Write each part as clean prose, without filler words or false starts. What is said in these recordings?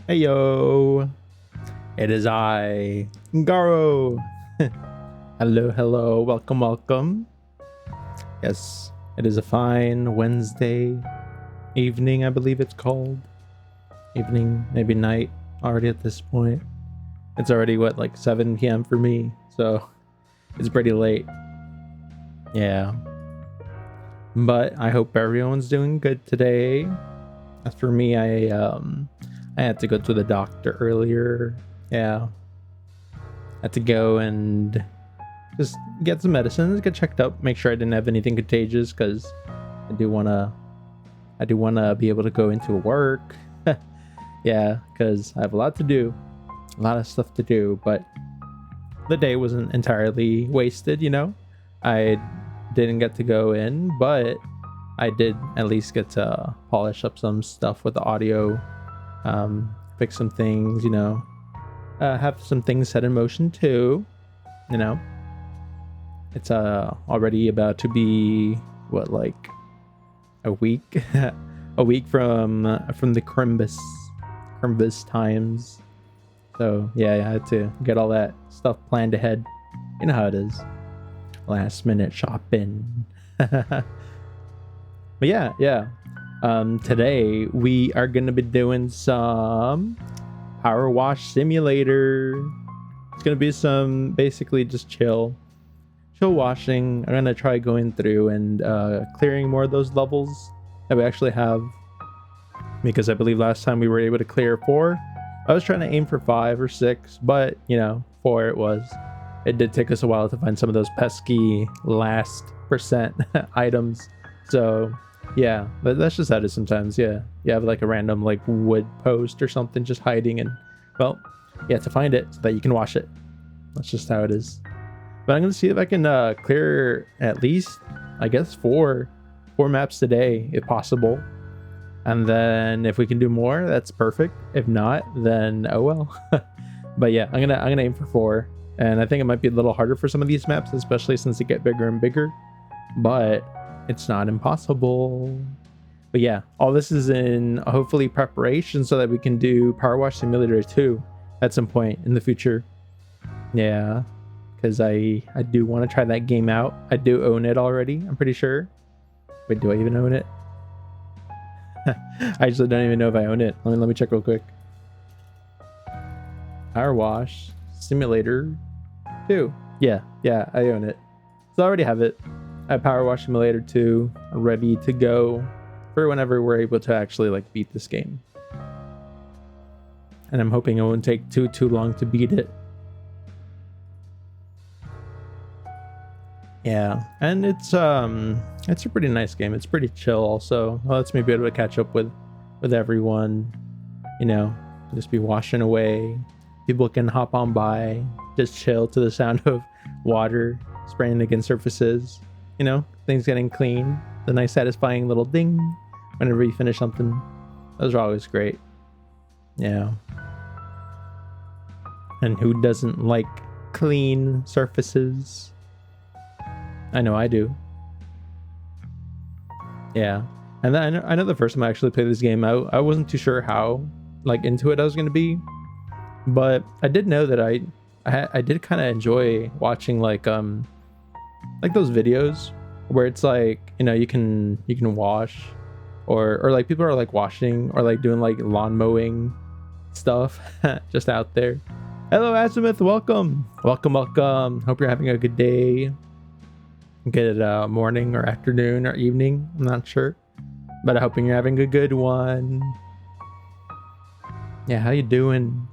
Heyo! It is I, Garo! Hello, hello, welcome, welcome. Yes, it is a fine Wednesday evening, I believe it's called. Evening, maybe night, already at this point. It's already, what, like 7 p.m. for me, so it's pretty late. Yeah. But I hope everyone's doing good today. As for me, I had to go to the doctor earlier. Yeah. Had to go and just get some medicines, get checked up, make sure I didn't have anything contagious, because I do wanna be able to go into work. Yeah, because I have a lot to do. A lot of stuff to do, but the day wasn't entirely wasted, you know? I didn't get to go in, but I did at least get to polish up some stuff with the audio, fix some things, you know, have some things set in motion too, you know. It's already about to be what, like a week a week from the Crimbus times. So yeah, I had to get all that stuff planned ahead. You know how it is, last minute shopping. But yeah. Today we are gonna be doing some PowerWash Simulator. It's gonna be some basically just chill washing. I'm gonna try going through and clearing more of those levels that we actually have, because I believe last time we were able to clear 4. I was trying to aim for 5 or 6, but you know, 4 it was. It did take us a while to find some of those pesky last percent items. So yeah, but that's just how it is sometimes. Yeah, you have like a random like wood post or something just hiding, and well, you have to find it so that you can wash it. That's just how it is. But I'm gonna see if I can clear at least, I guess, four maps today if possible, and then if we can do more, that's perfect. If not, then oh well. But yeah, I'm gonna aim for 4, and I think it might be a little harder for some of these maps, especially since they get bigger and bigger, but it's not impossible. But yeah, all this is in hopefully preparation so that we can do PowerWash Simulator 2 at some point in the future. Yeah, because I do want to try that game out. I do own it already, I'm pretty sure. Wait, do I even own it? I actually don't even know if I own it. Let me check real quick. PowerWash Simulator 2. Yeah, I own it. So I already have it. I have PowerWash Simulator 2 ready to go for whenever we're able to actually like beat this game. And I'm hoping it won't take too long to beat it. Yeah, and it's a pretty nice game. It's pretty chill also. Well, lets me be able to catch up with everyone, you know, just be washing away. People can hop on by, just chill to the sound of water spraying against surfaces, you know, things getting clean, the nice satisfying little ding whenever you finish something. Those are always great. Yeah. And who doesn't like clean surfaces? I know I do. Yeah. And then I know the first time I actually played this game out, I wasn't too sure how like into it I was going to be, but I did know that I did kind of enjoy watching like those videos where it's like, you know, you can wash or like people are like washing or like doing like lawn mowing stuff just out there. Hello Azimuth, welcome. Hope you're having a good day, good morning or afternoon or evening, I'm not sure, but I'm hoping you're having a good one. Yeah, how you doing?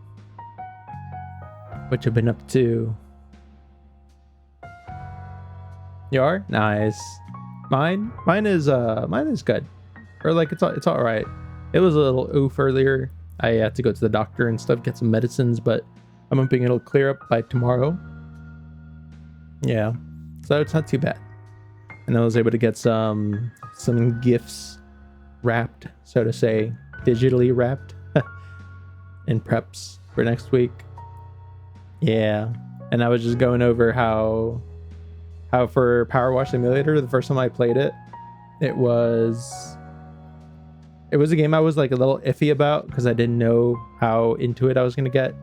What you been up to? You are? Nice. Mine is good. Or like it's all right. It was a little oof earlier. I had to go to the doctor and stuff, get some medicines, but I'm hoping it'll clear up by tomorrow. Yeah, so it's not too bad. And I was able to get some gifts wrapped, so to say, digitally wrapped in preps for next week. Yeah, and I was just going over how for PowerWash Simulator, the first time I played it, it was it was a game I was like a little iffy about because I didn't know how into it I was gonna get.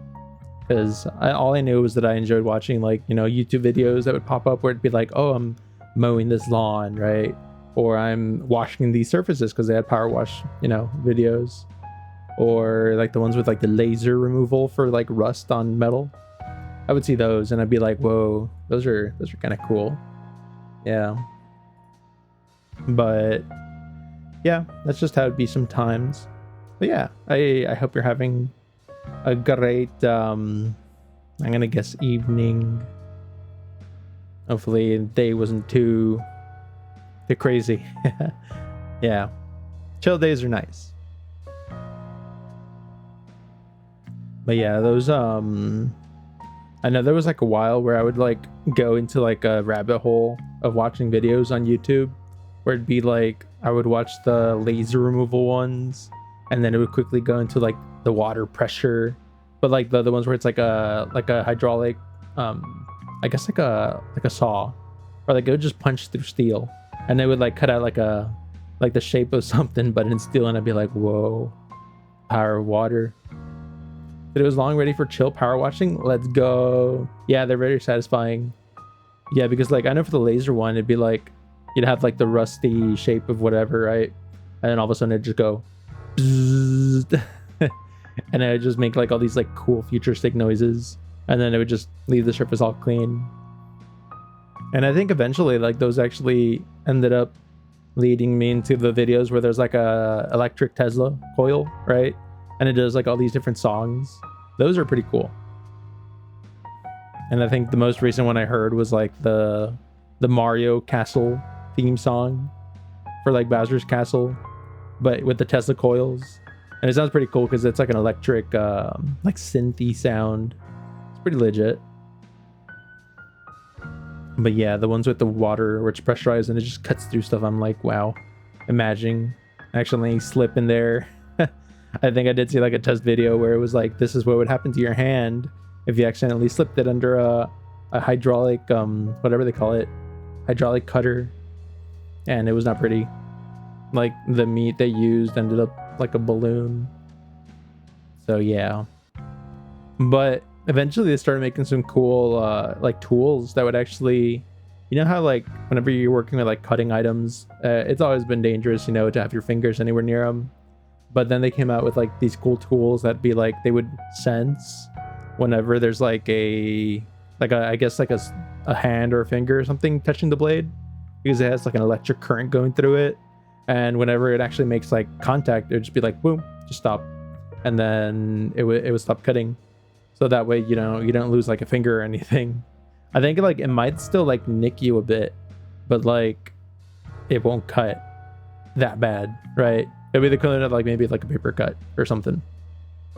Because all I knew was that I enjoyed watching like, you know, YouTube videos that would pop up where it'd be like, oh, I'm mowing this lawn, right? Or I'm washing these surfaces because they had power wash, you know, videos. Or like the ones with like the laser removal for like rust on metal. I would see those and I'd be like, whoa, those are kind of cool. Yeah. But yeah, that's just how it'd be sometimes. But yeah, I hope you're having a great I'm gonna guess evening. Hopefully day wasn't too crazy. Yeah, chill days are nice. But yeah, those I know there was like a while where I would like go into like a rabbit hole of watching videos on YouTube where it'd be like I would watch the laser removal ones and then it would quickly go into like the water pressure, but like the other ones where it's like a hydraulic I guess like a saw, or like it would just punch through steel and they would like cut out like the shape of something but in steel, and I'd be like, whoa, power of water. But it was long ready for chill power washing. Let's go. Yeah, they're very satisfying. Yeah, because like I know for the laser one it'd be like you'd have like the rusty shape of whatever, right? And then all of a sudden it'd just go and it would just make like all these like cool futuristic noises, and then it would just leave the surface all clean. And I think eventually like those actually ended up leading me into the videos where there's like a electric Tesla coil, right? And it does like all these different songs. Those are pretty cool. And I think the most recent one I heard was like the Mario Castle theme song for like Bowser's Castle, but with the Tesla coils. And it sounds pretty cool because it's like an electric like synthy sound. It's pretty legit. But yeah, the ones with the water where it's pressurized and it just cuts through stuff, I'm like, wow. Imagining actually slip in there. I think I did see like a test video where it was like, this is what would happen to your hand if you accidentally slipped it under a hydraulic whatever they call it, hydraulic cutter, and it was not pretty. Like the meat they used ended up like a balloon. So yeah, but eventually they started making some cool like tools that would actually, you know how like whenever you're working with like cutting items, it's always been dangerous, you know, to have your fingers anywhere near them. But then they came out with like these cool tools that be like they would sense whenever there's like I guess like a hand or a finger or something touching the blade, because it has like an electric current going through it, and whenever it actually makes like contact, it would just be like boom, just stop, and then it would stop cutting. So that way, you know, you don't lose like a finger or anything. I think like it might still like nick you a bit, but like it won't cut that bad, right? It'll be the equivalent of like maybe like a paper cut or something.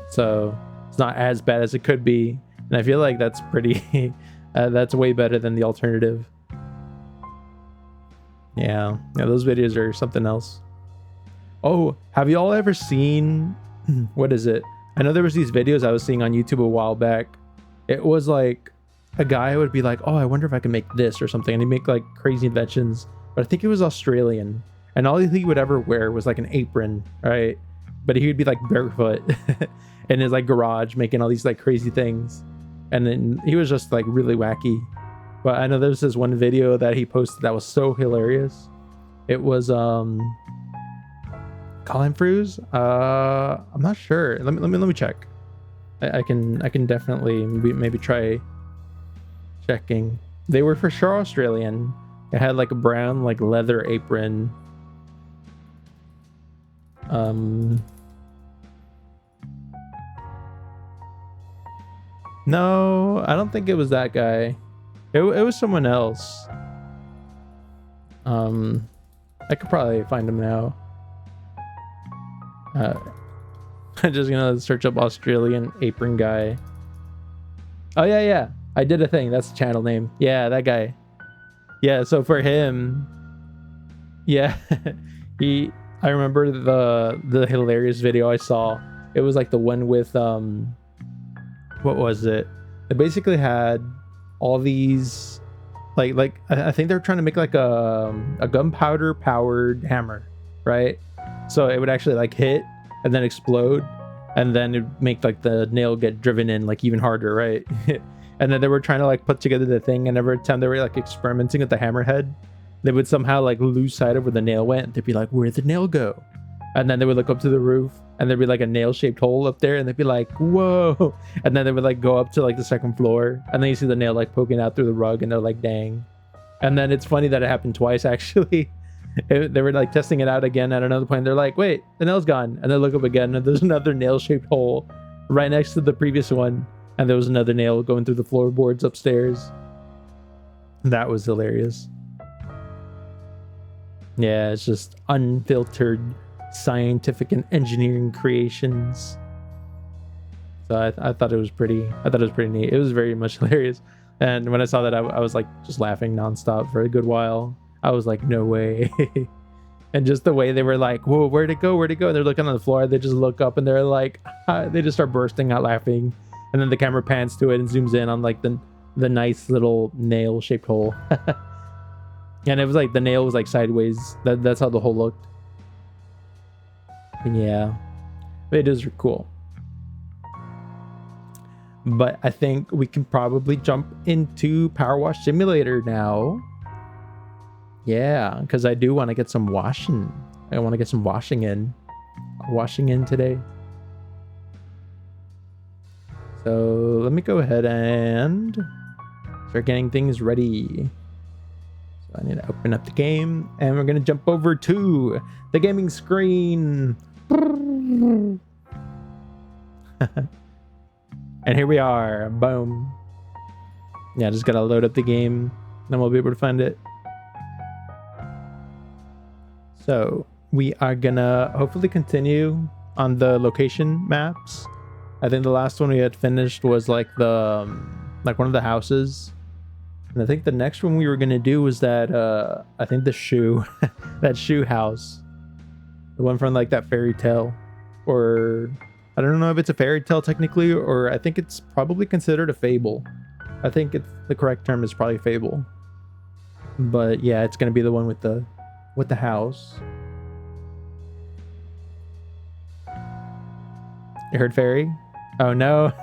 So it's not as bad as it could be, and I feel like that's pretty that's way better than the alternative. Yeah, those videos are something else. Oh, have you all ever seen what is it? I know there was these videos I was seeing on YouTube a while back. It was like a guy would be like, oh, I wonder if I can make this or something, and he'd make like crazy inventions. But I think it was Australian, and all he would ever wear was like an apron, right? But he would be like barefoot in his like garage making all these like crazy things, and then he was just like really wacky. But I know there's this one video that he posted that was so hilarious. It was Colin Frues. I'm not sure. Let me check. I can definitely maybe try checking. They were for sure Australian. It had like a brown like leather apron. No, I don't think it was that guy. It was someone else. I could probably find him now. I'm just gonna search up Australian apron guy. Oh yeah, I did a thing. That's the channel name. Yeah, that guy. Yeah, so for him, yeah, I remember the hilarious video I saw. It was like the one with what was it? It basically had all these like I think they were trying to make like a gunpowder powered hammer, right? So it would actually like hit and then explode, and then it'd make like the nail get driven in like even harder, right? And then they were trying to like put together the thing, and every time they were like experimenting with the hammerhead, they would somehow like lose sight of where the nail went. They'd be like, where'd the nail go? And then they would look up to the roof, and there'd be like a nail-shaped hole up there, and they'd be like, whoa. And then they would like go up to like the second floor, and then you see the nail like poking out through the rug, and they're like, dang. And then it's funny that it happened twice, actually. They were like testing it out again at another point. They're like, wait, the nail's gone. And they look up again, and there's another nail-shaped hole right next to the previous one. And there was another nail going through the floorboards upstairs. That was hilarious. Yeah, it's just unfiltered scientific and engineering creations. So I thought it was pretty neat. It was very much hilarious. And when I saw that, I was like just laughing nonstop for a good while. I was like, no way. And just the way they were like, whoa, where'd it go? And they're looking on the floor. They just look up and they're like, they just start bursting out laughing. And then the camera pans to it and zooms in on like the nice little nail shaped hole. And it was like the nail was like sideways. That's how the hole looked. And yeah, it is cool. But I think we can probably jump into PowerWash Simulator now. Yeah, because I do want to get some washing. I want to get some washing in today. So let me go ahead and start getting things ready. So I need to open up the game, and we're going to jump over to the gaming screen. And here we are. Boom. Yeah, just got to load up the game, then we'll be able to find it. So we are gonna hopefully continue on the location maps. I think the last one we had finished was like the like one of the houses, and I think the next one we were gonna do was that I think the shoe that shoe house, the one from like that fairy tale, or I don't know if it's a fairy tale technically, or I think it's probably considered a fable. I think it's the correct term is probably fable. But yeah, it's gonna be the one with the house. You heard fairy? Oh no.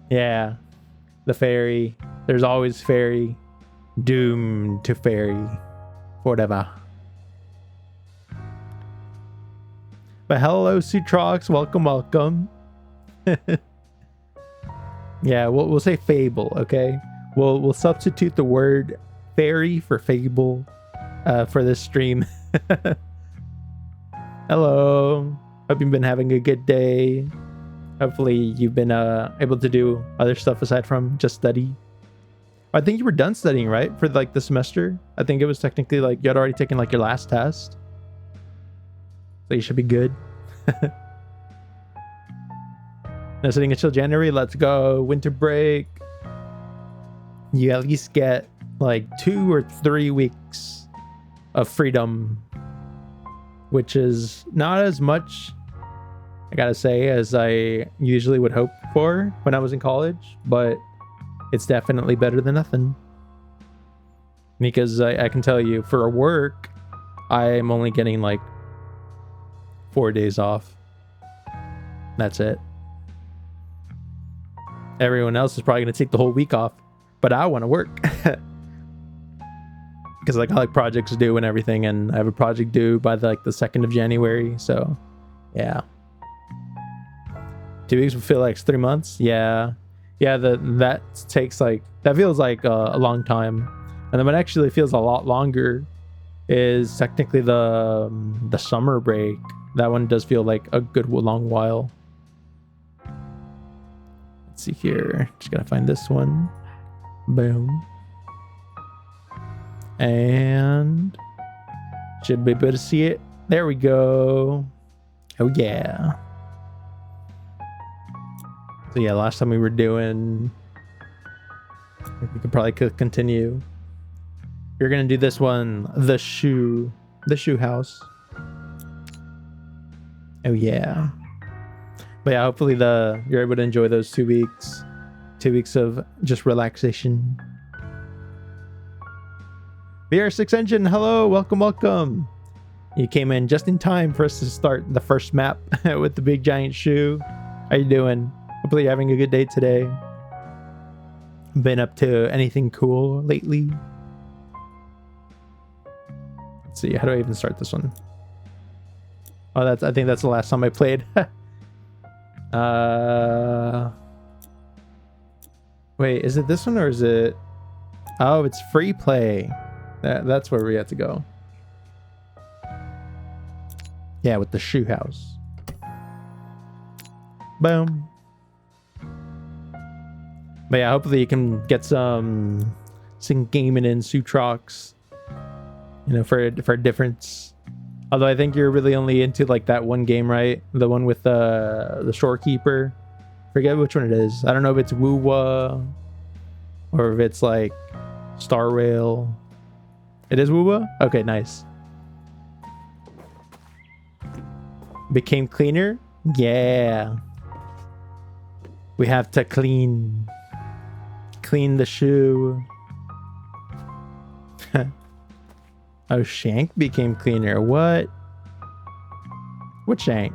Yeah, the fairy. There's always fairy. Doomed to fairy forever. But hello, Sutrox. Welcome. Yeah, we'll say fable, okay? We'll substitute the word fairy for fable for this stream. Hello. Hope you've been having a good day. Hopefully you've been able to do other stuff aside from just study. I think you were done studying, right? For like the semester. I think it was technically like you had already taken like your last test. So you should be good. Now sitting until January. Let's go. Winter break. You at least get like 2 or 3 weeks of freedom, which is not as much, I gotta say, as I usually would hope for when I was in college, but it's definitely better than nothing. Because I can tell you, for work, I'm only getting like 4 days off. That's it. Everyone else is probably gonna take the whole week off, but I want to work. Because like I like projects due and everything, and I have a project due by the 2nd of January. So yeah, 2 weeks would feel like 3 months. Yeah, that takes like, that feels like a long time. And then what actually feels a lot longer is technically the summer break. That one does feel like a good long while. Let's see here, just gotta find this one. Boom. And should be able to see it. There we go. Oh yeah. So yeah, last time we were doing, we could probably continue. You're gonna do this one, the shoe house. Oh yeah. But yeah, hopefully you're able to enjoy those 2 weeks. 2 weeks of just relaxation. VR6 Engine, hello, welcome. You came in just in time for us to start the first map with the big giant shoe. How you doing? Hopefully you're having a good day today. Been up to anything cool lately? Let's see, how do I even start this one? Oh, I think that's the last time I played. Wait, is it this one or is it... Oh, it's free play. That's where we have to go. Yeah, with the shoe house. Boom. But yeah, hopefully you can get some gaming in Sutrox. You know, for a difference. Although I think you're really only into like that one game, right? The one with the shorekeeper. Forget which one it is. I don't know if it's Woowa or if it's like Star Rail. It is Woowa? Okay, nice. Became cleaner? Yeah. We have to clean the shoe. Oh, Shank became cleaner. What Shank?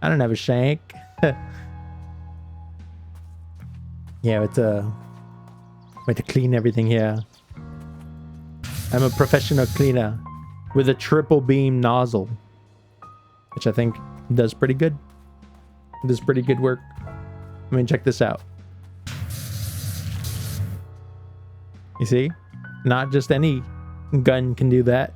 I don't have a Shank. Yeah, we have to clean everything here. I'm a professional cleaner with a triple beam nozzle, which I think does pretty good. It does pretty good work. I mean, check this out. You see? Not just any gun can do that.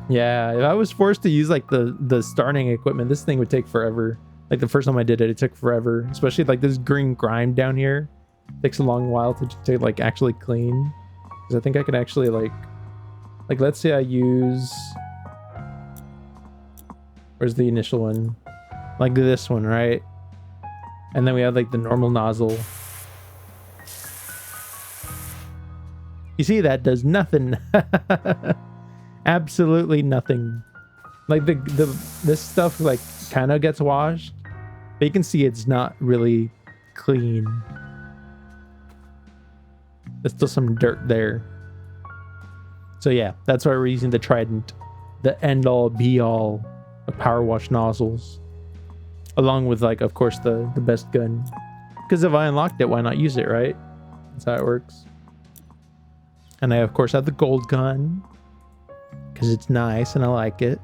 Yeah, if I was forced to use like the starting equipment, this thing would take forever. Like the first time I did it, it took forever. Especially like this green grime down here. It takes a long while to like actually clean. Because I think I could actually like let's say I use... Where's the initial one? Like this one, right? And then we have like the normal nozzle. You see, that does nothing. Absolutely nothing. Like this stuff like kind of gets washed, but you can see it's not really clean. There's still some dirt there. So yeah, that's why we're using the Trident, the end all be all of PowerWash nozzles, along with like, of course, the best gun. Because if I unlocked it, why not use it, right? That's how it works. And I, of course, have the gold gun because it's nice and I like it.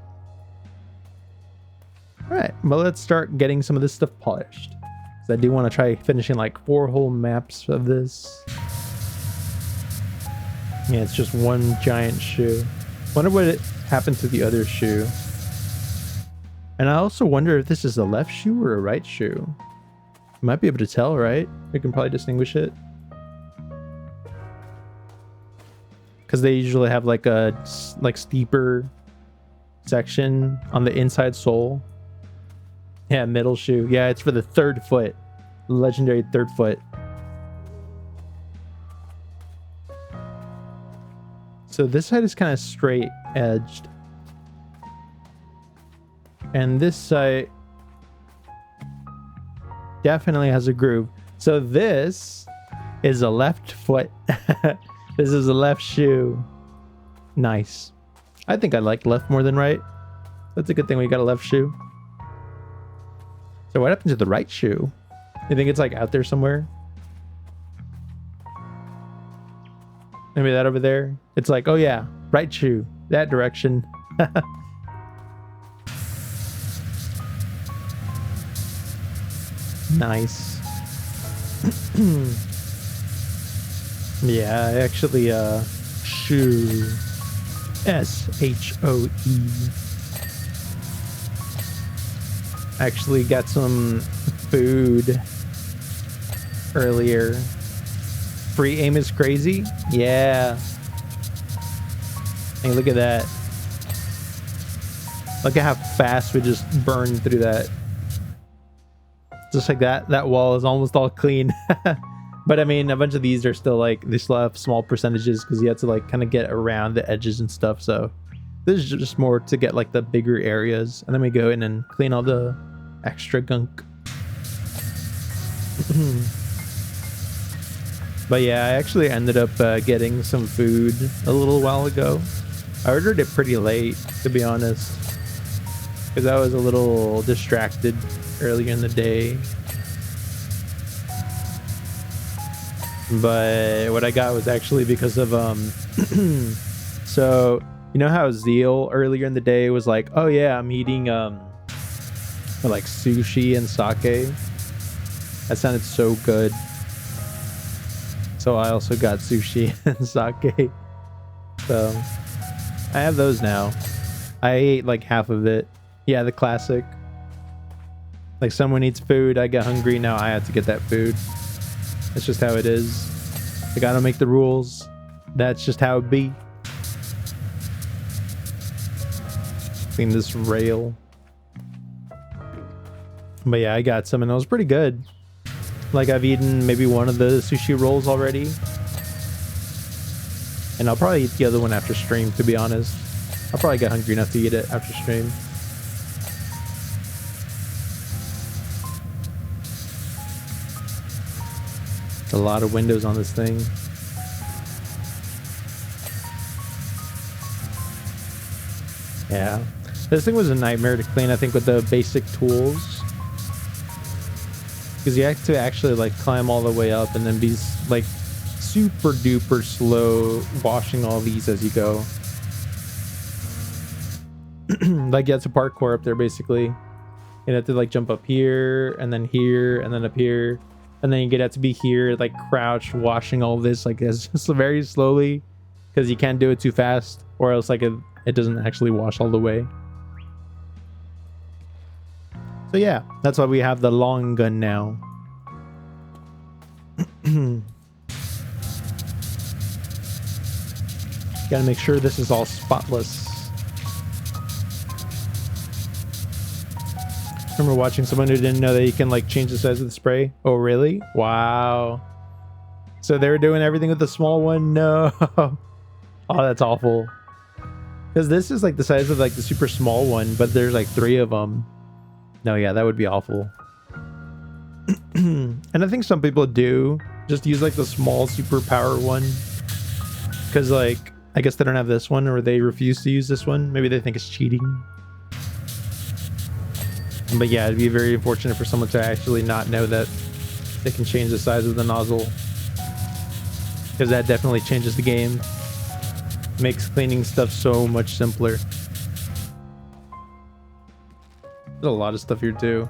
All right, well, let's start getting some of this stuff polished. Because I do want to try finishing like 4 whole maps of this. Yeah, it's just one giant shoe. Wonder what happened to the other shoe. And I also wonder if this is a left shoe or a right shoe. You might be able to tell, right? We can probably distinguish it. Because they usually have like a steeper section on the inside sole. Yeah, middle shoe. Yeah, it's for the 3rd foot. Legendary 3rd foot. So this side is kind of straight edged. And this side definitely has a groove. So this is a left foot. This is a left shoe. Nice. I think I like left more than right. That's a good thing we got a left shoe. So what happened to the right shoe? You think it's like out there somewhere? Maybe that over there? It's like, oh yeah, right shoe. That direction. Nice. Yeah, I actually shoe. S-H-O-E. Actually got some food earlier. Free aim is crazy? Yeah. Hey, look at that. Look at how fast we just burned through that. Just like that. That wall is almost all clean. But I mean, a bunch of these are still like, they still have small percentages because you have to like kind of get around the edges and stuff. So this is just more to get like the bigger areas. And then we go in and clean all the extra gunk. But yeah, I actually ended up getting some food a little while ago. I ordered it pretty late, to be honest, because I was a little distracted earlier in the day. But what I got was actually because of so you know how Zeal earlier in the day was like, oh yeah, I'm eating like sushi and sake. That sounded so good. So I also got sushi and sake. So I have those now. I ate like half of it. Yeah, the classic. Like someone eats food, I get hungry, now I have to get that food. That's just how it is. I gotta make the rules. That's just how it be. Clean this rail. But yeah, I got some and it was pretty good. Like I've eaten maybe one of the sushi rolls already. And I'll probably eat the other one after stream, to be honest. I'll probably get hungry enough to eat it after stream. A lot of windows on this thing. Yeah. This thing was a nightmare to clean, I think, with the basic tools. Because you have to actually like climb all the way up and then be like super duper slow washing all these as you go. Like you have to parkour up there basically. You have to like jump up here and then up here. And then you get out to be here, like crouched, washing all this like it's just very slowly, because you can't do it too fast, or else like it doesn't actually wash all the way. So yeah, that's why we have the long gun now. Gotta make sure this is all spotless. Remember watching someone who didn't know that you can like change the size of the spray. Oh really? Wow. So they were doing everything with the small one? No. Oh, that's awful. Because this is like the size of like the super small one, but there's like 3 of them. No, yeah, that would be awful. And I think some people do just use like the small super power one. Because like, I guess they don't have this one, or they refuse to use this one. Maybe they think it's cheating. But yeah, it'd be very unfortunate for someone to actually not know that they can change the size of the nozzle. Because that definitely changes the game. Makes cleaning stuff so much simpler. There's a lot of stuff here too.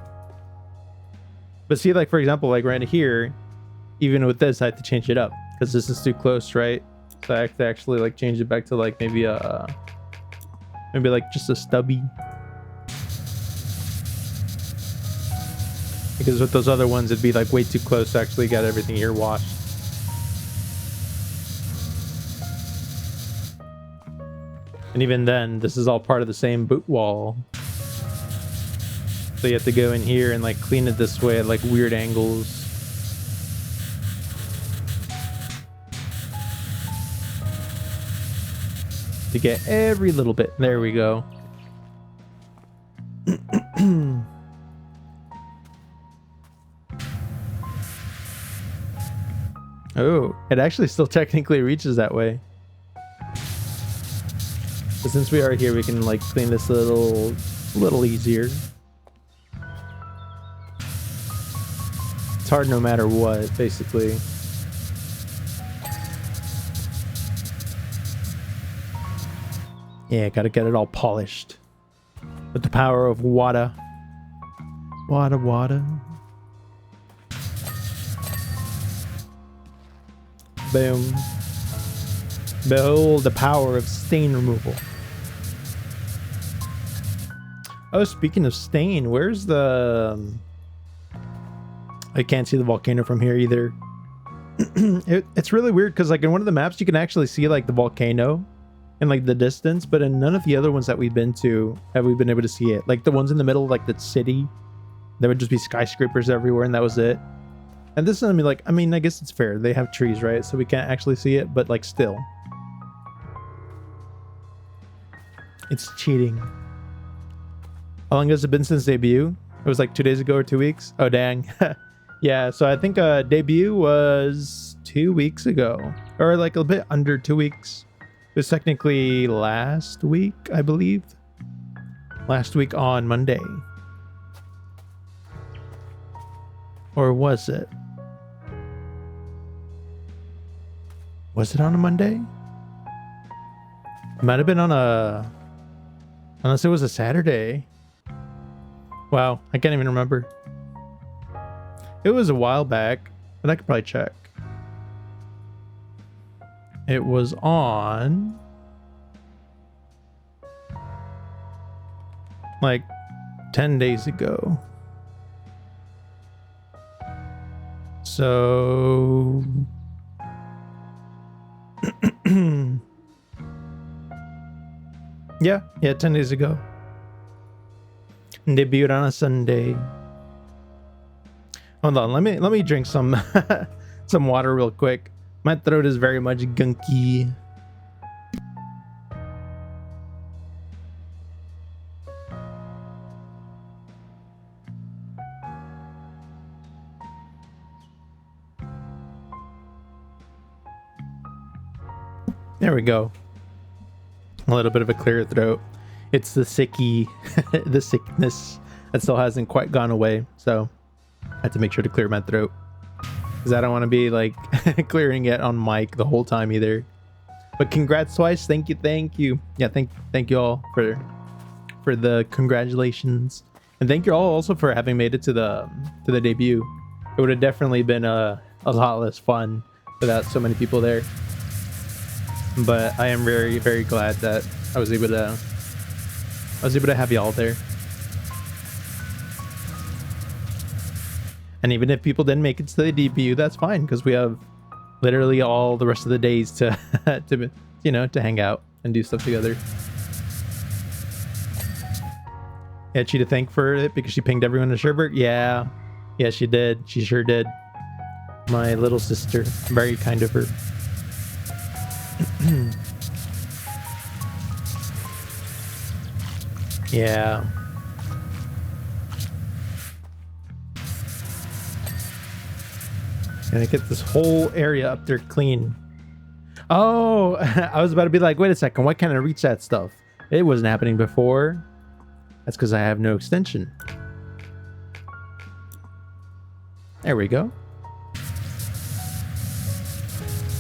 But see, like for example, like right here, even with this, I have to change it up. Because this is too close, right? So I have to actually like change it back to like maybe like just a stubby. Because with those other ones, it'd be like way too close to actually get everything here washed. And even then, this is all part of the same boot wall. So you have to go in here and like clean it this way at like weird angles. To get every little bit. There we go. Oh, it actually still technically reaches that way. But since we are here, we can like clean this a little easier. It's hard no matter what, basically. Yeah, gotta get it all polished. With the power of water. Water. Boom. Behold the power of stain removal. Oh, speaking of stain, where's the... I can't see the volcano from here either. It's really weird because like in one of the maps you can actually see like the volcano in like the distance, but in none of the other ones that we've been to have we been able to see it. Like the ones in the middle, like the city, there would just be skyscrapers everywhere and that was it. And this is, I mean, I guess it's fair. They have trees, right? So we can't actually see it, but like still. It's cheating. How long has it been since debut? It was like 2 days ago or 2 weeks? Oh, dang. Yeah, so I think debut was 2 weeks ago. Or like a bit under 2 weeks. It was technically last week, I believe. Last week on Monday. Or was it? Was it on a Monday? It might have been on a... Unless it was a Saturday. Wow, I can't even remember. It was a while back, but I could probably check. It was on... like 10 days ago. So... yeah, 10 days ago. Debuted on a Sunday. Hold on, let me drink some some water real quick. My throat is very much gunky. There we go. A little bit of a clearer throat. It's the sicky, the sickness that still hasn't quite gone away. So I had to make sure to clear my throat because I don't want to be like clearing it on mic the whole time either. But congrats twice. Thank you. Yeah, thank you all for the congratulations, and thank you all also for having made it to the debut. It would have definitely been a lot less fun without so many people there. But I am very, very glad that I was able to have y'all there. And even if people didn't make it to the debut, that's fine because we have literally all the rest of the days to to hang out and do stuff together. Yeah, Cheetah thank for it because she pinged everyone to Sherbert. Yeah, she did. She sure did. My little sister, very kind of her. Yeah. Gonna get this whole area up there clean. Oh, I was about to be like, wait a second, why can't I reach that stuff? It wasn't happening before. That's because I have no extension. There we go.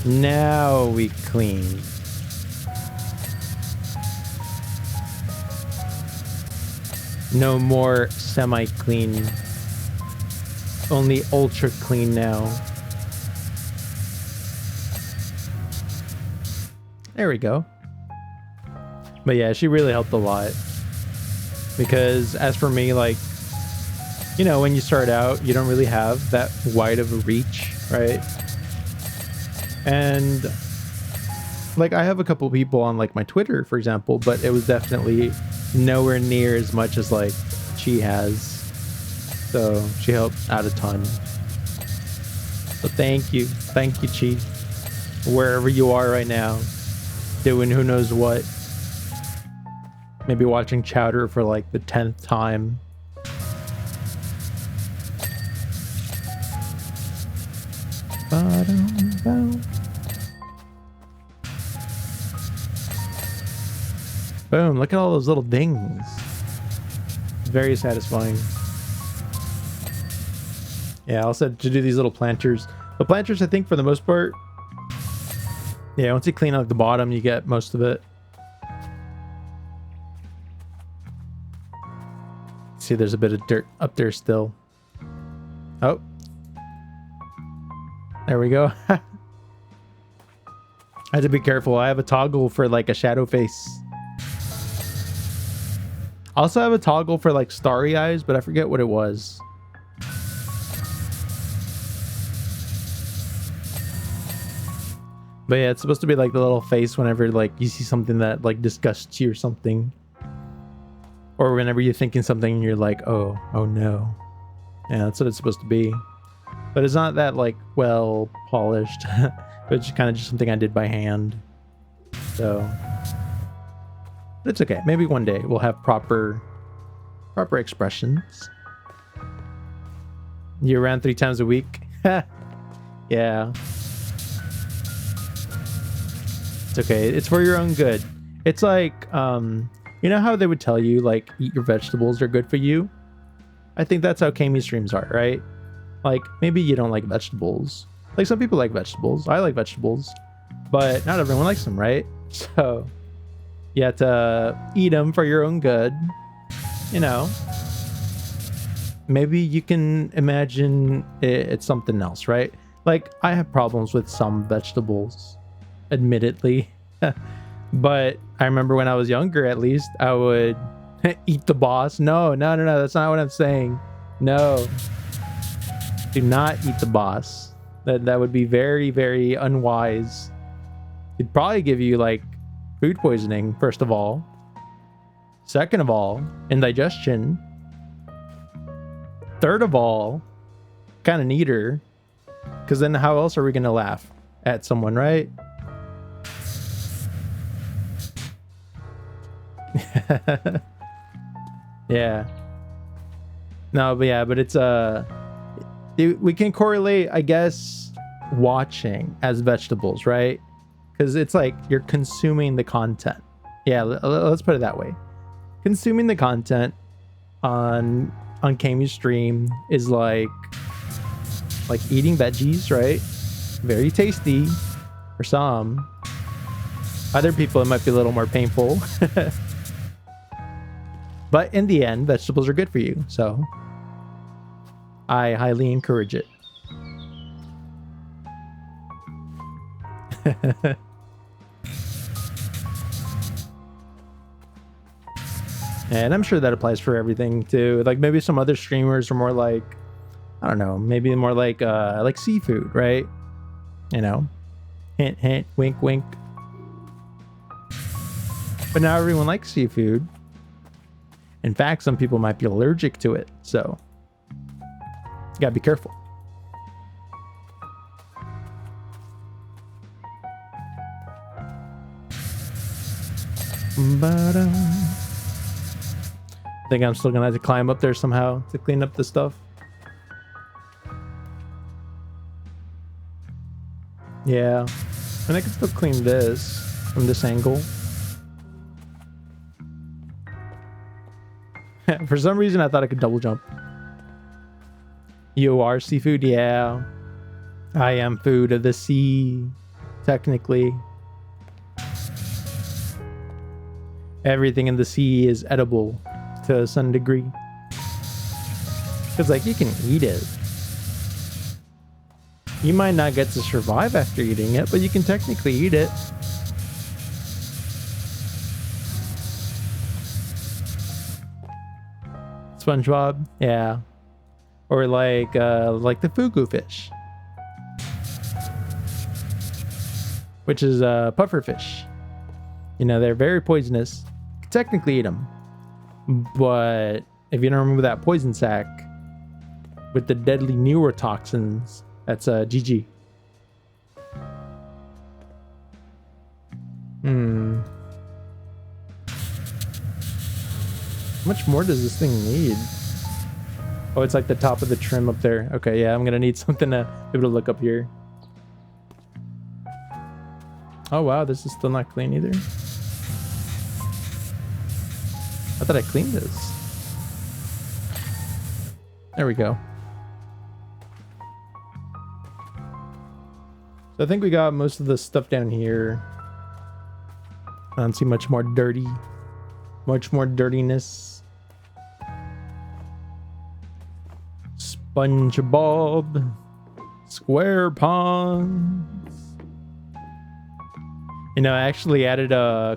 Now we clean. No more semi-clean. Only ultra clean now. There we go. But yeah, she really helped a lot. Because as for me, like, when you start out, you don't really have that wide of a reach, right? And like I have a couple people on like my Twitter, for example, but it was definitely nowhere near as much as like she has. So she helped out a ton. So thank you, Chi, wherever you are right now, doing who knows what. Maybe watching Chowder for like the 10th time. Boom, look at all those little dings. Very satisfying. Yeah, I also had to do these little planters. The planters, I think, for the most part, yeah, once you clean out the bottom, you get most of it. See, there's a bit of dirt up there still. Oh. There we go. I had to be careful. I have a toggle for like a shadow face. I also have a toggle for like starry eyes, but I forget what it was. But yeah, it's supposed to be like the little face whenever like you see something that like disgusts you or something. Or whenever you're thinking something and you're like, oh no. Yeah, that's what it's supposed to be. But it's not that like well polished. It's kind of just something I did by hand. So it's okay. Maybe one day we'll have proper expressions. You around 3 times a week? Yeah. It's okay. It's for your own good. It's like, you know how they would tell you, like, eat your vegetables, they're good for you? I think that's how Kami streams are, right? Like, maybe you don't like vegetables. Like, some people like vegetables. I like vegetables. But not everyone likes them, right? So, you have to eat them for your own good. You know. Maybe you can imagine it's something else, right? Like, I have problems with some vegetables, admittedly. But I remember when I was younger, at least, I would eat the boss. No, that's not what I'm saying. No. Do not eat the boss. That would be very, very unwise. It'd probably give you, like, food poisoning, first of all. Second of all, indigestion. Third of all, kind of neater. Because then how else are we going to laugh at someone, right? Yeah. No, but yeah, but it's we can correlate, I guess, watching as vegetables, right? Because it's like you're consuming the content. Yeah, let's put it that way. Consuming the content on Kami's stream is like eating veggies, right? Very tasty for some. Other people, it might be a little more painful. But in the end, vegetables are good for you. So I highly encourage it. And I'm sure that applies for everything too. Like maybe some other streamers are more like, I don't know, maybe more like seafood, right? You know, hint, hint, wink, wink. But now everyone likes seafood. In fact, some people might be allergic to it, so you gotta be careful. I think I'm still gonna have to climb up there somehow to clean up the stuff. Yeah, and I can still clean this from this angle. For some reason, I thought I could double jump. You are seafood? Yeah. I am food of the sea, technically. Everything in the sea is edible to some degree. Because, like, you can eat it. You might not get to survive after eating it, but you can technically eat it. SpongeBob, yeah, or like the fugu fish, which is puffer fish. You know, they're very poisonous. You can technically eat them, but if you don't remember that poison sac with the deadly neurotoxins, that's GG. How much more does this thing need? Oh, it's like the top of the trim up there. Okay, yeah, I'm gonna need something to be able to look up here. Oh wow, this is still not clean either. I thought I cleaned this. There we go. So I think we got most of the stuff down here. I don't see much more dirty. Much more dirtiness. SpongeBob SquarePants. You know, I actually added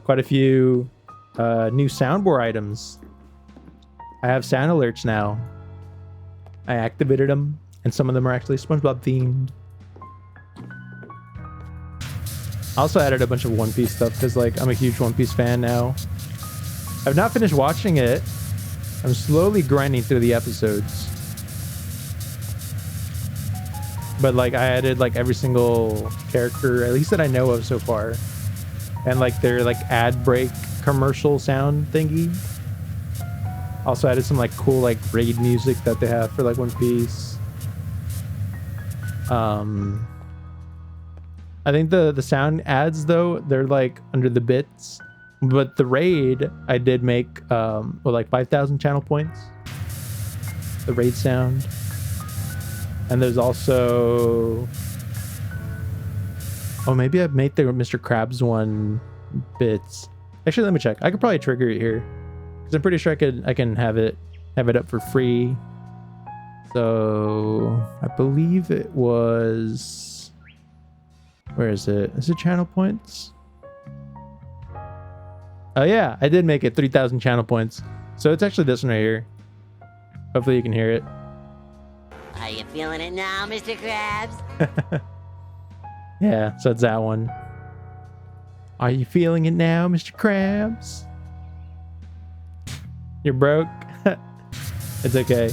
quite a few new soundboard items. I have sound alerts now. I activated them, and some of them are actually SpongeBob themed. I also added a bunch of One Piece stuff because, like, I'm a huge One Piece fan now. I've not finished watching it. I'm slowly grinding through the episodes. But like I added like every single character, at least that I know of so far. And like their like ad break commercial sound thingy. Also added some like cool like raid music that they have for like One Piece. I I think the sound ads though, they're like under the bits. But the raid I did make with like 5,000 channel points. The raid sound. And there's also, oh, maybe I've made the Mr. Krabs one bits. Actually, let me check. I could probably trigger it here because I'm pretty sure I can have it up for free. So I believe it was, where is it? Is it channel points? Oh yeah, I did make it 3,000 channel points. So it's actually this one right here. Hopefully you can hear it. Are you feeling it now, Mr. Krabs? Yeah, so it's that one. Are you feeling it now, Mr. Krabs? You're broke? It's okay.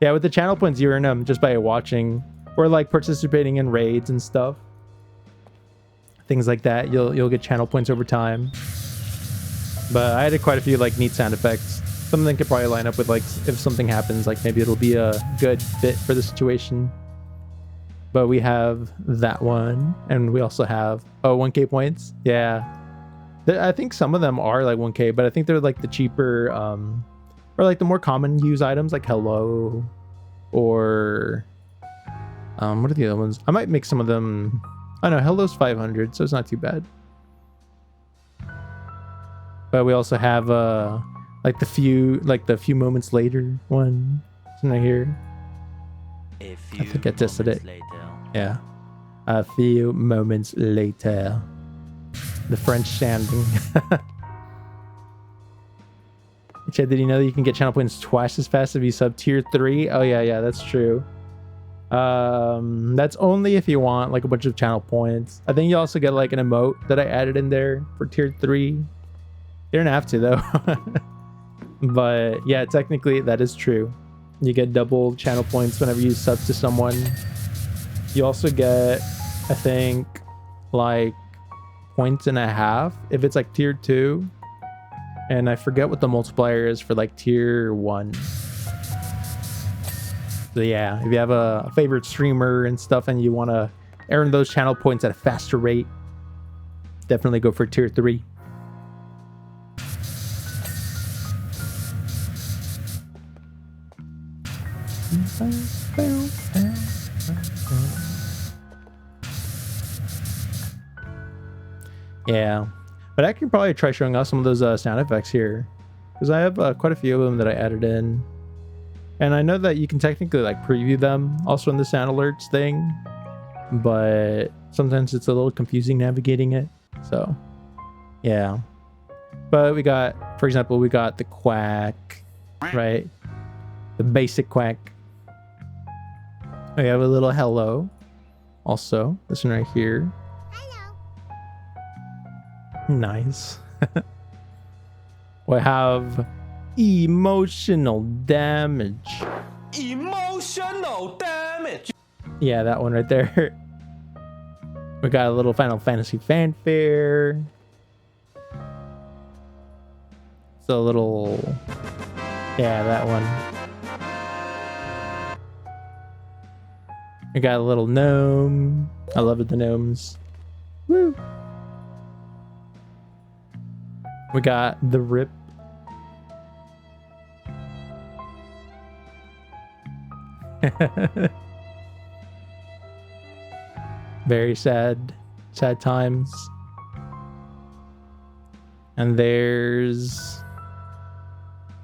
Yeah, with the channel points, you earn them just by watching or like participating in raids and stuff. Things like that. You'll get channel points over time. But I added quite a few like neat sound effects. Some of them could probably line up with like if something happens, like maybe it'll be a good fit for the situation. But we have that one, and we also have 1K points. Yeah, I think some of them are like 1K, but I think they're like the cheaper or like the more common use items like Hello or what are the other ones? I might make some of them. I don't know, Hello's 500, so it's not too bad. But we also have like the few moments later one. Isn't right here? I think I tested it. Later. Yeah. A few moments later. The French sounding. Chad, did you know that you can get channel points twice as fast if you sub tier 3? Oh yeah, that's true. That's only if you want like a bunch of channel points. I think you also get like an emote that I added in there for tier 3. You don't have to though. But yeah, technically that is true. You get double channel points whenever you sub to someone. You also get, I think, like 1.5 points if it's like tier 2. And I forget what the multiplier is for like tier 1. So yeah, if you have a favorite streamer and stuff and you want to earn those channel points at a faster rate, definitely go for tier 3. Yeah, but I can probably try showing off some of those sound effects here because I have quite a few of them that I added in, and I know that you can technically like preview them also in the sound alerts thing, but sometimes it's a little confusing navigating it. So yeah, but we got, for example, we got the quack, right? The basic quack. We have a little hello also, this one right here. Nice. We have emotional damage. Emotional damage. Yeah, that one right there. We got a little Final Fantasy fanfare. It's a little, yeah, that one. We got a little gnome. I love it, the gnomes. Woo. We got the rip. Very sad times. And there's,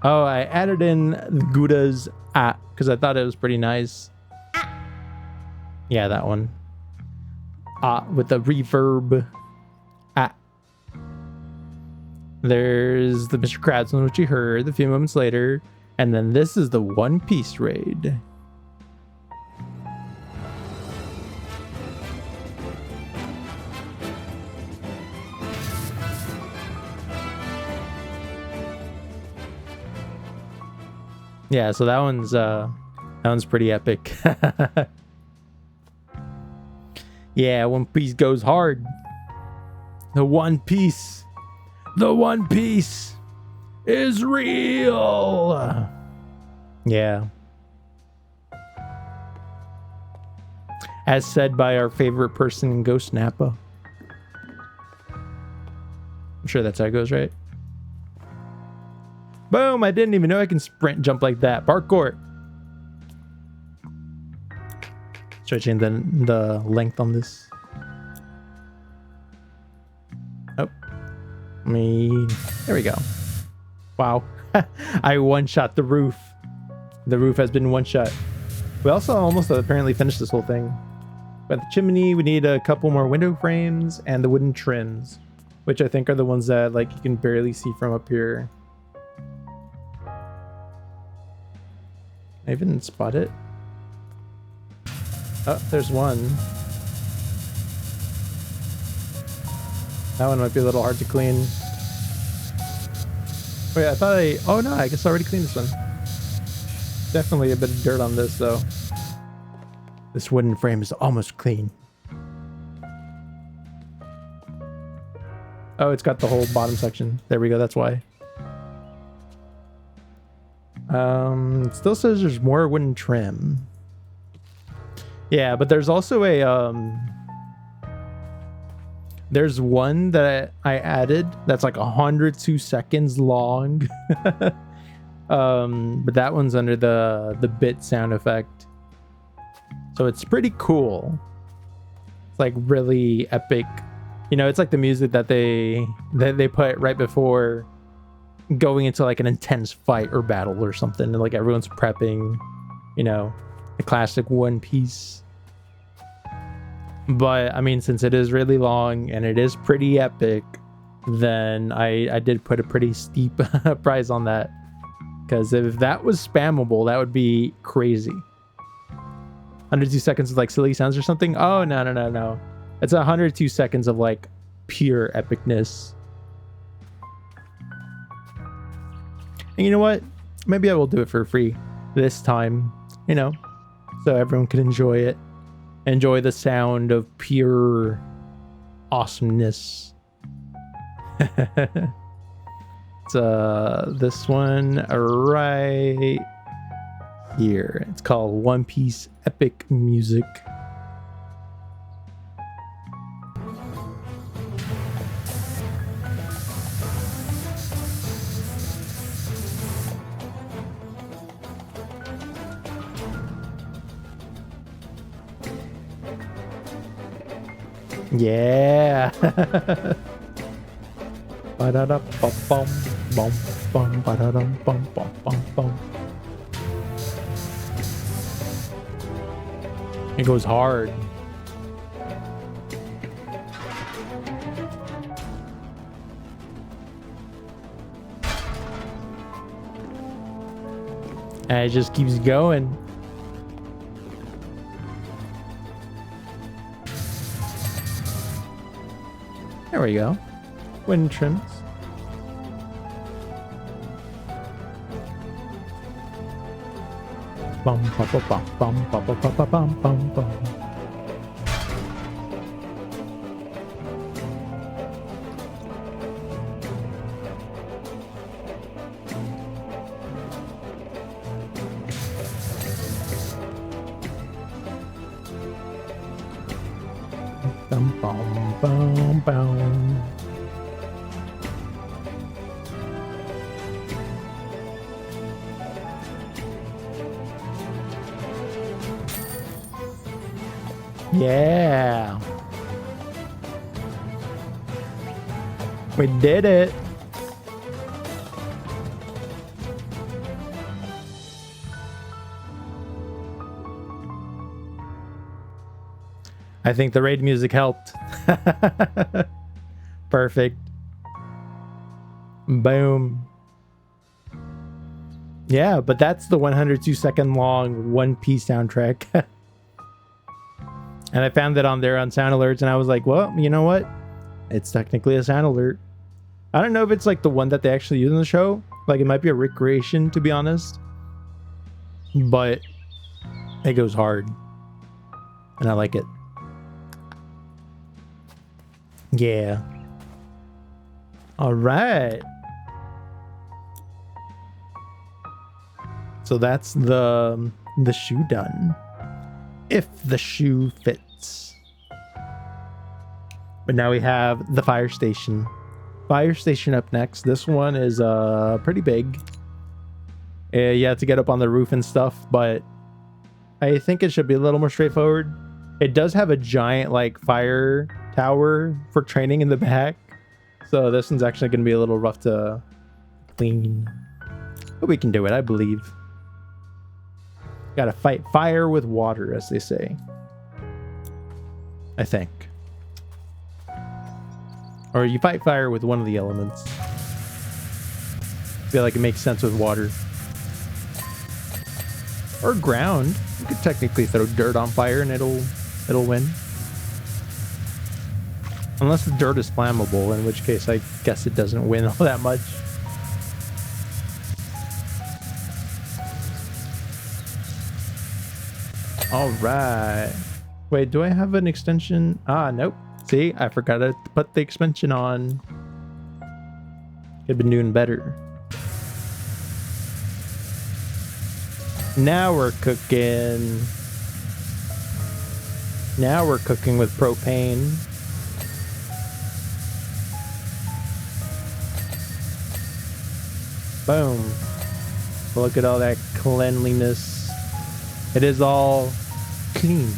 oh, I added in Gouda's because I thought it was pretty nice. Yeah, that one. With the reverb. There's the Mr. Krabs one, which you heard a few moments later. And then this is the One Piece raid. Yeah, so that one's pretty epic. Yeah, One Piece goes hard. The One Piece is real. Yeah. As said by our favorite person in Ghost Nappa. I'm sure that's how it goes, right? Boom! I didn't even know I can sprint jump like that. Parkour! Stretching the length on this. Oh. There we go. Wow. I one-shot the roof. The roof has been one-shot. We also almost apparently finished this whole thing. But the chimney, we need a couple more window frames and the wooden trims, which I think are the ones that like you can barely see from up here. I even spot it. Oh, there's one. That one might be a little hard to clean. Wait, I thought oh no, I guess I already cleaned this one. Definitely a bit of dirt on this though. This wooden frame is almost clean. Oh, it's got the whole bottom section. There we go, that's why. It still says there's more wooden trim. Yeah, but there's also a there's one that I added that's like 102 seconds long. But that one's under the bit sound effect. So it's pretty cool. It's like really epic. You know, it's like the music that they put right before going into like an intense fight or battle or something. And like everyone's prepping, you know, the classic One Piece. But I mean, since it is really long and it is pretty epic, then I did put a pretty steep price on that. Because if that was spammable, that would be crazy. 102 seconds of like silly sounds or something? Oh, no. It's 102 seconds of like pure epicness. And you know what? Maybe I will do it for free this time, you know, so everyone can enjoy it. Enjoy the sound of pure awesomeness. It's this one right here. It's called One Piece Epic Music. Yeah. It goes hard. And it just keeps going. There we go. Wind trims. Bum bum bum bum bum bum bum bum bum bum. Bum bum bum bum. Yeah. We did it. I think the raid music helped. Perfect. Boom. Yeah, but that's the 102-second long One Piece soundtrack. And I found it on there on sound alerts, and I was like, well, you know what? It's technically a sound alert. I don't know if it's like the one that they actually use in the show. Like, it might be a recreation, to be honest. But it goes hard. And I like it. Yeah. All right. So that's the shoe done. if the shoe fits. But now we have the fire station. Fire station up next. This one is pretty big. You have to get up on the roof and stuff, but I think it should be a little more straightforward. It does have a giant like fire tower for training in the back, so this one's actually going to be a little rough to clean, but we can do it, I believe. Gotta fight fire with water, as they say, I think. Or you fight fire with one of the elements. I feel like it makes sense with water. Or ground. You could technically throw dirt on fire and it'll win. Unless the dirt is flammable, in which case I guess it doesn't win all that much. Alright. Wait, do I have an extension? Ah, nope. See, I forgot to put the extension on. Could have been doing better. Now we're cooking. Now we're cooking with propane. Boom. Look at all that cleanliness. It is all clean.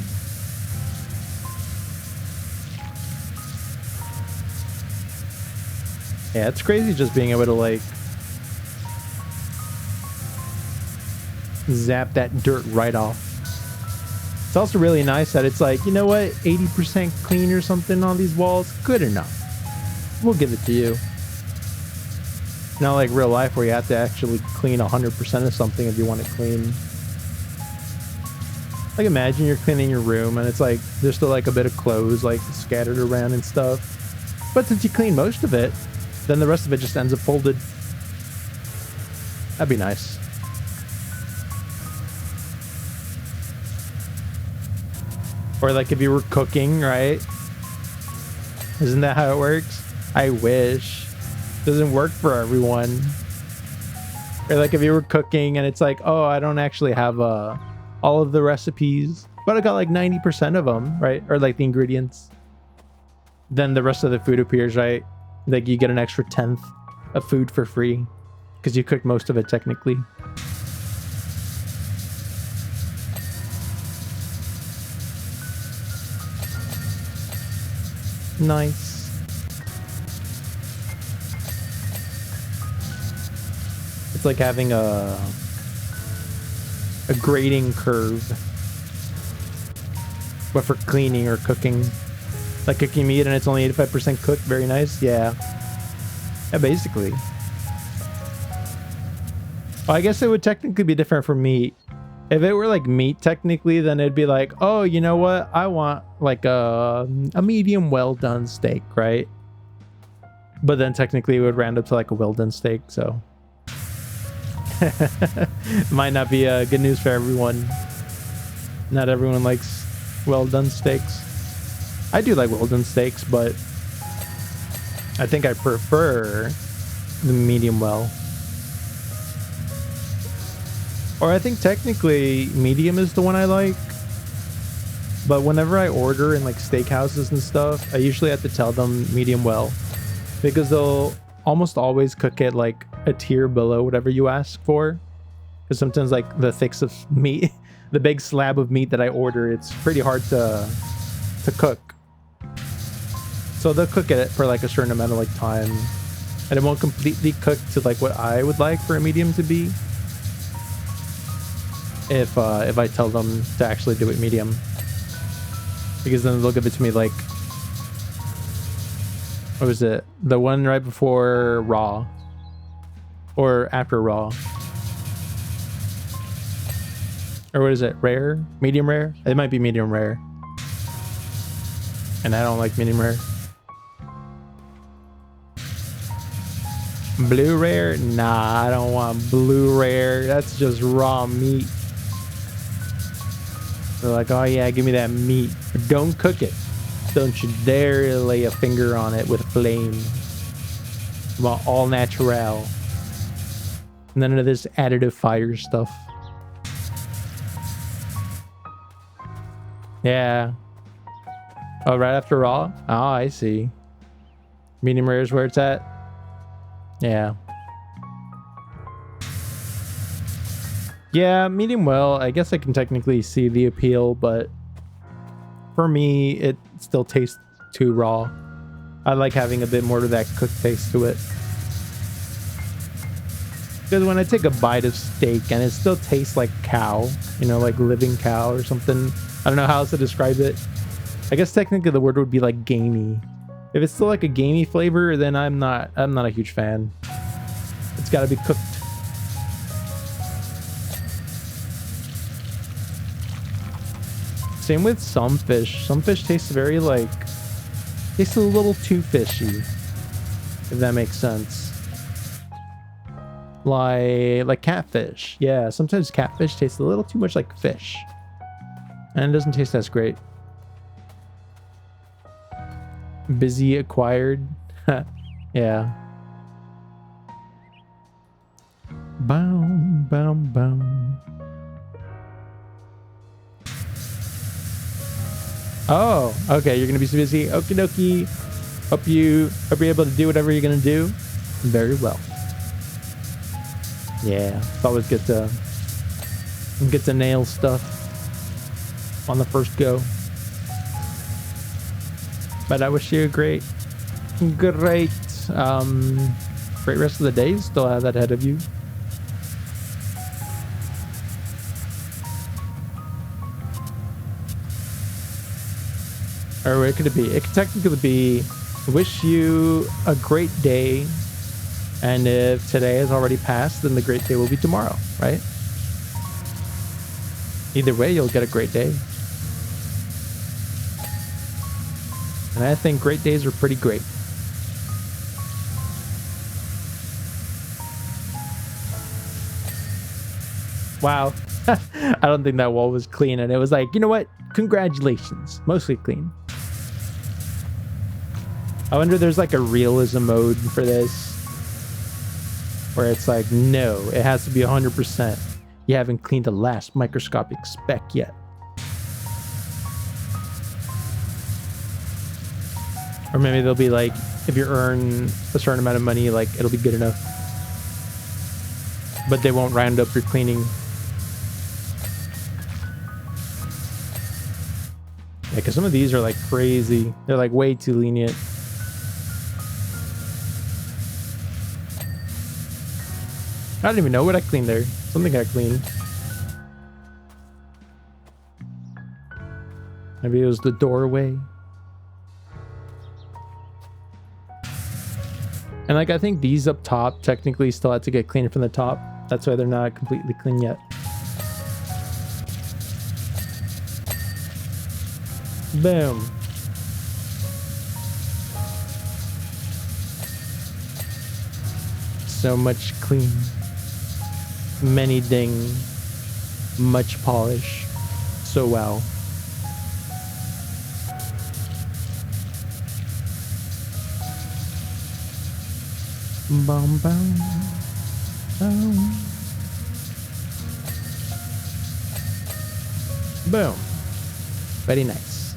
Yeah, it's crazy just being able to like zap that dirt right off. It's also really nice that it's like, you know what, 80% clean or something on these walls, good enough. We'll give it to you. Not like real life where you have to actually clean 100% of something if you want it clean. Like imagine you're cleaning your room and it's like there's still like a bit of clothes like scattered around and stuff. But since you clean most of it, then the rest of it just ends up folded. That'd be nice. Or like if you were cooking, right? Isn't that how it works? I wish. Doesn't work for everyone. Or like if you were cooking and it's like, oh, I don't actually have all of the recipes, but I got like 90% of them, right? Or like the ingredients. Then the rest of the food appears, right? Like you get an extra 1/10 of food for free because you cooked most of it technically. Nice. It's like having a grading curve, but for cleaning or cooking. Like cooking meat and it's only 85% cooked. Very nice. Yeah. Yeah, basically. Well, I guess it would technically be different for meat. If it were like meat technically, then it'd be like, oh, you know what? I want like a medium well done steak, right? But then technically it would round up to like a well done steak, so might not be good news for everyone. Not everyone likes well done steaks. I do like well done steaks, but I think I prefer the medium well. Or I think technically medium is the one I like. But whenever I order in like steakhouses and stuff, I usually have to tell them medium well, because they'll almost always cook it like a tier below whatever you ask for. Because sometimes like the thicks of meat, the big slab of meat that I order, it's pretty hard to cook. So they'll cook it for like a certain amount of like time, and it won't completely cook to like what I would like for a medium to be. If I tell them to actually do it medium, because then they'll give it to me like, what was it? The one right before raw, or after raw, or what is it? Rare, medium rare. It might be medium rare, and I don't like medium rare. Blue rare? Nah, I don't want blue rare. That's just raw meat. They're like, oh yeah, give me that meat. But don't cook it. Don't you dare lay a finger on it with a flame. I want all natural. None of this additive fire stuff. Yeah. Oh, right after raw? Oh, I see. Medium rare is where it's at? Yeah. Yeah, medium well. I guess I can technically see the appeal, but for me, it still tastes too raw. I like having a bit more of that cooked taste to it. Because when I take a bite of steak and it still tastes like cow, you know, like living cow or something. I don't know how else to describe it. I guess technically the word would be like gamey. If it's still like a gamey flavor, then I'm not a huge fan. It's got to be cooked. Same with some fish. Some fish taste very like, tastes a little too fishy, if that makes sense. Like catfish. Yeah, sometimes catfish tastes a little too much like fish. And it doesn't taste as great. Busy acquired. Yeah. Boom, boom, boom. Oh, okay. You're gonna be so busy. Okie dokie. Hope you're able to do whatever you're gonna do very well. Yeah, it's always good to nail stuff on the first go. But I wish you a great rest of the day. Still have that ahead of you. Or where could it be? It could technically be, wish you a great day. And if today has already passed, then the great day will be tomorrow, right? Either way, you'll get a great day. And I think great days are pretty great. Wow. I don't think that wall was clean. And it was like, you know what? Congratulations. Mostly clean. I wonder if there's like a realism mode for this. Where it's like, no, it has to be 100%. You haven't cleaned the last microscopic speck yet. Or maybe they'll be like, if you earn a certain amount of money, like it'll be good enough. But they won't round up your cleaning. Yeah, because some of these are like crazy. They're like way too lenient. I don't even know what I cleaned there. Something I cleaned. Maybe it was the doorway. And like, I think these up top technically still had to get cleaned from the top. That's why they're not completely clean yet. Boom. So much clean. Many ding. Much polish. So wow. Boom, boom, boom. Boom. Very nice.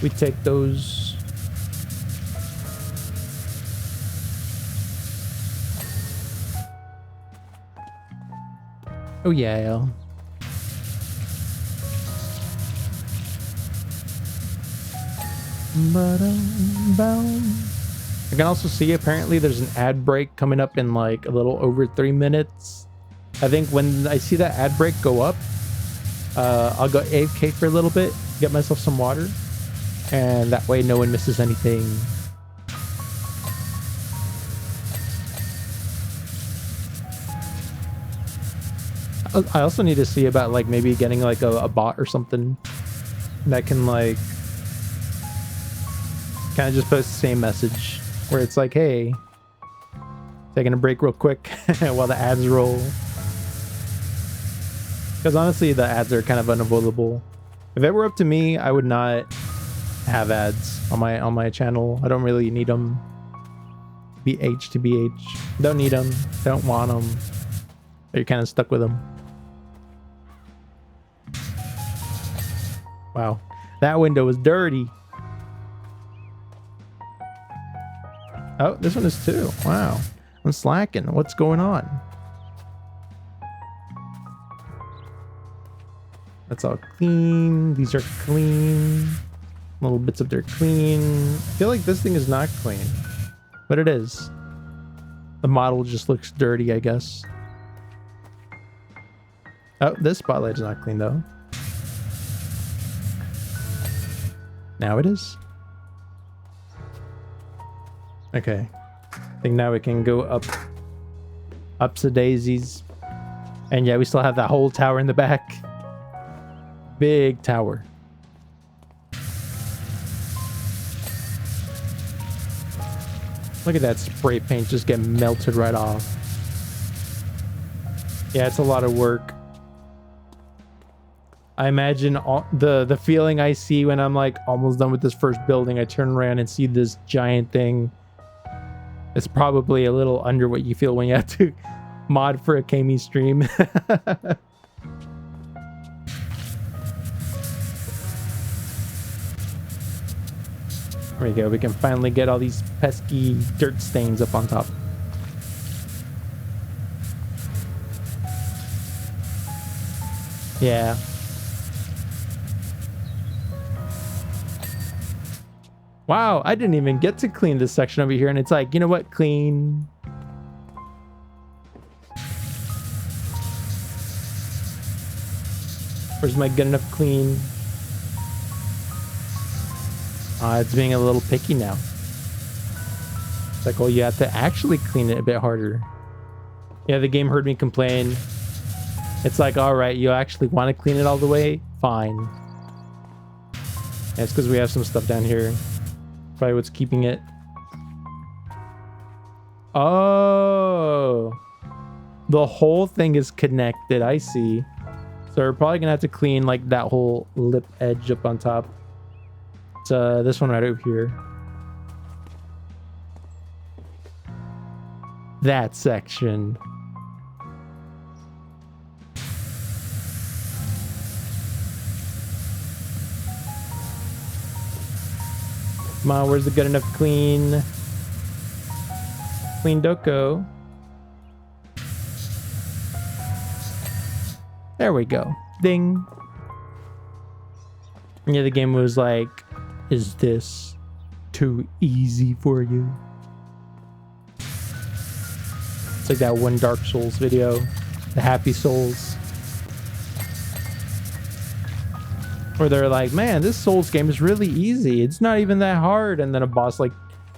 We take those. Oh yeah. I can also see apparently there's an ad break coming up in like a little over 3 minutes. I think when I see that ad break go up, I'll go AFK for a little bit, get myself some water, and that way no one misses anything. I also need to see about like maybe getting like a bot or something that can like kind of just post the same message where it's like, hey, taking a break real quick while the ads roll. Because honestly, the ads are kind of unavoidable. If it were up to me, I would not have ads on my channel. I don't really need them. BH to BH. Don't need them. Don't want them. But you're kind of stuck with them. Wow. That window was dirty. Oh, this one is too. Wow. I'm slacking. What's going on? That's all clean. These are clean. Little bits of dirt clean. I feel like this thing is not clean, but it is. The model just looks dirty, I guess. Oh, this spotlight is not clean though. Now it is. Okay. I think now we can go up. Ups the daisies. And yeah, we still have that whole tower in the back. Big tower. Look at that spray paint just get melted right off. Yeah, it's a lot of work. I imagine the feeling I see when I'm like almost done with this first building. I turn around and see this giant thing. It's probably a little under what you feel when you have to mod for a Kami stream. There we go. We can finally get all these pesky dirt stains up on top. Yeah. Wow, I didn't even get to clean this section over here, and it's like, you know what? Clean. Where's my good enough clean? It's being a little picky now. It's like, oh, you have to actually clean it a bit harder. Yeah, the game heard me complain. It's like, all right, you actually want to clean it all the way? Fine. Yeah, it's because we have some stuff down here. Probably what's keeping it. Oh. The whole thing is connected. I see. So we're probably going to have to clean like that whole lip edge up on top. This one right over here. That section. Come on, where's the good enough clean? Clean Doko. There we go. Ding. Yeah, the game was like, is this too easy for you? It's like that one Dark Souls video, the Happy Souls, where they're like, man, this Souls game is really easy. It's not even that hard. And then a boss like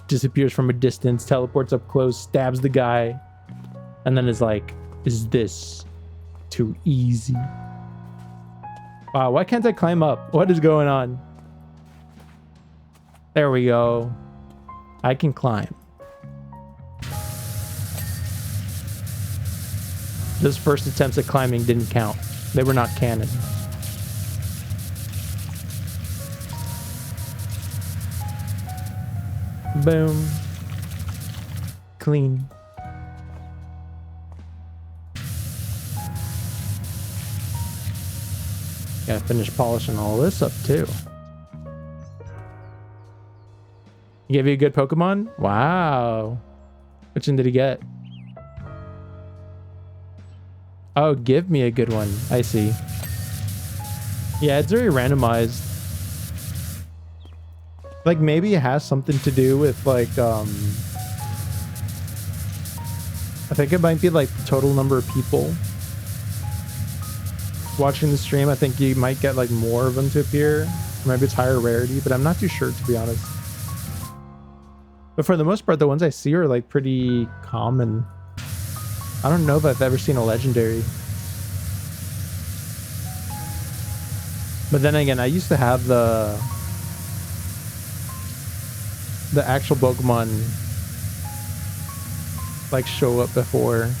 disappears from a distance, teleports up close, stabs the guy, and then is like, is this too easy? Wow, why can't I climb up? What is going on? There we go. I can climb. Those first attempts at climbing didn't count. They were not canon. Boom. Clean. Gotta finish polishing all this up too. He gave you a good Pokemon? Wow. Which one did he get? Oh, give me a good one. I see. Yeah, it's very randomized. Like, maybe it has something to do with, like, I think it might be, like, the total number of people watching the stream. I think you might get, like, more of them to appear. Or maybe it's higher rarity, but I'm not too sure, to be honest. But for the most part, the ones I see are, like, pretty common. I don't know if I've ever seen a legendary. But then again, I used to have the actual Pokemon like show up before.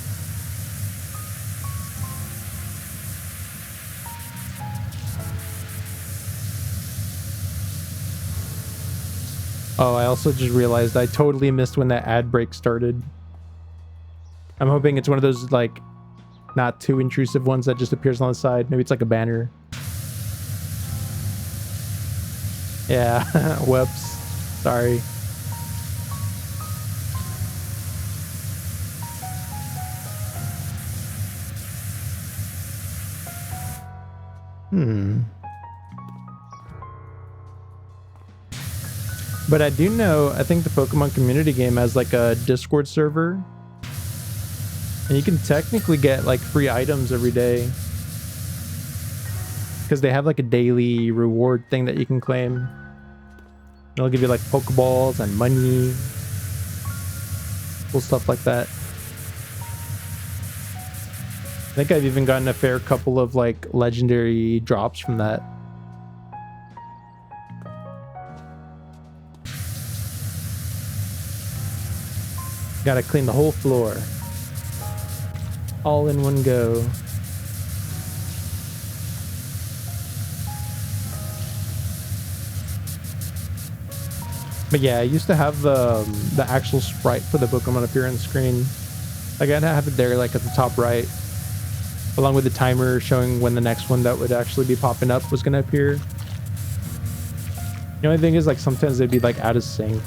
Oh, I also just realized I totally missed when that ad break started. I'm hoping it's one of those like not too intrusive ones that just appears on the side. Maybe it's like a banner. Yeah, whoops. Sorry. But I do know, I think the Pokemon community game has like a Discord server. And you can technically get like free items every day. Because they have like a daily reward thing that you can claim. It'll give you like Pokeballs and money. Cool stuff like that. I think I've even gotten a fair couple of like legendary drops from that. Gotta clean the whole floor. All in one go. But yeah, I used to have the actual sprite for the Pokemon appear on screen. Like I'd have it there like at the top right. Along with the timer showing when the next one that would actually be popping up was gonna appear. The only thing is like sometimes they'd be like out of sync.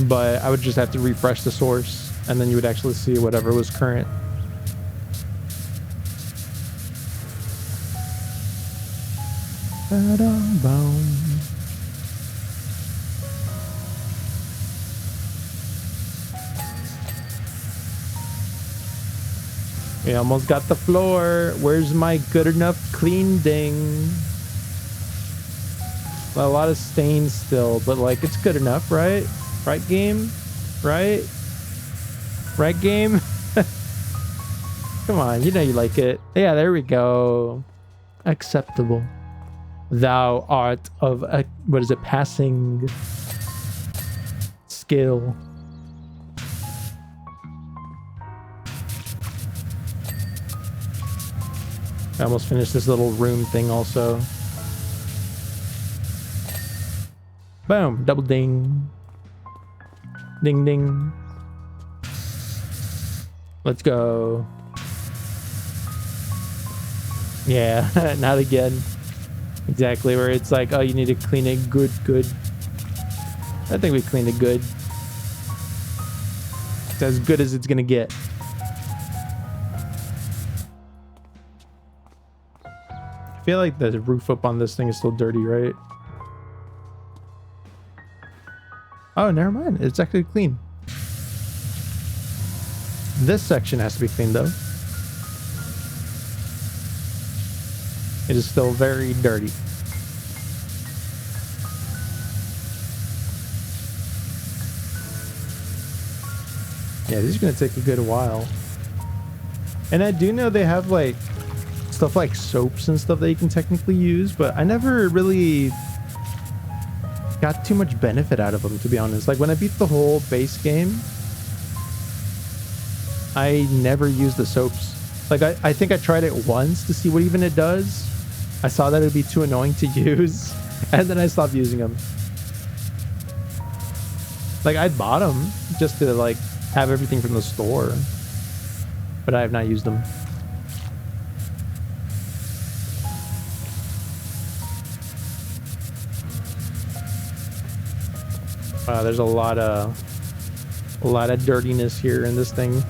But I would just have to refresh the source and then you would actually see whatever was current. We almost got the floor. Where's my good enough clean ding? A lot of stains still, but like it's good enough, right? Right, game? Right? Right, game? Come on, you know you like it. Yeah, there we go. Acceptable. Thou art of a, what is it? Passing skill. I almost finished this little room thing also. Boom, double ding. Ding ding. Let's go. Yeah, not again. Exactly, where it's like, oh, you need to clean it good. I think we cleaned it good. It's as good as it's gonna get. I feel like the roof up on this thing is still dirty, right? Oh, never mind. It's actually clean. This section has to be cleaned though. It is still very dirty. Yeah, this is gonna take a good while. And I do know they have like stuff like soaps and stuff that you can technically use, but I never really got too much benefit out of them, to be honest. Like when I beat the whole base game, I never used the soaps. Like I think I tried it once to see what even it does. I saw that it would be too annoying to use, and then I stopped using them. Like I bought them just to like have everything from the store, but I have not used them. Wow, there's a lot of dirtiness here in this thing.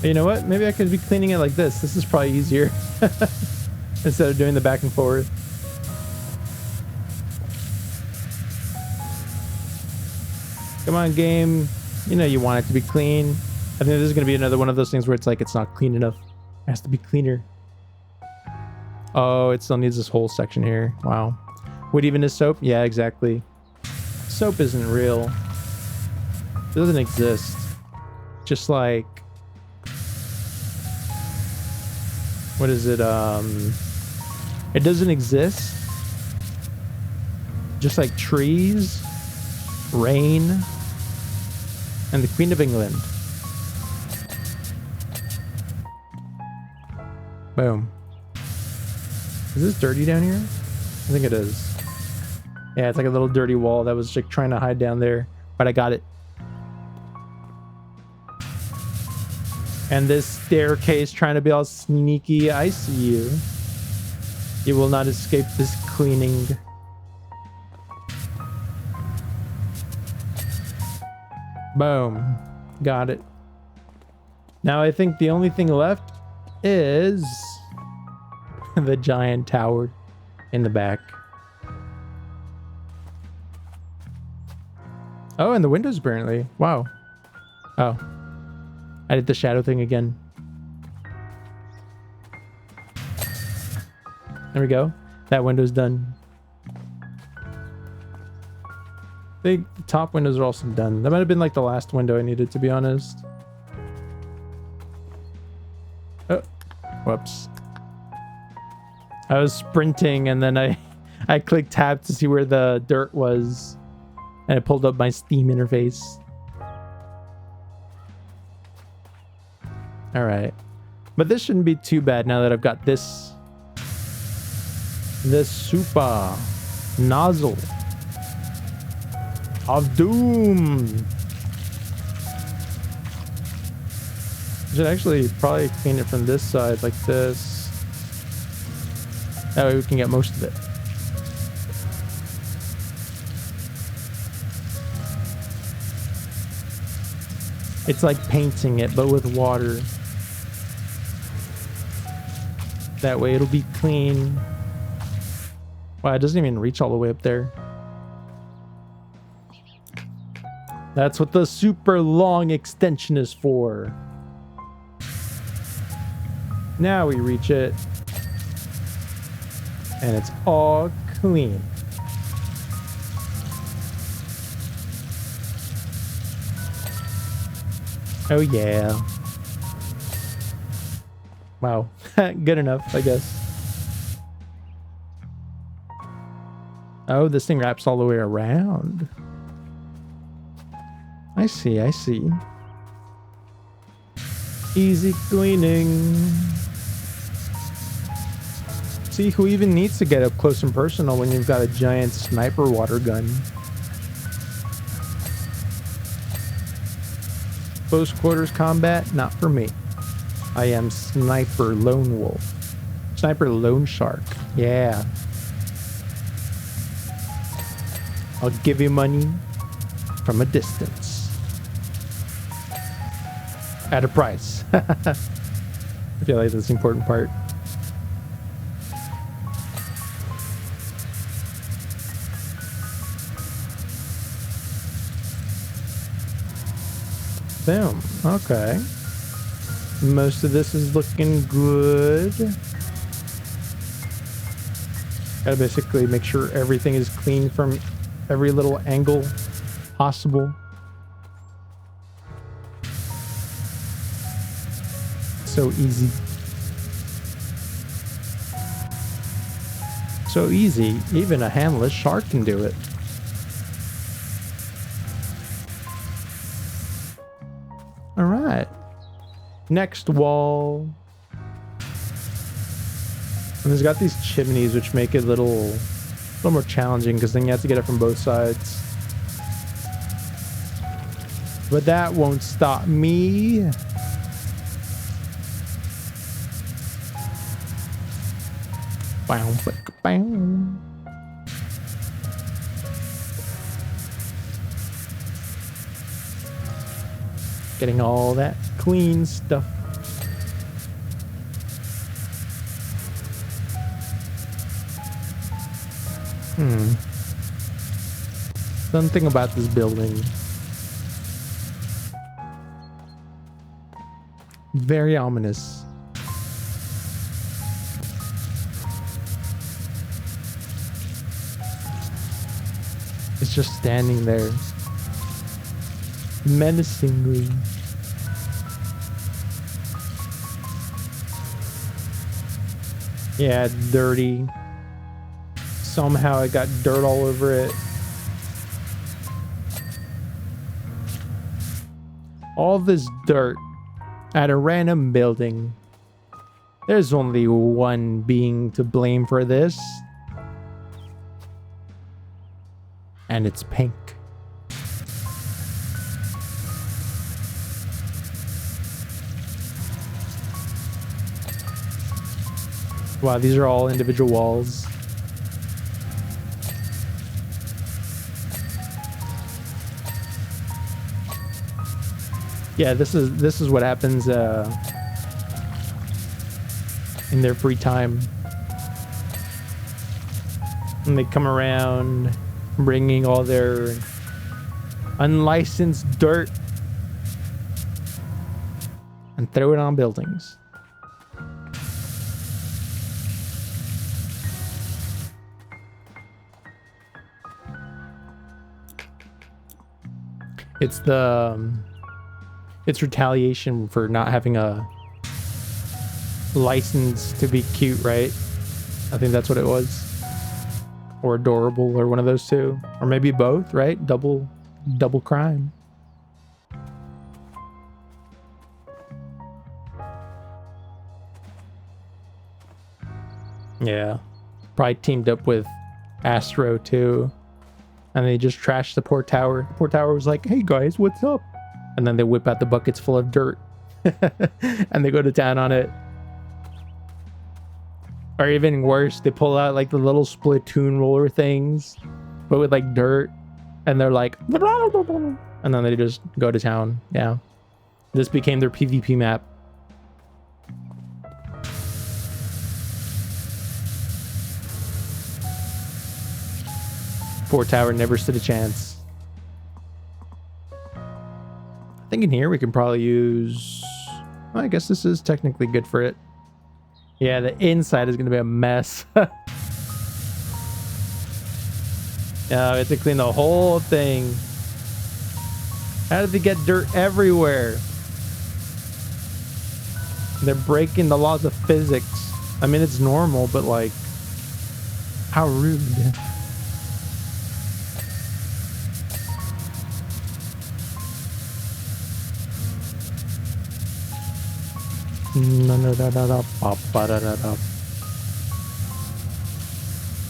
You know what? Maybe I could be cleaning it like this. This is probably easier instead of doing the back and forth. Come on, game. You know you want it to be clean. I think this is going to be another one of those things where it's like it's not clean enough. It has to be cleaner. Oh, it still needs this whole section here. Wow. What even is soap? Yeah, exactly. Soap isn't real. It doesn't exist. Just like... what is it? It doesn't exist. Just like trees, rain, and the Queen of England. Boom. Is this dirty down here? I think it is. Yeah, it's like a little dirty wall that was like trying to hide down there, but I got it. And this staircase trying to be all sneaky. I see you. You will not escape this cleaning. Boom. Got it. Now I think the only thing left is the giant tower in the back. Oh, and the windows apparently. Wow. Oh. I did the shadow thing again. There we go. That window's done. The top windows are also done. That might have been like the last window I needed, to be honest. Oh, whoops. I was sprinting and then I clicked tab to see where the dirt was. And it pulled up my Steam interface. All right. But this shouldn't be too bad now that I've got this super nozzle of doom. I should actually probably clean it from this side like this. That way we can get most of it. It's like painting it, but with water. That way it'll be clean. Wow, it doesn't even reach all the way up there. That's what the super long extension is for. Now we reach it. And it's all clean. Oh yeah. Wow. Good enough, I guess. Oh, this thing wraps all the way around. I see, I see. Easy cleaning. See, who even needs to get up close and personal when you've got a giant sniper water gun? Close quarters combat, not for me. I am Sniper Lone Wolf. Sniper Lone Shark. Yeah. I'll give you money from a distance. At a price. I feel like that's the important part. Boom. Okay. Most of this is looking good. Gotta basically make sure everything is clean from every little angle possible. So easy. So easy, even a handless shark can do it. All right. Next wall. And it's got these chimneys which make it a little more challenging because then you have to get it from both sides. But that won't stop me. Bow, bow. Getting all that clean stuff. Something about this building. Very ominous. It's just standing there. Menacingly. Yeah, dirty. Somehow it got dirt all over it. All this dirt at a random building. There's only one being to blame for this. And it's pink. Wow, these are all individual walls. Yeah, this is what happens in their free time. And they come around bringing all their unlicensed dirt and throw it on buildings. It's retaliation for not having a license to be cute, right? I think that's what it was. Or adorable, or one of those two. Or maybe both, right? Double crime. Yeah. Probably teamed up with Astro too. And they just trashed the poor tower. The poor tower was like, hey guys, what's up? And then they whip out the buckets full of dirt. And they go to town on it. Or even worse, they pull out like the little Splatoon roller things, but with like dirt. And they're like, and then they just go to town. Yeah. This became their PvP map. Poor tower never stood a chance. I think in here we can probably use... Well, I guess this is technically good for it. Yeah, the inside is going to be a mess. Yeah, we have to clean the whole thing. How did they get dirt everywhere? They're breaking the laws of physics. I mean, it's normal, but like... How rude. La la la la la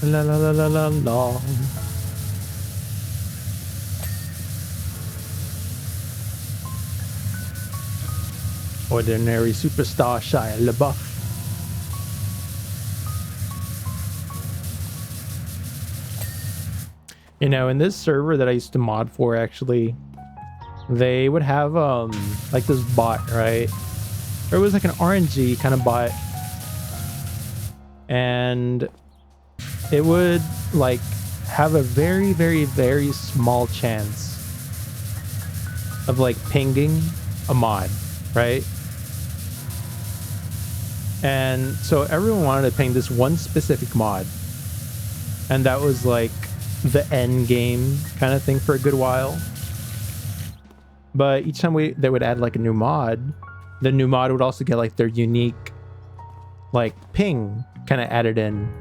la la la la la. Ordinary superstar Shia LaBeouf. You know, in this server that I used to mod for, actually, they would have like this bot, right? Or it was like an RNG kind of bot, and it would like have a very, very, very small chance of like pinging a mod, right? And so everyone wanted to ping this one specific mod, and that was like the end game kind of thing for a good while. But each time they would add like a new mod, the new mod would also get like their unique like ping kind of added in.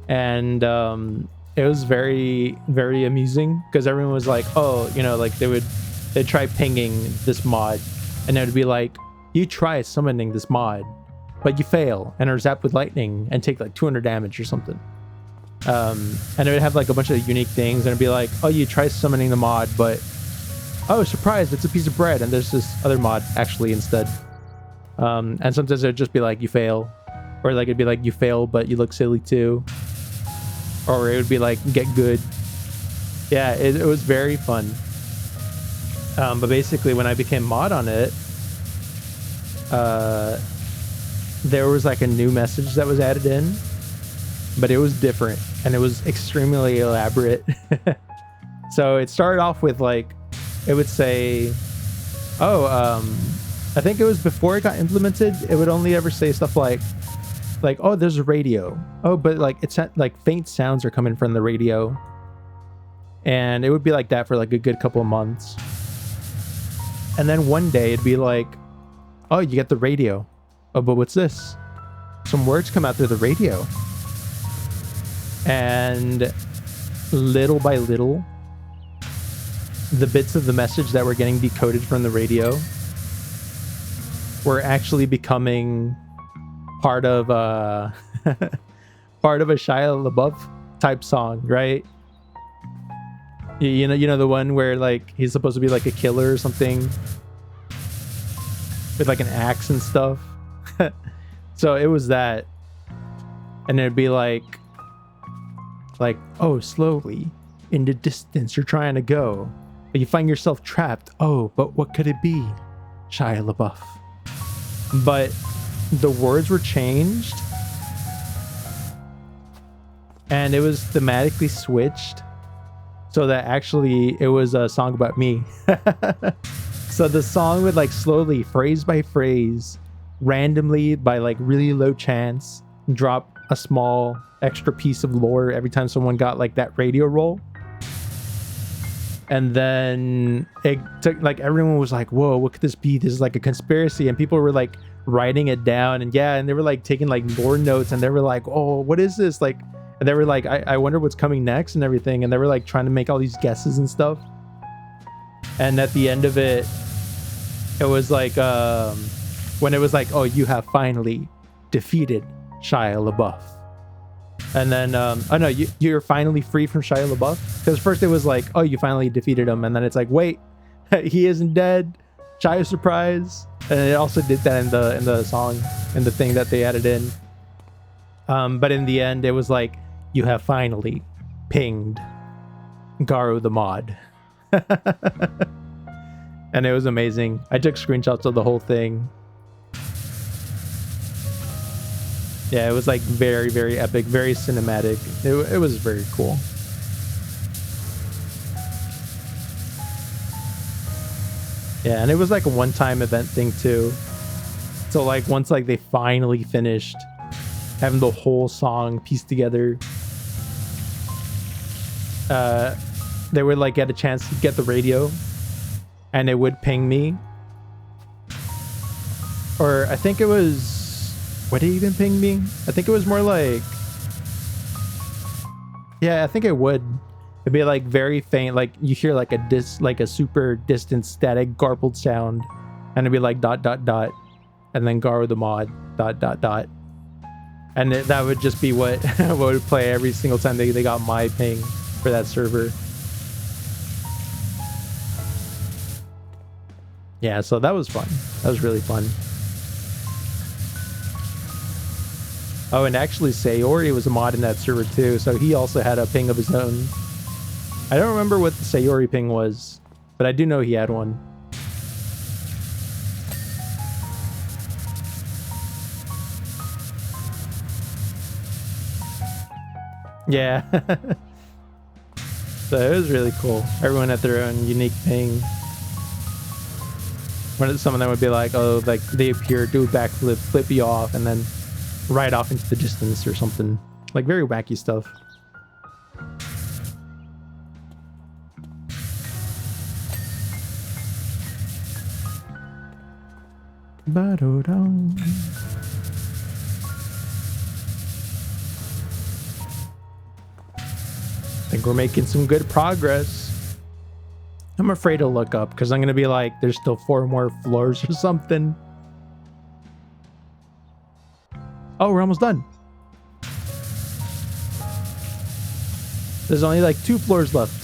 And it was very, very amusing because everyone was like, oh, you know, like they'd try pinging this mod, and it would be like, you try summoning this mod, but you fail and are zapped with lightning and take like 200 damage or something. And it would have like a bunch of unique things, and it'd be like, oh, you try summoning the mod, but oh, surprise, it's a piece of bread, and there's this other mod actually instead. And sometimes it'd just be like, you fail. Or like it'd be like, you fail, but you look silly too. Or it would be like, get good. Yeah, it was very fun. But basically, when I became mod on it, there was like a new message that was added in, but it was different, and it was extremely elaborate. So it started off with like, it would say, oh, I think it was before it got implemented, it would only ever say stuff like, oh, there's a radio. Oh, but like it's like faint sounds are coming from the radio. And it would be like that for like a good couple of months. And then one day it'd be like, oh, you get the radio. Oh, but what's this? Some words come out through the radio. And little by little, the bits of the message that were getting decoded from the radio were actually becoming part of a Shia LaBeouf type song, right? You know the one where like he's supposed to be like a killer or something with like an axe and stuff. So it was that. And it'd be like, oh, slowly in the distance you're trying to go, but you find yourself trapped. Oh, but what could it be? Shia LaBeouf. But the words were changed, and it was thematically switched so that actually it was a song about me. So the song would like slowly, phrase by phrase, randomly by like really low chance, drop a small extra piece of lore every time someone got like that radio roll. And then it took, like, everyone was like, whoa, what could this be? This is like a conspiracy. And people were like writing it down, and they were like taking like lore notes, and they were like, oh, what is this? Like, and they were like, I wonder what's coming next and everything. And they were like trying to make all these guesses and stuff. And at the end of it, it was like, when it was like, oh, you have finally defeated Shia LaBeouf. And then, oh no, you're finally free from Shia LaBeouf. Because first it was like, oh, you finally defeated him. And then it's like, wait, he isn't dead. Shia surprise. And it also did that in the song, in the thing that they added in. But in the end, it was like, you have finally pinged Garo the mod. And it was amazing. I took screenshots of the whole thing. Yeah, it was like very, very epic, very cinematic. It was very cool. Yeah, and it was like a one-time event thing too. So like once like they finally finished having the whole song pieced together, they would like get a chance to get the radio, and it would ping me. Or I think it was, what did it even ping me? I think it was more like, yeah, I think it would. It'd be like very faint, like you hear like a super distant static garbled sound, and it'd be like ... and then Garo the mod ... and that would just be what what would play every single time they got my ping for that server. Yeah, so that was fun. That was really fun. Oh, and actually Sayori was a mod in that server too, so he also had a ping of his own. I don't remember what the Sayori ping was, but I do know he had one. Yeah. So it was really cool. Everyone had their own unique ping. Some of them would be like, oh, like they appear, do a backflip, flip you off, and then ride off into the distance or something. Like very wacky stuff. Ba-do-dum. I think we're making some good progress. I'm afraid to look up because I'm going to be like, there's still 4 more floors or something. Oh, we're almost done. There's only like 2 floors left.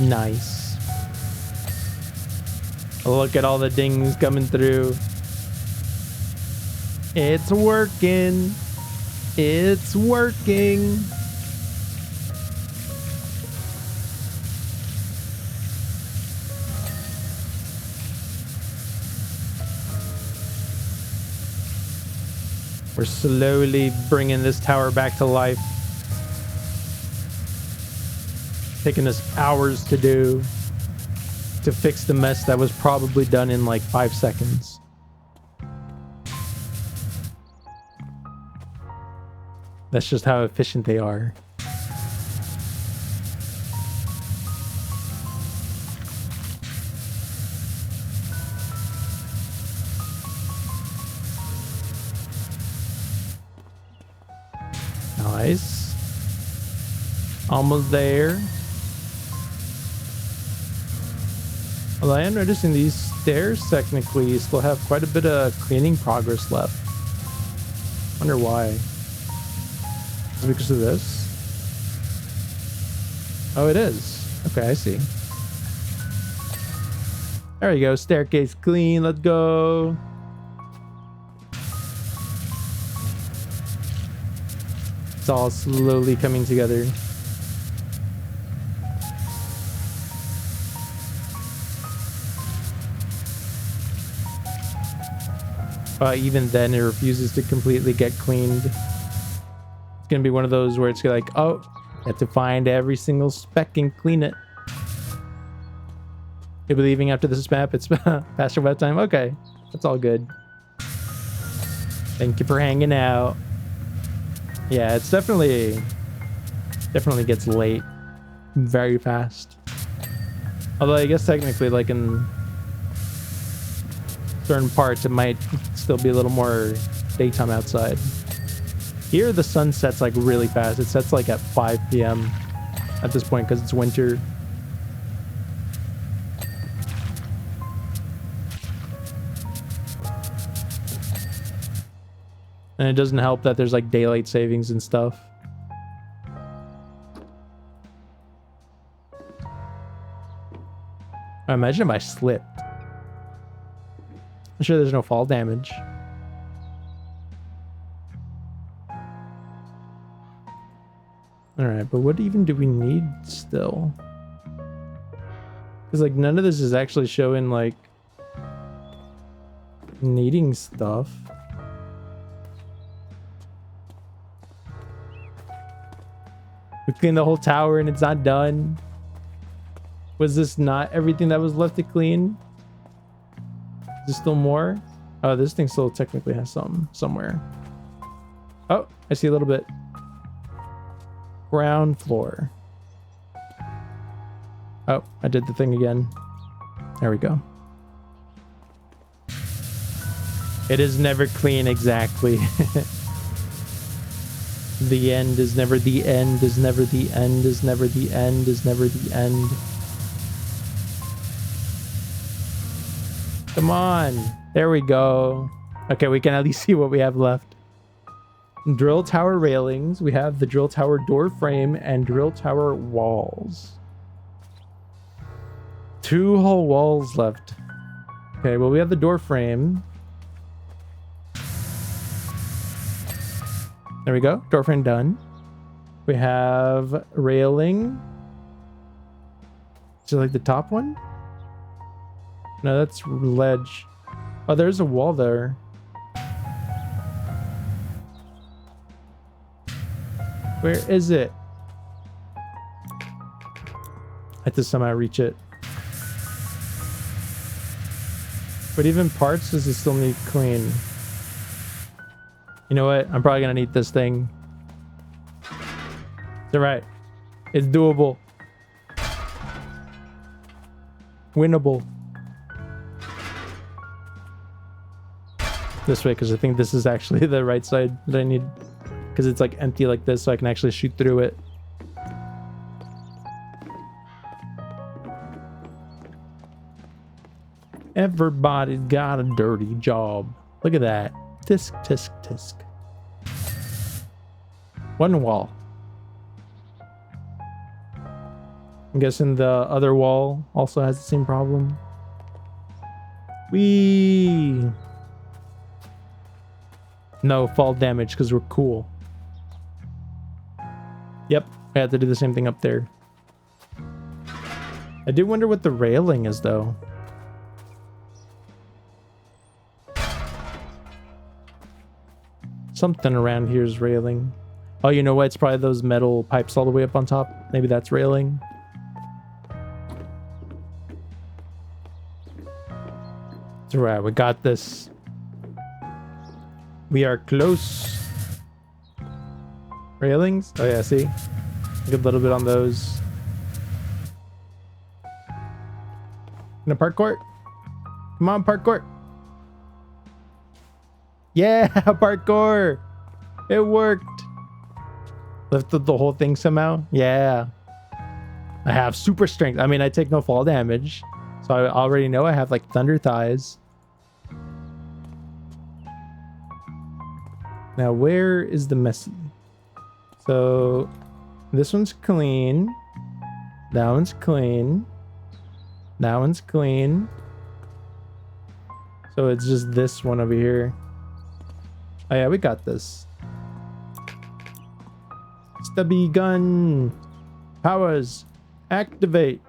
Nice. Look at all the dings coming through. It's working. It's working. We're slowly bringing this tower back to life. Taking us hours to do, to fix the mess that was probably done in like 5 seconds. That's just how efficient they are. Nice. Almost there. Well, I am noticing these stairs technically still have quite a bit of cleaning progress left. Wonder why. Is it because of this? Oh, it is. Okay, I see. There we go. Staircase clean. Let's go. It's all slowly coming together. Even then, it refuses to completely get cleaned. It's gonna be one of those where it's like, oh, you have to find every single speck and clean it. You'll be leaving after this map. It's past your bedtime. Okay, that's all good. Thank you for hanging out. Yeah, it's definitely gets late very fast. Although I guess technically, like in certain parts, it might still be a little more daytime outside. Here, the sun sets like really fast. It sets like at 5 p.m. at this point because it's winter. And it doesn't help that there's like daylight savings and stuff. Imagine if I slipped. I'm sure there's no fall damage. Alright, but what even do we need still? Because like none of this is actually showing like needing stuff. We cleaned the whole tower and it's not done. Was this not everything that was left to clean? Is there still more? Oh, this thing still technically has some somewhere. Oh, I see a little bit. Ground floor. Oh, I did the thing again. There we go. It is never clean exactly. The end is never the end, is never the end, is never the end, is never the end. Come on. There we go. Okay, we can at least see what we have left. Drill tower railings. We have the drill tower door frame and drill tower walls. 2 whole walls left. Okay, well, we have the door frame. There we go. Door frame done. We have railing. Is it like the top one? No, that's ledge. Oh, there's a wall there. Where is it? I have to somehow reach it. But even parts, does it still need clean? You know what? I'm probably gonna need this thing. It's alright. It's doable. Winnable. This way, because I think this is actually the right side that I need. Because it's like empty like this, so I can actually shoot through it. Everybody's got a dirty job. Look at that. Tisk, tisk, tisk. One wall. I'm guessing the other wall also has the same problem. Whee! No fall damage because we're cool. Yep, I had to do the same thing up there. I do wonder what the railing is though. Something around here is railing. Oh, you know what? It's probably those metal pipes all the way up on top. Maybe that's railing. It's alright, we got this. We are close. Railings? Oh yeah, see? A little bit on those. In a parkour? Come on, parkour. Yeah, parkour. It worked. Lifted the whole thing somehow. Yeah. I have super strength. I mean, I take no fall damage. So I already know I have like thunder thighs. Now, where is the messy? So this one's clean. That one's clean. That one's clean. So it's just this one over here. Oh yeah, we got this. Stubby gun. Powers. Activate.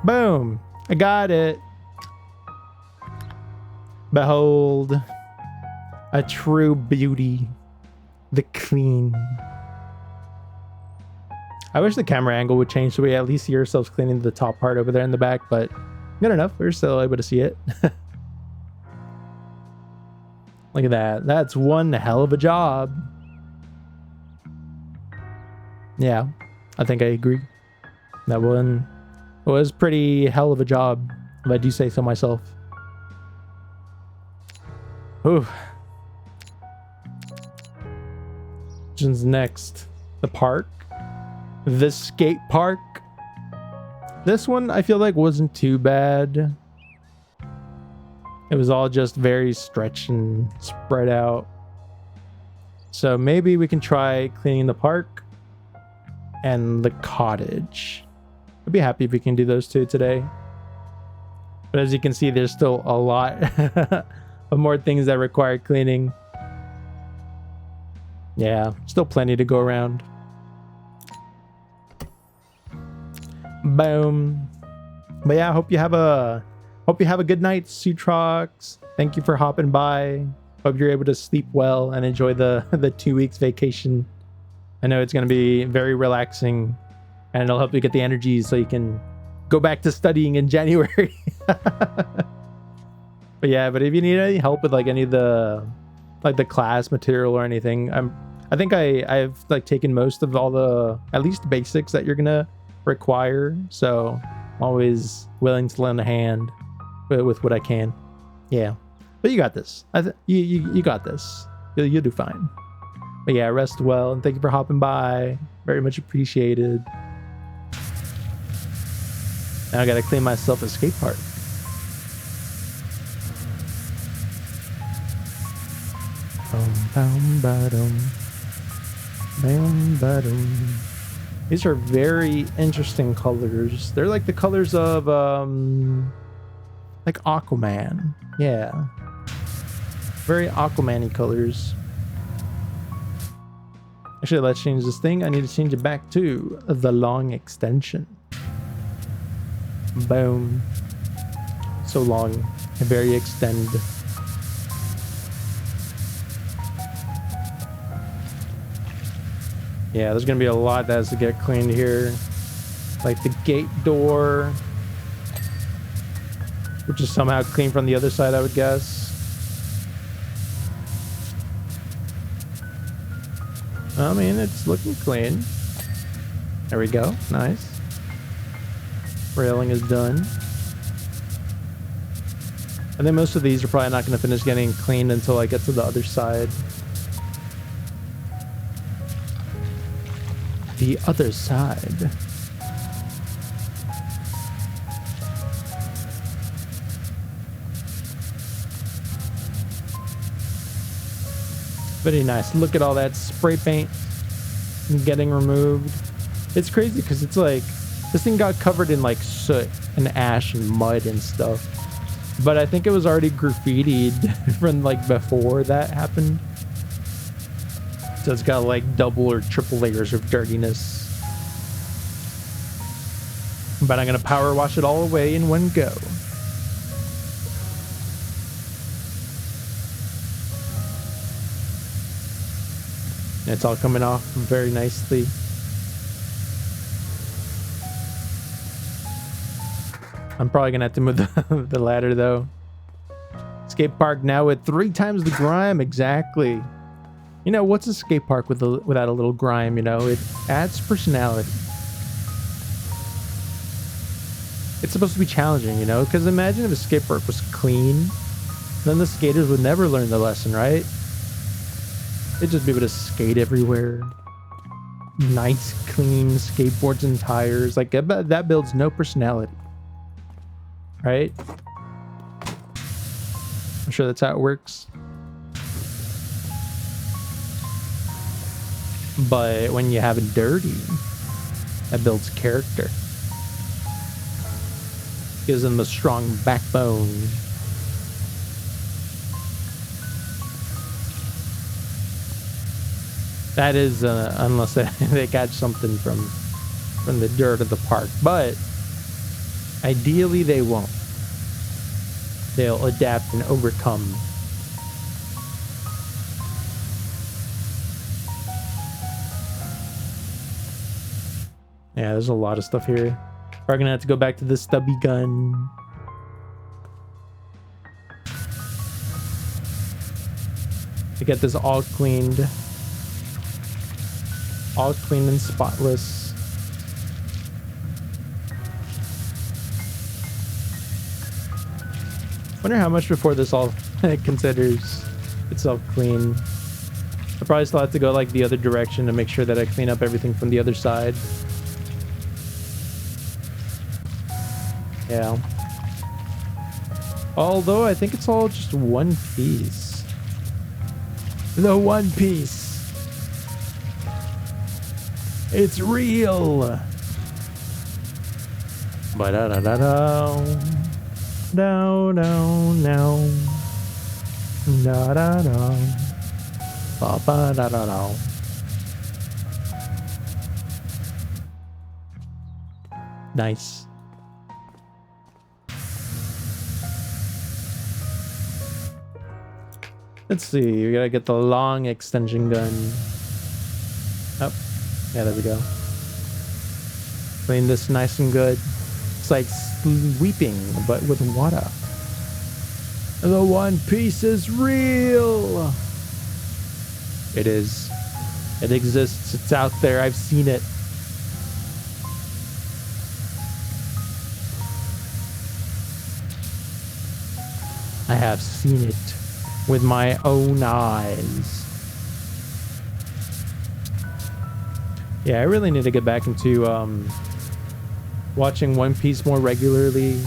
Boom. I got it. Behold. A true beauty. The clean. I wish the camera angle would change so we at least see ourselves cleaning the top part over there in the back, but good enough. We're still able to see it. Look at that. That's one hell of a job. Yeah, I think I agree. That one was pretty hell of a job, if I do say so myself. Ooh. What's next? The park? The skate park? This one I feel like wasn't too bad. It was all just very stretched and spread out. So maybe we can try cleaning the park and the cottage. I'd be happy if we can do those two today. But as you can see, there's still a lot of more things that require cleaning. Yeah, still plenty to go around. Boom. But yeah, I hope you have a good night, Sutrox. Thank you for hopping by. Hope you're able to sleep well and enjoy the 2 weeks vacation. I know it's going to be very relaxing and it'll help you get the energy so you can go back to studying in January. But yeah, but if you need any help with like any of the class material or anything, I think I've like taken most of all the at least basics that you're gonna require, so I'm always willing to lend a hand with what I can. Yeah, but you got this. You got this. You'll do fine. But yeah, rest well and thank you for hopping by. Very much appreciated. Now I gotta clean myself a skate park. These are very interesting colors. They're like the colors of like Aquaman. Yeah, very Aquaman-y colors. Actually, let's change this thing. I need to change it back to the long extension. Boom. So long and very extend. Yeah, there's gonna be a lot that has to get cleaned here. Like the gate door, which is somehow clean from the other side, I would guess. I mean, it's looking clean. There we go. Nice. Railing is done. I think most of these are probably not going to finish getting cleaned until I get to the other side. The other side. Very nice. Look at all that spray paint getting removed. It's crazy because it's like this thing got covered in like soot and ash and mud and stuff, but I think it was already graffitied from like before that happened. So it's got like double or triple layers of dirtiness. But I'm gonna power wash it all away in one go. It's all coming off very nicely. I'm probably gonna have to move the ladder though. Skate park now with 3 times the grime. Exactly. You know, what's a skate park without a little grime? You know, it adds personality. It's supposed to be challenging, you know, because imagine if a skate park was clean, then the skaters would never learn the lesson, right? They'd just be able to skate everywhere. Nice, clean skateboards and tires. Like, that builds no personality. Right? I'm sure that's how it works. But when you have it dirty, that builds character. Gives them a strong backbone. That is, unless they catch something from the dirt of the park. But ideally, they won't. They'll adapt and overcome. Yeah, there's a lot of stuff here. We're gonna have to go back to the stubby gun. To get this all cleaned. All clean and spotless. Wonder how much before this all considers itself clean. I probably still have to go like the other direction to make sure that I clean up everything from the other side. Yeah. Although I think it's all just one piece. The one piece. It's real. Ba-da-da-da-da. No, no, no. Da-da-da. Ba-ba-da-da-da. Nice. Let's see. We gotta get the long extension gun. Oh, yeah, there we go. Clean this nice and good. It's like sweeping, but with water. The one piece is real. It is. It exists. It's out there. I've seen it. I have seen it with my own eyes. Yeah, I really need to get back into watching One Piece more regularly.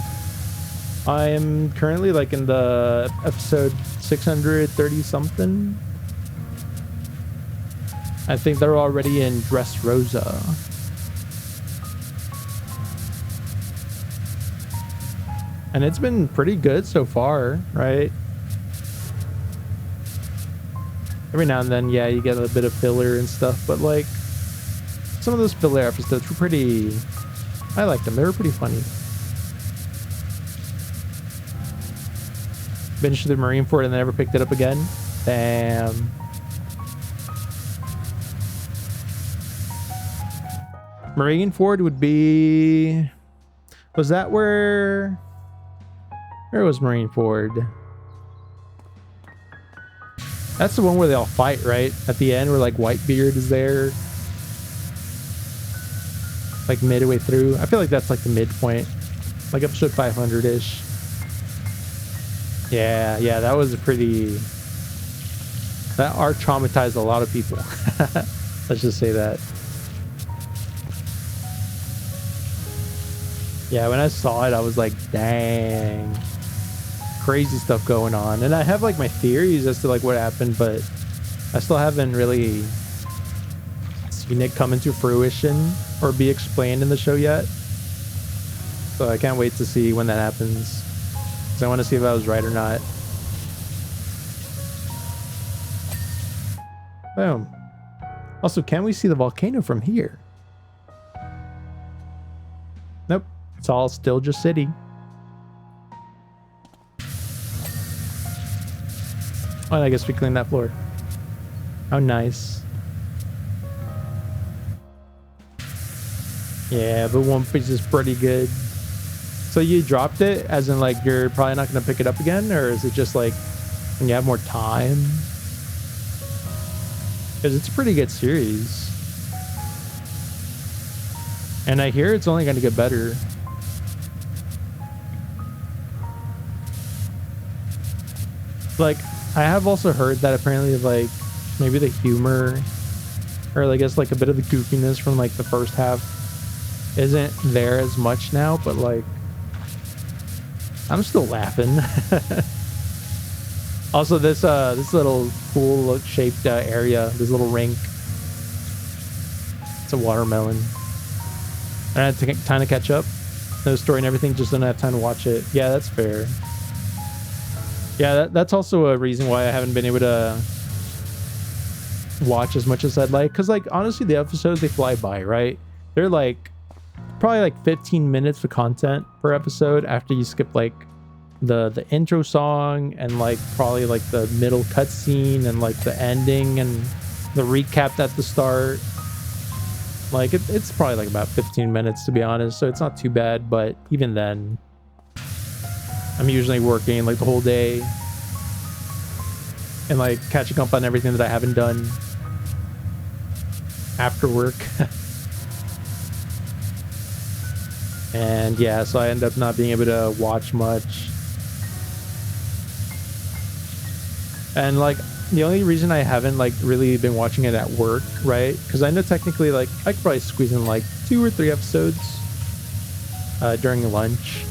I am currently like in the episode 630 something. I think they're already in Dressrosa. And it's been pretty good so far, right? Every now and then, yeah, you get a bit of filler and stuff, but like some of those filler episodes were pretty... I liked them. They were pretty funny. Binged the Marineford and then never picked it up again. Damn. Marineford would be... Was that where... Where was Marineford? That's the one where they all fight, right? At the end where like Whitebeard is there. Like midway through. I feel like that's like the midpoint. Like episode 500-ish. Yeah, that was a pretty... That arc traumatized a lot of people. Let's just say that. Yeah, when I saw it, I was like, dang. Crazy stuff going on. And I have like my theories as to like what happened, but I still haven't really seen it come into fruition or be explained in the show yet. So I can't wait to see when that happens. Because I want to see if I was right or not. Boom. Also, can we see the volcano from here? Nope. It's all still just city. Oh, I guess we cleaned that floor. How nice. Yeah, but One Piece is pretty good. So you dropped it, as in like you're probably not going to pick it up again? Or is it just like when you have more time? Because it's a pretty good series. And I hear it's only going to get better. Like, I have also heard that apparently like maybe the humor or I guess like a bit of the goofiness from like the first half isn't there as much now, but like I'm still laughing. Also this little cool shaped area, this little rink, it's a watermelon. I had to time to catch up. no story and everything, just don't have time to watch it. Yeah, that's fair. Yeah, that's also a reason why I haven't been able to watch as much as I'd like. Because, like, honestly, the episodes, they fly by, right? They're like probably like 15 minutes of content per episode after you skip like the intro song and like probably like the middle cutscene and like the ending and the recap at the start. Like it's probably like about 15 minutes, to be honest, so it's not too bad. But even then, I'm usually working like the whole day and like catching up on everything that I haven't done after work. And yeah, so I end up not being able to watch much. And like the only reason I haven't like really been watching it at work, right? Because I know technically like I could probably squeeze in like 2 or 3 episodes during lunch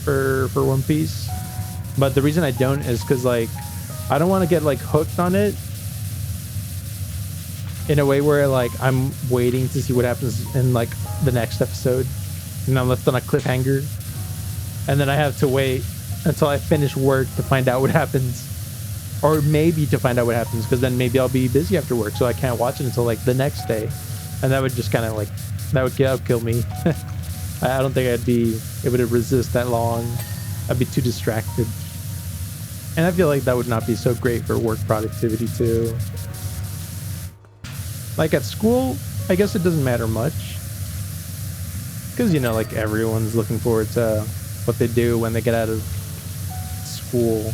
for One Piece. But the reason I don't is because like I don't want to get like hooked on it in a way where like I'm waiting to see what happens in like the next episode and I'm left on a cliffhanger, and then I have to wait until I finish work to find out what happens, or maybe to find out what happens, because then maybe I'll be busy after work so I can't watch it until like the next day, and that would just kind of like that would kill me. I don't think I'd be able to resist that long. I'd be too distracted, and I feel like that would not be so great for work productivity too. Like at school, I guess it doesn't matter much, because you know, like everyone's looking forward to what they do when they get out of school.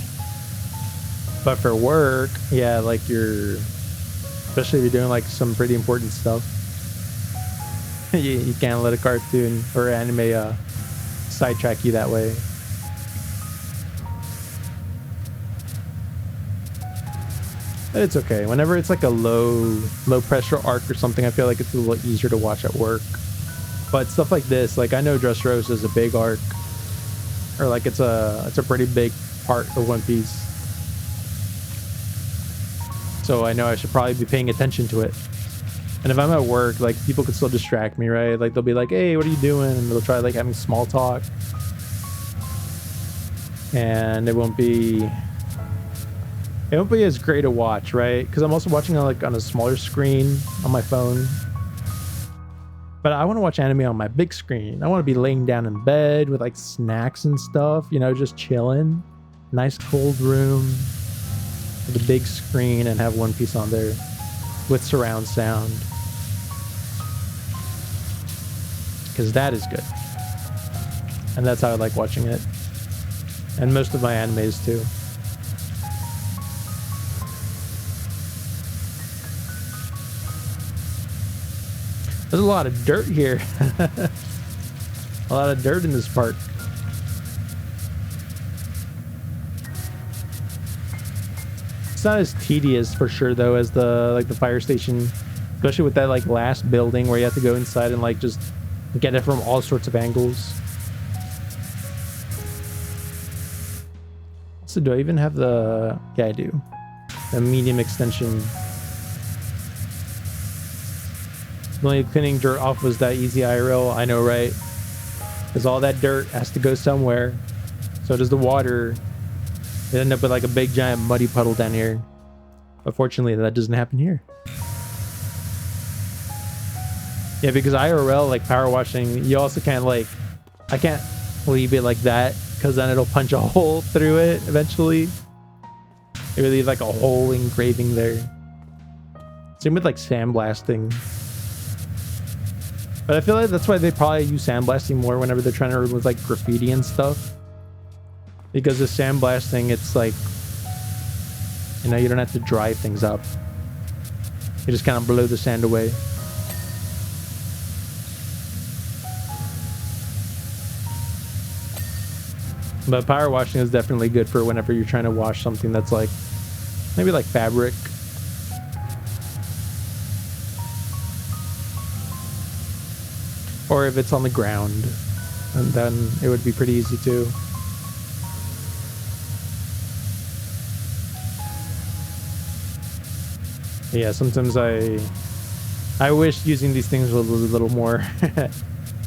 But for work, yeah, like especially if you're doing like some pretty important stuff, you can't let a cartoon or anime sidetrack you that way. But it's okay. Whenever it's like a low pressure arc or something, I feel like it's a little easier to watch at work. But stuff like this, like I know Dressrosa is a big arc, or like it's a pretty big part of One Piece. So I know I should probably be paying attention to it. And if I'm at work, like people could still distract me, right? Like they'll be like, "Hey, what are you doing?" And they'll try like having small talk, and it won't be as great to watch, right? Because I'm also watching on a smaller screen on my phone. But I want to watch anime on my big screen. I want to be laying down in bed with like snacks and stuff, you know, just chilling. Nice cold room with a big screen and have One Piece on there with surround sound. Because that is good. And that's how I like watching it. And most of my animes too. There's a lot of dirt here. A lot of dirt in this park. It's not as tedious for sure though as the fire station, especially with that like last building where you have to go inside and like just get it from all sorts of angles. So do I even have the... Yeah, I do. The medium extension. Only cleaning dirt off was that easy IRL. I know, right? Because all that dirt has to go somewhere. So does the water. It ended up with like a big giant muddy puddle down here. But fortunately, that doesn't happen here. Yeah, because IRL, like power washing, you also can't like... I can't leave it like that, because then it'll punch a hole through it eventually. It will leave like a hole engraving there. Same with like sandblasting. But I feel like that's why they probably use sandblasting more whenever they're trying to remove like graffiti and stuff. Because with sandblasting, it's like, you know, you don't have to dry things up. You just kind of blow the sand away. But power washing is definitely good for whenever you're trying to wash something that's like, maybe like fabric. Or if it's on the ground, and then it would be pretty easy too. Yeah, sometimes I wish using these things was a little more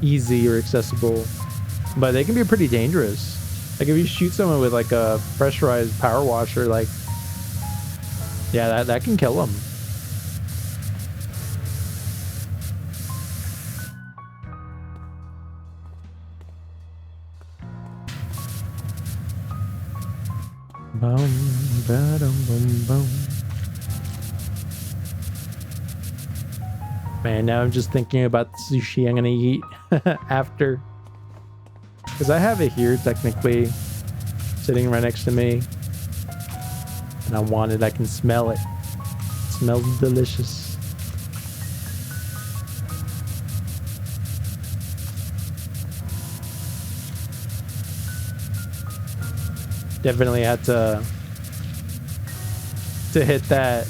easy or accessible, but they can be pretty dangerous. Like if you shoot someone with like a pressurized power washer, like, yeah, that can kill them. Boom, ba-dum, boom, boom. Man, now I'm just thinking about the sushi I'm gonna eat after. Because I have it here, technically, sitting right next to me. And I want it, I can smell it. It smells delicious. Definitely had to hit that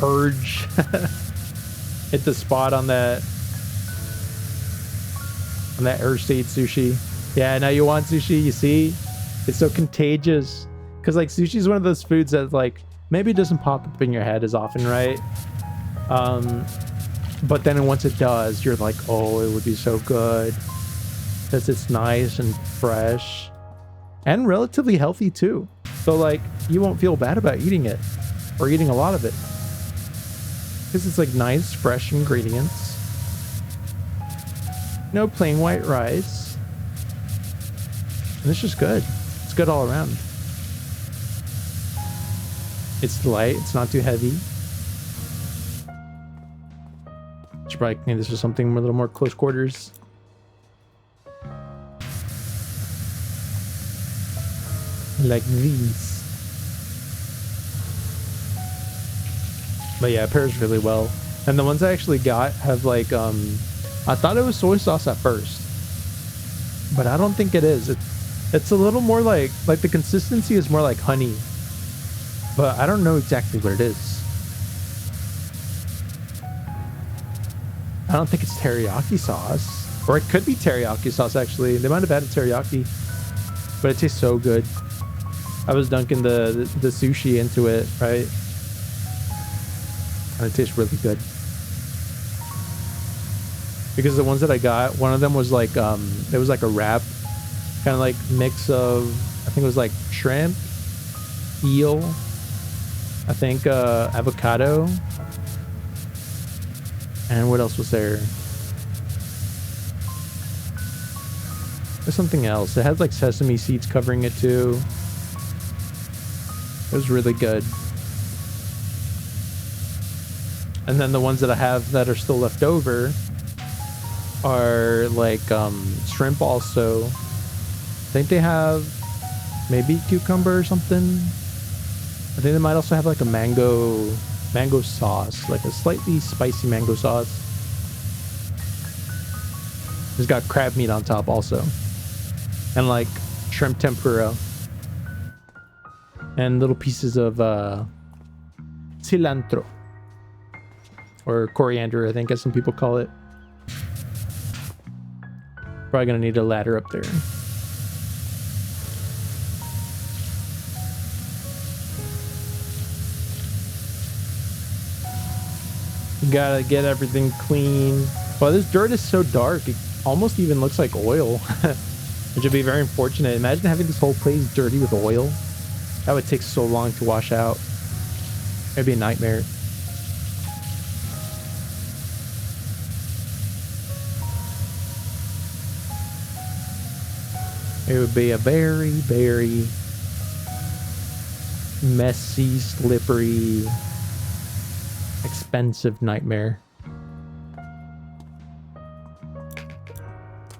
urge. Hit the spot on that urge to eat sushi. Yeah, now you want sushi, you see? It's so contagious. Because like sushi is one of those foods that like maybe it doesn't pop up in your head as often, right? But then once it does, you're like, oh, it would be so good. Because it's nice and fresh. And relatively healthy too. So like you won't feel bad about eating it. Or eating a lot of it. Because it's like nice, fresh ingredients. No plain white rice. And it's just good. It's good all around. It's light. It's not too heavy. Should probably clean this with something a little more close quarters. Like these. But yeah, it pairs really well. And the ones I actually got have like, I thought it was soy sauce at first. But I don't think it is. It's a little more like the consistency is more like honey. But I don't know exactly what it is. I don't think it's teriyaki sauce. Or it could be teriyaki sauce, actually. They might have added teriyaki. But it tastes so good. I was dunking the sushi into it, right? And it tastes really good. Because the ones that I got, one of them was like, it was like a wrap. Kind of like mix of, I think it was like shrimp, eel, I think avocado. And what else was there? There's something else. It had like sesame seeds covering it too. It was really good. And then the ones that I have that are still left over are like shrimp also. I think they have maybe cucumber or something. I think they might also have like a mango sauce, like a slightly spicy mango sauce. It's got crab meat on top also. And like shrimp tempura. And little pieces of cilantro. Or coriander, I think, as some people call it. Probably gonna need a ladder up there. You gotta get everything clean. Well, this dirt is so dark, it almost even looks like oil. Which would be very unfortunate. Imagine having this whole place dirty with oil. That would take so long to wash out. It'd be a nightmare. It would be a very, very messy, slippery, expensive nightmare.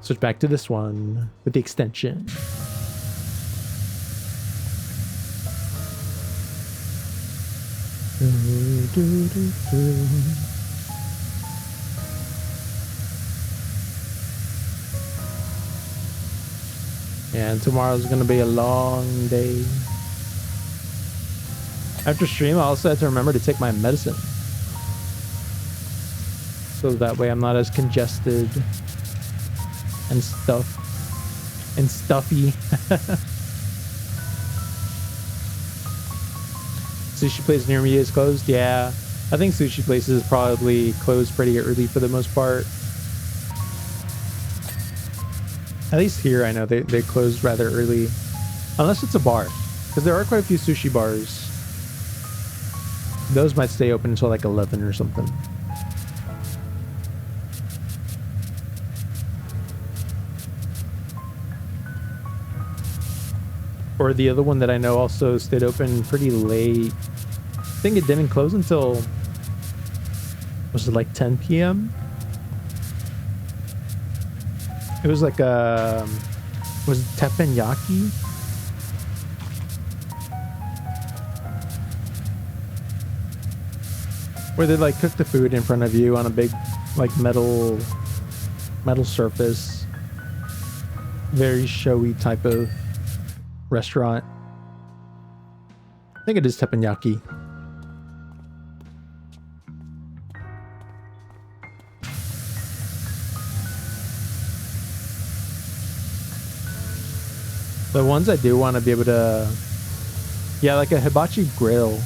Switch back to this one with the extension. Yeah, and tomorrow's gonna be a long day. After stream, I also have to remember to take my medicine. So that way I'm not as congested and stuffy. Sushi place near me is closed. Yeah, I think sushi places probably closed pretty early for the most part. At least here, I know they close rather early. Unless it's a bar. Because there are quite a few sushi bars. Those might stay open until like 11 or something. Or the other one that I know also stayed open pretty late. I think it didn't close until... Was it like 10 p.m.? It was like a... Was it teppanyaki? Where they like cook the food in front of you on a big like metal surface. Very showy type of restaurant. I think it is teppanyaki. The ones I do want to be able to... Yeah, like a hibachi grill.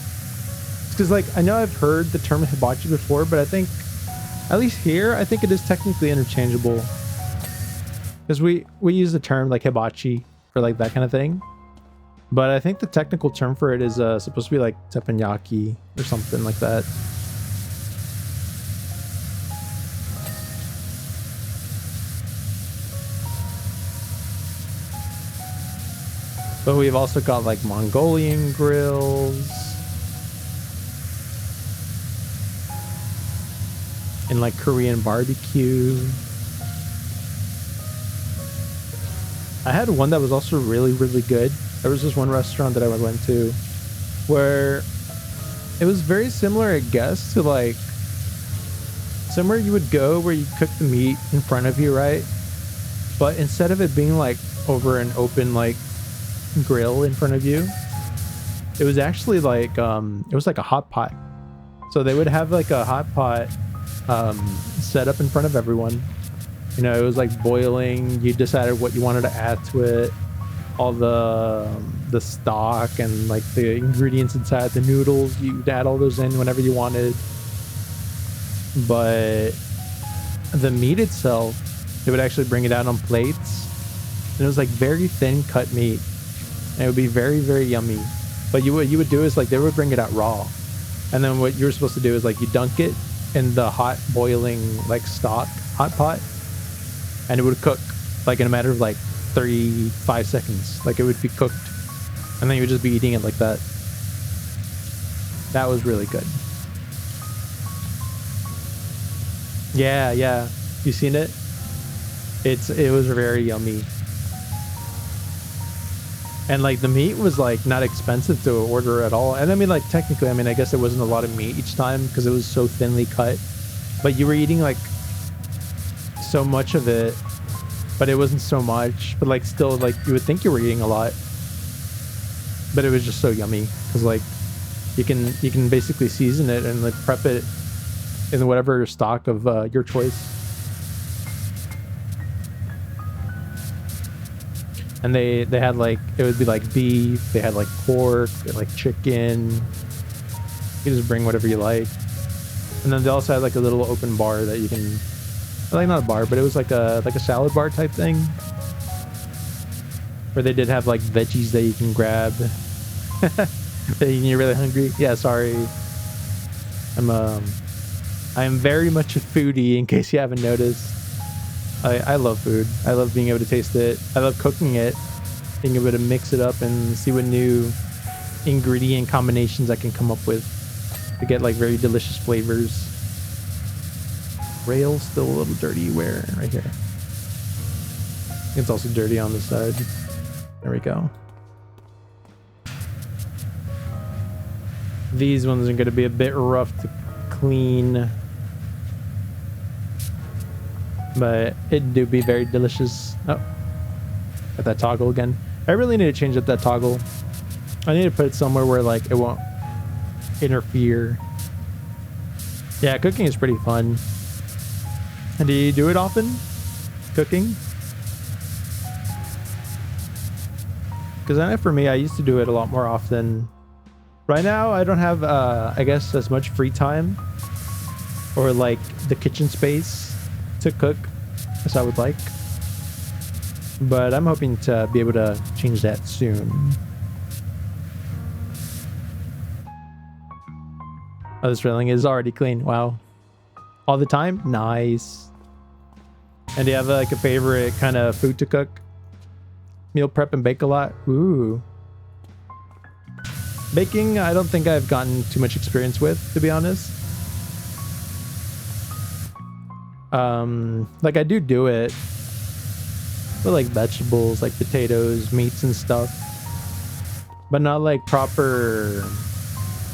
Because like I know I've heard the term hibachi before, but I think at least here I think it is technically interchangeable, because we use the term like hibachi for like that kind of thing, but I think the technical term for it is supposed to be like teppanyaki or something like that. But we've also got like Mongolian grills. And like Korean barbecue. I had one that was also really, really good. There was this one restaurant that I went to where it was very similar, I guess, to like somewhere you would go where you cook the meat in front of you, right? But instead of it being like over an open like grill in front of you, it was actually like it was like a hot pot. So they would have like a hot pot set up in front of everyone. You know, it was like boiling. You decided what you wanted to add to it, all the stock and like the ingredients inside, the noodles. You'd add all those in whenever you wanted. But the meat itself, they would actually bring it out on plates, and it was like very thin cut meat, and it would be very, very yummy. But you would do is like they would bring it out raw, and then what you were supposed to do is like you dunk it in the hot boiling like stock hot pot, and it would cook like in a matter of like 35 seconds. Like it would be cooked, and then you would just be eating it like that. That was really good. Yeah, you seen it? It was very yummy. And like the meat was like not expensive to order at all. And I mean, like technically, I mean, I guess it wasn't a lot of meat each time because it was so thinly cut, but you were eating like so much of it, but it wasn't so much, but like still like you would think you were eating a lot, but it was just so yummy because like you can basically season it and like prep it in whatever stock of your choice. And they had like, it would be like beef, they had like pork, they had like chicken. You just bring whatever you like. And then they also had like a little open bar that you can, like not a bar, but it was like a salad bar type thing, where they did have like veggies that you can grab. You're really hungry? Yeah, sorry. I am very much a foodie, in case you haven't noticed. I love food. I love being able to taste it. I love cooking it, being able to mix it up and see what new ingredient combinations I can come up with to get like very delicious flavors. Rail's still a little dirty. Where? Right here. It's also dirty on the side. There we go. These ones are going to be a bit rough to clean, but it do be very delicious. Oh, got that toggle again. I really need to change up that toggle. I need to put it somewhere where like it won't interfere. Yeah, cooking is pretty fun. And do you do it often? Cooking? Because I know for me, I used to do it a lot more often. Right now, I don't have, I guess, as much free time or like the kitchen space to cook as I would like. but I'm hoping to be able to change that soon. Oh, this railing is already clean. Wow. All the time? Nice. And do you have like a favorite kind of food to cook? Meal prep and bake a lot? Ooh. Baking, I don't think I've gotten too much experience with, to be honest. Like I do it with like vegetables, like potatoes, meats and stuff, but not like proper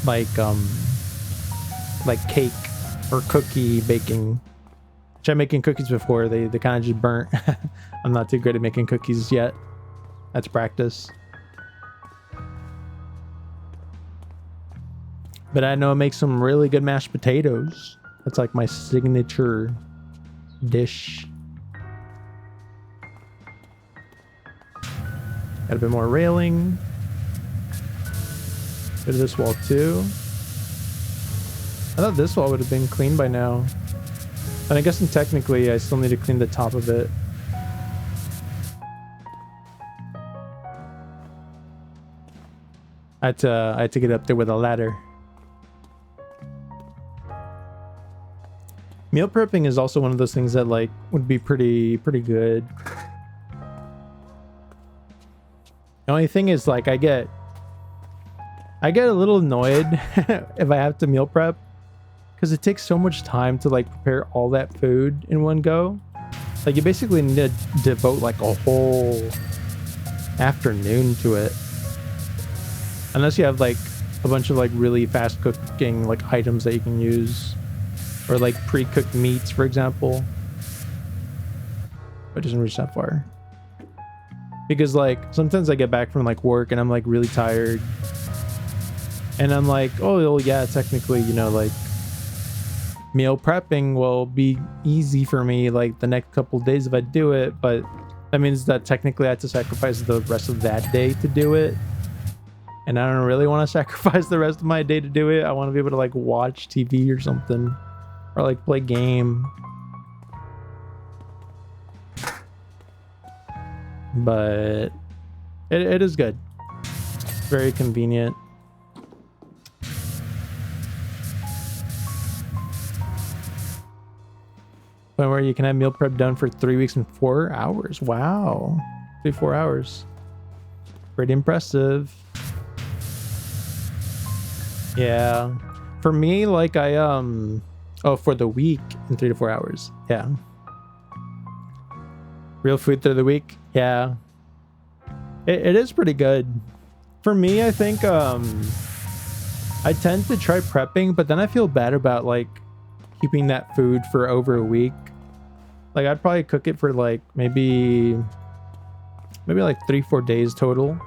like cake or cookie baking. Tried making cookies before, they kind of just burnt. I'm not too good at making cookies yet. That's practice. But I know I make some really good mashed potatoes. That's like my signature dish. Got a bit more railing. Go to this wall too. I thought this wall would have been clean by now. And I guess technically I still need to clean the top of it. I had to get up there with a ladder. Meal prepping is also one of those things that like would be pretty good. The only thing is like I get a little annoyed if I have to meal prep because it takes so much time to like prepare all that food in one go. Like you basically need to devote like a whole afternoon to it. Unless you have like a bunch of like really fast cooking like items that you can use. Or like pre-cooked meats, for example. But it doesn't reach that far. Because like sometimes I get back from like work and I'm like really tired. And I'm like, oh well, yeah, technically, you know, like meal prepping will be easy for me like the next couple of days if I do it. But that means that technically I have to sacrifice the rest of that day to do it. And I don't really want to sacrifice the rest of my day to do it. I want to be able to like watch TV or something. Or like play game. But it is good. Very convenient. Point where you can have meal prep done for 3 weeks and 4 hours. Wow. 4 hours. Pretty impressive. Yeah. For me, like oh, for the week in 3 to 4 hours. Yeah. Real food through the week. Yeah. It is pretty good. For me, I think I tend to try prepping, but then I feel bad about like keeping that food for over a week. Like I'd probably cook it for like maybe like 3-4 days total.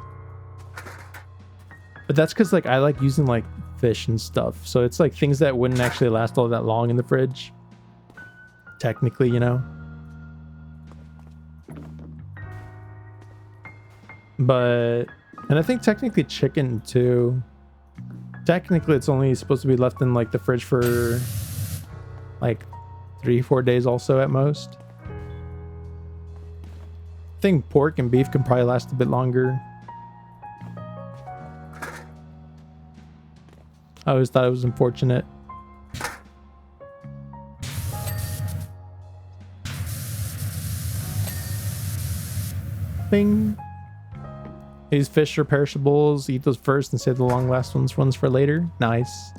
But that's because like I like using like fish and stuff, so it's like things that wouldn't actually last all that long in the fridge technically, you know. But and I think technically chicken too, technically it's only supposed to be left in like the fridge for like 3-4 days also at most. I think pork and beef can probably last a bit longer. I always thought it was unfortunate. Bing. These fish are perishables. Eat those first and save the long last ones for later. Nice.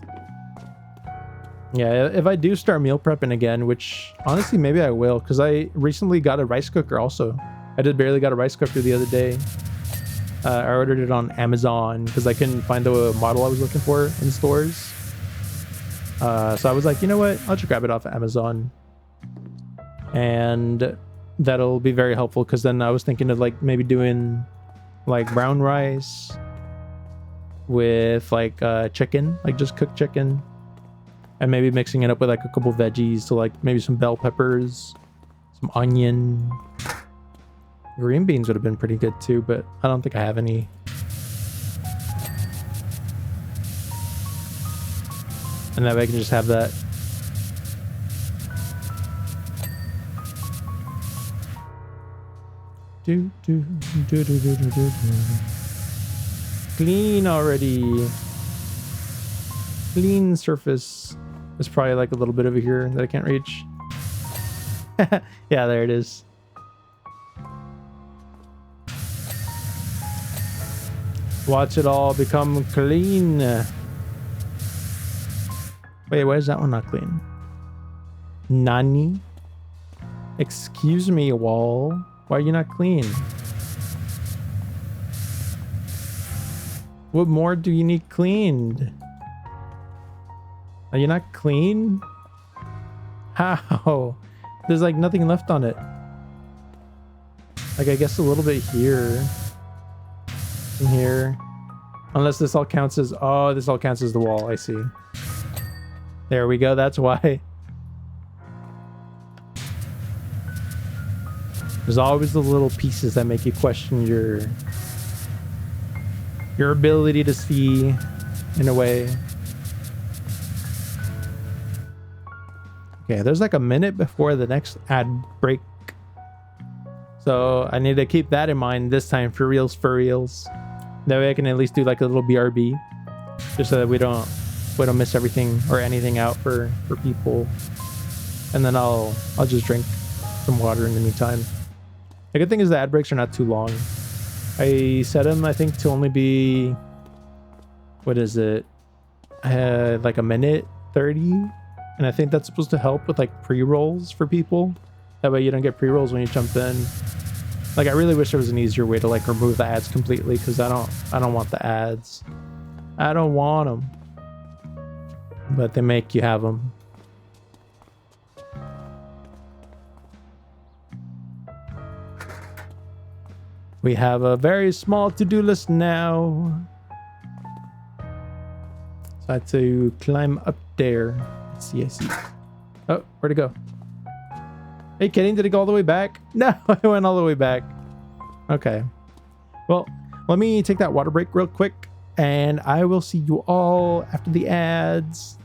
Yeah, if I do start meal prepping again, which honestly maybe I will, because I recently got a rice cooker also. I did barely got a rice cooker the other day. I ordered it on Amazon because I couldn't find the model I was looking for in stores. So I was like, you know what? I'll just grab it off of Amazon. And that'll be very helpful because then I was thinking of like maybe doing like brown rice with like chicken, like just cooked chicken. And maybe mixing it up with like a couple veggies, so like maybe some bell peppers, some onion. Green beans would have been pretty good too, but I don't think I have any. And that way I can just have that. Do, do, do, do, do, do, do. Clean already. Clean surface. There's probably like a little bit over here that I can't reach. Yeah, there it is. Watch it all become clean. Wait, why is that one not clean? Nani? Excuse me, wall. Why are you not clean? What more do you need cleaned? Are you not clean? How? There's like nothing left on it. Like I guess a little bit here. And here. Unless this all counts as... Oh, this all counts as the wall. I see. There we go. That's why. There's always the little pieces that make you question your ability to see in a way. Okay, there's like a minute before the next ad break. So I need to keep that in mind this time for reals, for reals. That way I can at least do like a little BRB. Just so that we don't miss everything or anything out for people. And then I'll just drink some water in the meantime. The good thing is the ad breaks are not too long. I set them, I think, to only be... What is it? Like a minute 30? And I think that's supposed to help with like pre-rolls for people. That way you don't get pre-rolls when you jump in. Like I really wish there was an easier way to like remove the ads completely, because I don't want the ads. I don't want them. But they make you have them. We have a very small to-do list now. So I have to climb up there. Let's see, I see. Oh, where'd it go? Are you kidding? Did it go all the way back? No, it went all the way back. Okay. Well, let me take that water break real quick, and I will see you all after the ads.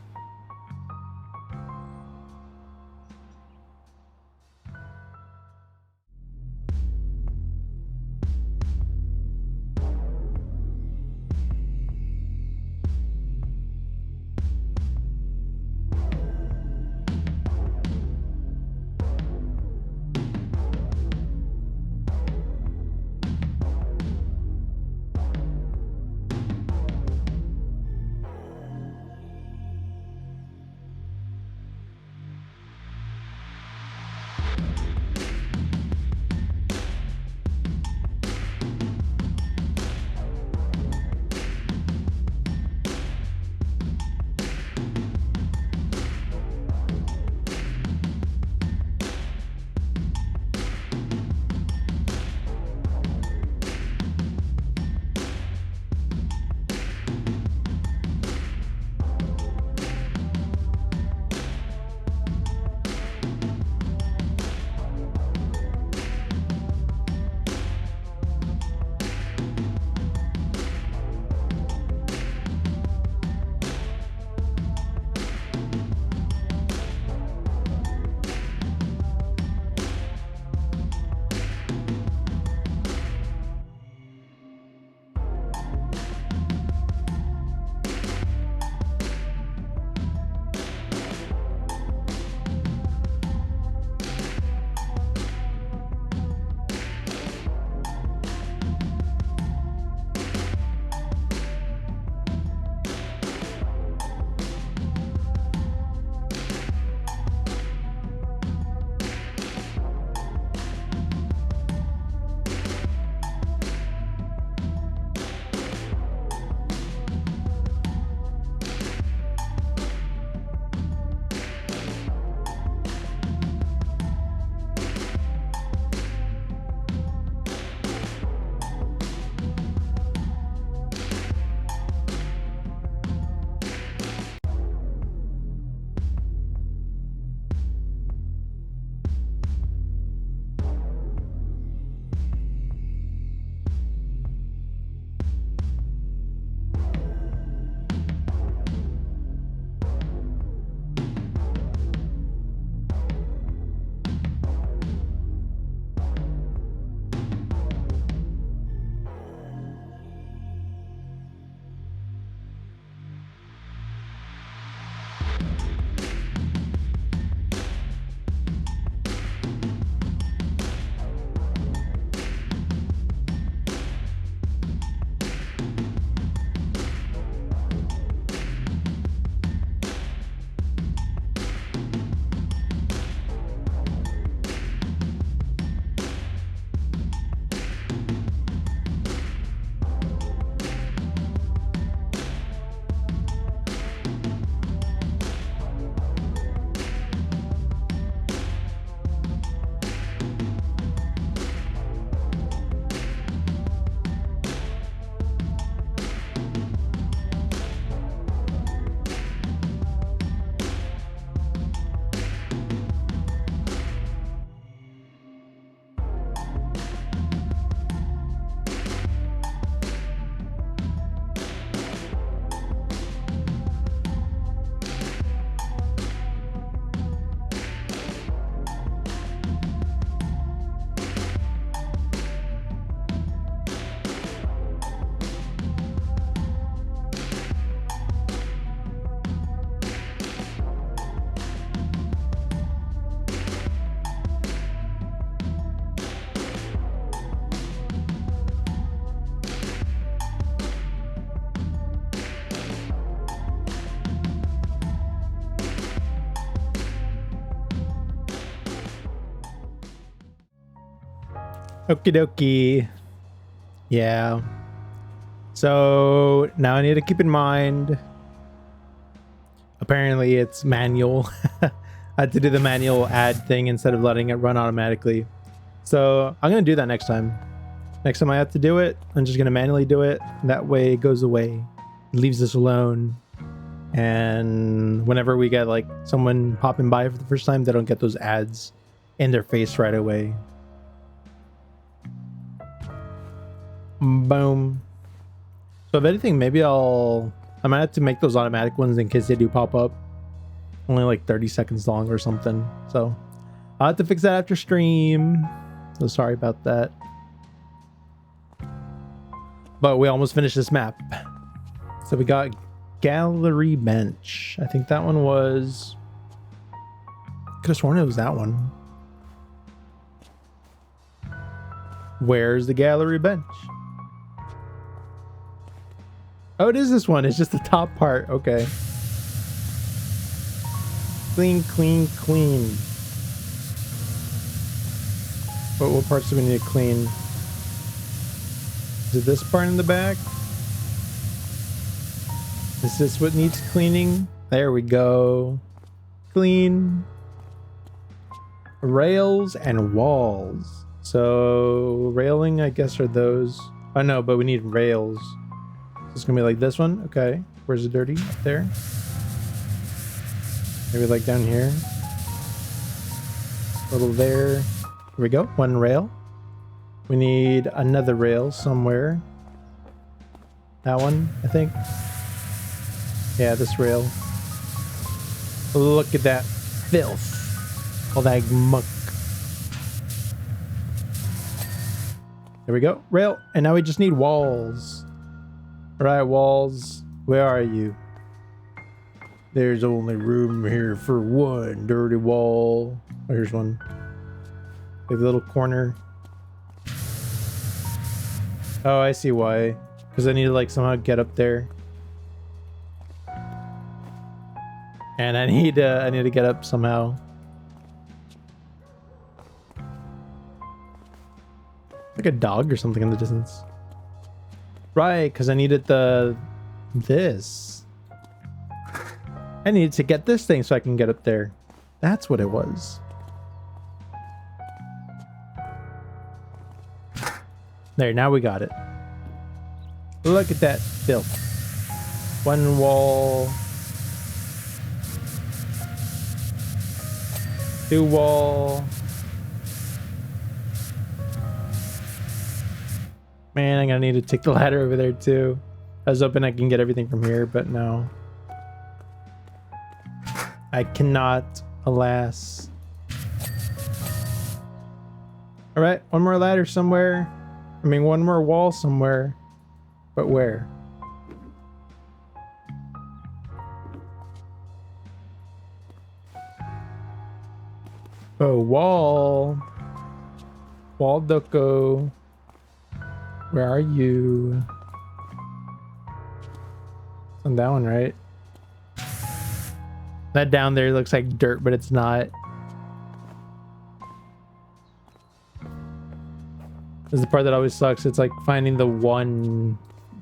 Okie dokie. Yeah. So now I need to keep in mind. Apparently it's manual. I had to do the manual add thing instead of letting it run automatically. So I'm going to do that next time. Next time I have to do it, I'm just going to manually do it. That way it goes away. It leaves us alone. And whenever we get like someone popping by for the first time, they don't get those ads in their face right away. Boom. So if anything, maybe I might have to make those automatic ones in case they do pop up. Only like 30 seconds long or something. So I'll have to fix that after stream. So sorry about that. But we almost finished this map. So we got Gallery Bench. I think that one was... Could have sworn it was that one. Where's the Gallery Bench? Oh, it is this one. It's just the top part. Okay. Clean, clean, clean. What parts do we need to clean? Is it this part in the back? Is this what needs cleaning? There we go. Clean. Rails and walls. So railing, I guess, are those. Oh no, but we need rails. So it's gonna be like this one. Okay. Where's the dirty? Up there. Maybe like down here. A little there. Here we go. One rail. We need another rail somewhere. That one, I think. Yeah, this rail. Look at that filth. All that muck. There we go. Rail. And now we just need walls. All right, walls. Where are you? There's only room here for one dirty wall. Oh, here's one. Like a little corner. Oh, I see why. Because I need to like somehow get up there. And I need to get up somehow. Like a dog or something in the distance. Right, because I needed this. I needed to get this thing so I can get up there. That's what it was. There, now we got it. Look at that filth. One wall. Two wall. Man, I'm gonna need to take the ladder over there too. I was hoping I can get everything from here, but no. I cannot, alas. Alright, one more ladder somewhere. I mean, one more wall somewhere. But where? Oh, wall. Wall Doko. Where are you? It's on that one, right? That down there looks like dirt, but it's not. This is the part that always sucks. It's like finding the one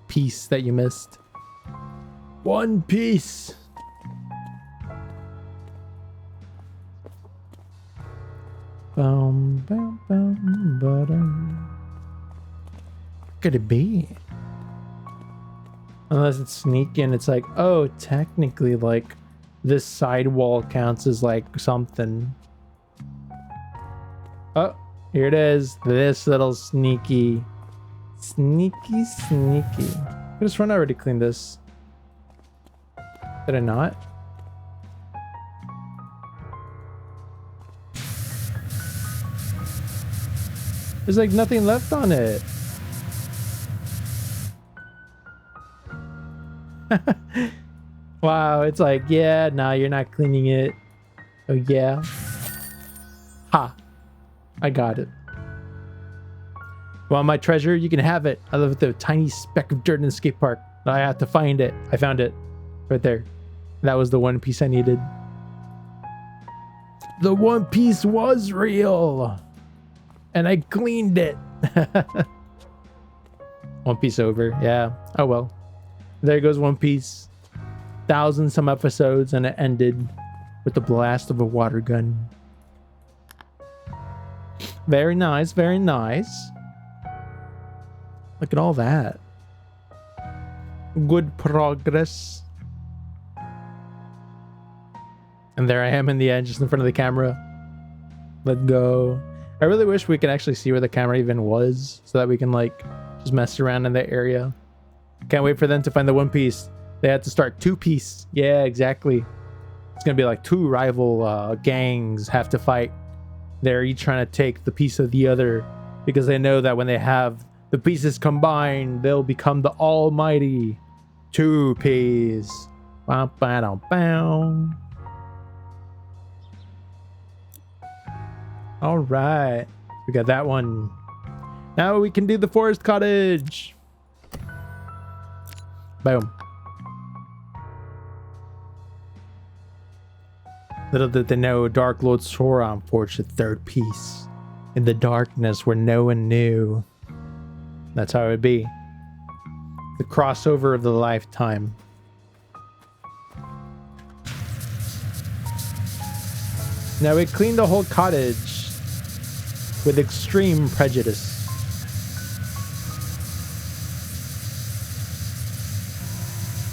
piece that you missed. One piece. Boom, boom, boom, boom. Could it be? Unless it's sneaky and it's like, oh, technically, like this side wall counts as like something. Oh, here it is. This little sneaky. Sneaky. I just run already cleaned this. Did I not? There's like nothing left on it. Wow, it's like, yeah, no, you're not cleaning it. Oh yeah. Ha. I got it. Want my treasure? You can have it. I left the tiny speck of dirt in the skate park. I have to find it. I found it. Right there. That was the one piece I needed. The one piece was real. And I cleaned it. One Piece over. Yeah. Oh well. There goes One Piece. 1,000 some episodes, and it ended with the blast of a water gun. Very nice. Very nice. Look at all that. Good progress. And there I am in the end, just in front of the camera. Let's go. I really wish we could actually see where the camera even was, so that we can like just mess around in that area. Can't wait for them to find the One Piece. They had to start Two Piece. Yeah, exactly. It's gonna be like two rival gangs have to fight. They're each trying to take the piece of the other, because they know that when they have the pieces combined, they'll become the almighty Two Piece. Bow, bow, bow. All right, we got that one. Now we can do the forest cottage. Boom. Little did they know, Dark Lord Sauron forged the third piece in the darkness where no one knew. That's how it would be. The crossover of the lifetime. Now we cleaned the whole cottage with extreme prejudice.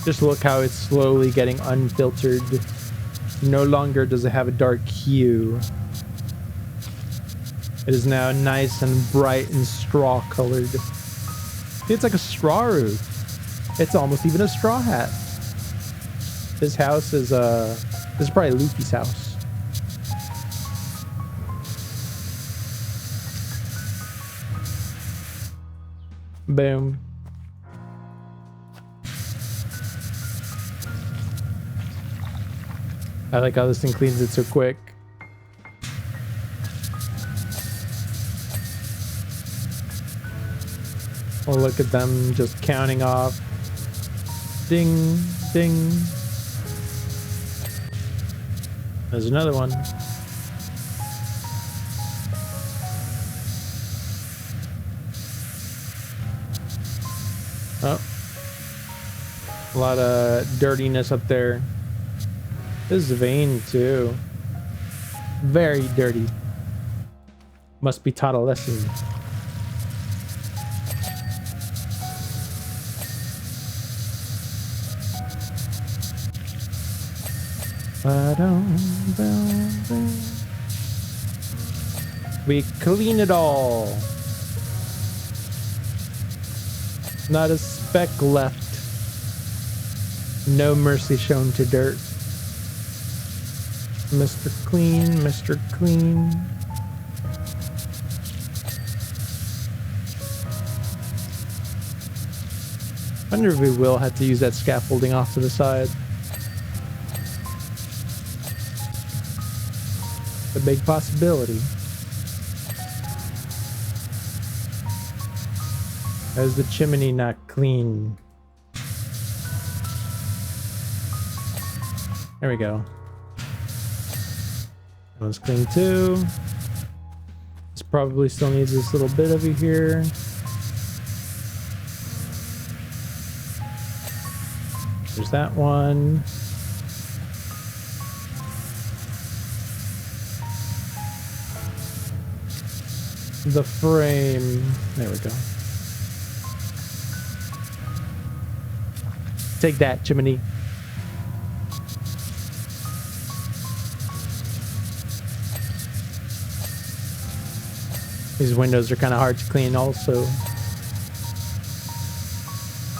Just look how it's slowly getting unfiltered. No longer does it have a dark hue. It is now nice and bright and straw colored. It's like a straw roof. It's almost even a straw hat. This house is this is probably Luffy's house. Boom. I like how this thing cleans it so quick. Oh, look at them just counting off. Ding, ding. There's another one. Oh. A lot of dirtiness up there. This is a vein too. Very dirty. Must be taught a lesson. We clean it all. Not a speck left. No mercy shown to dirt. Mr. Clean, Mr. Clean. Wonder if we will have to use that scaffolding off to the side. A big possibility. How's the chimney not clean? There we go. That one's clean too. This probably still needs this little bit over here. There's that one. The frame. There we go. Take that, chimney. These windows are kind of hard to clean also. You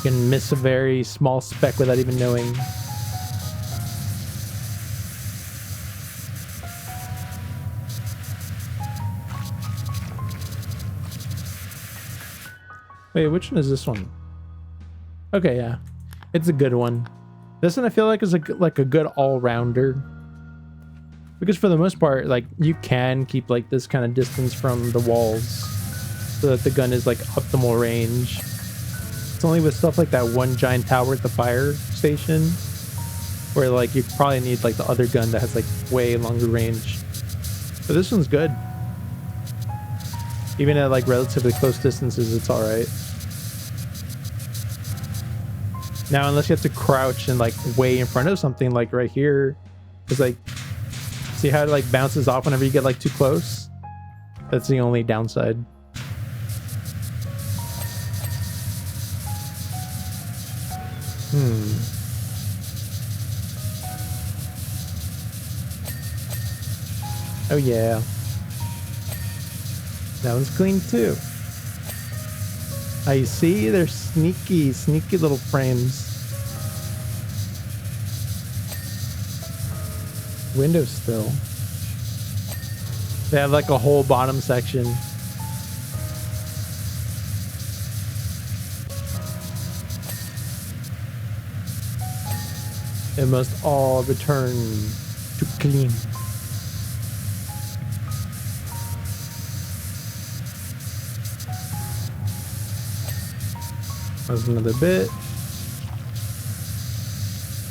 can miss a very small speck without even knowing. Wait, which one is this one? Okay, yeah. It's a good one. This one I feel like is like a good all-rounder. Because for the most part, like, you can keep like this kind of distance from the walls so that the gun is like optimal range. It's only with stuff like that one giant tower at the fire station where like you probably need like the other gun that has like way longer range. But this one's good. Even at like relatively close distances, it's all right. Now, unless you have to crouch and like way in front of something, like right here, it's like, see how it like bounces off whenever you get like too close? That's the only downside. Oh yeah. That one's clean too. I see they're sneaky little frames. Windows still. They have like a whole bottom section. It must all return to clean. There's another bit.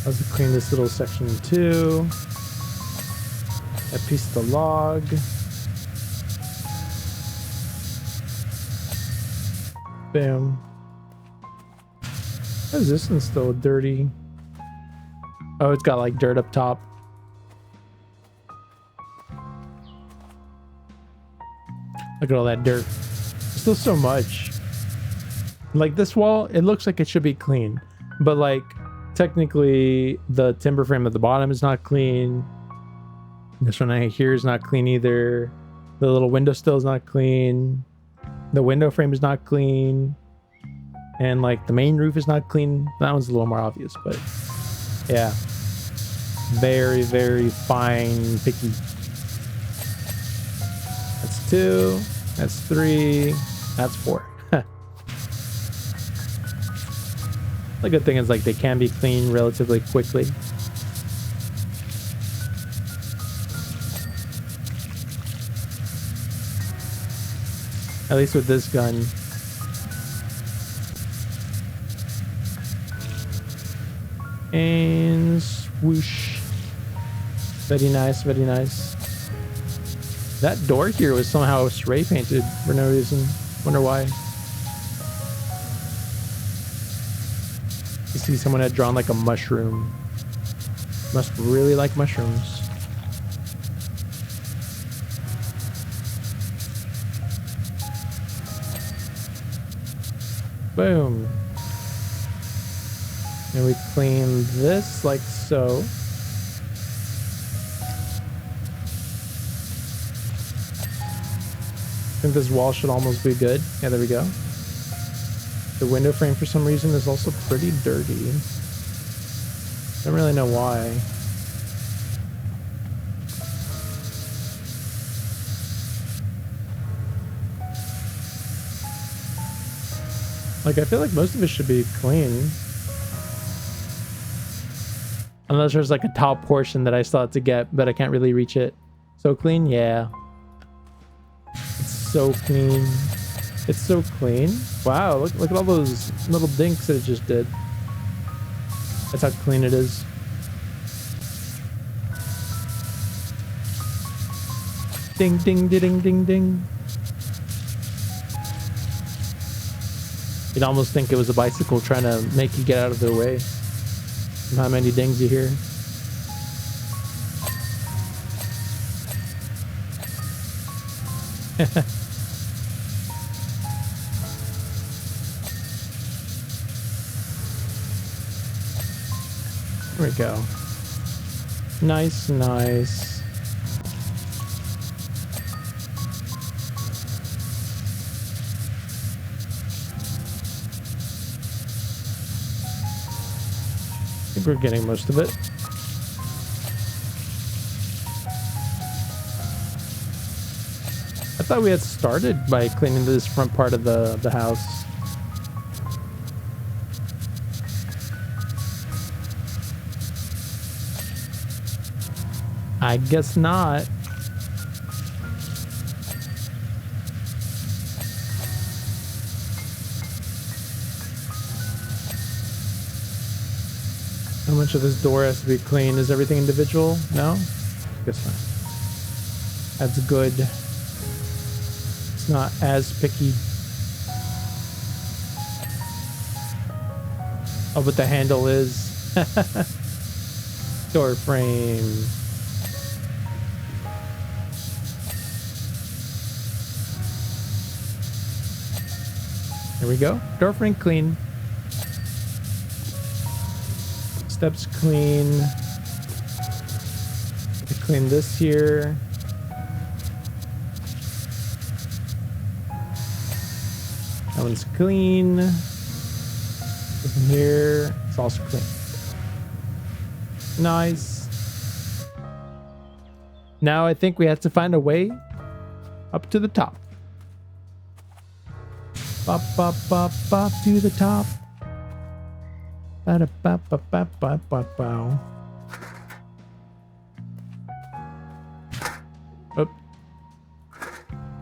Let's clean this little section too. A piece of the log. Bam. Why is this one still dirty? Oh, it's got like dirt up top. Look at all that dirt. There's still so much. Like this wall, it looks like it should be clean, but like technically the timber frame at the bottom is not clean. This one right here is not clean either. The little window still is not clean. The window frame is not clean. And like the main roof is not clean. That one's a little more obvious, but yeah. Very, very fine picky. That's 2. That's 3. That's 4. The good thing is like they can be cleaned relatively quickly. At least with this gun. And swoosh. Very nice, very nice. That door here was somehow spray painted for no reason. Wonder why. You see someone had drawn like a mushroom. Must really like mushrooms. Boom. And we clean this like so. I think this wall should almost be good. Yeah, there we go. The window frame for some reason is also pretty dirty. Don't really know why. Like I feel like most of it should be clean. Unless there's like a top portion that I still have to get, but I can't really reach it. So clean? Yeah. It's so clean. It's so clean. Wow, look at all those little dinks that it just did. That's how clean it is. Ding, ding, ding, ding, ding. You'd almost think it was a bicycle trying to make you get out of their way. From how many dings you hear. There we go. Nice, nice. I think we're getting most of it. I thought we had started by cleaning this front part of the house. I guess not. How much of this door has to be clean? Is everything individual? No? Guess not. That's good. It's not as picky. Oh, but the handle is. Door frame. There we go. Door frame clean. Steps clean. Clean this here. That one's clean. Over here, it's also clean. Nice. Now I think we have to find a way up to the top. Bop, bop, bop, bop to the top. Ba da ba ba ba ba ba bow. Oh.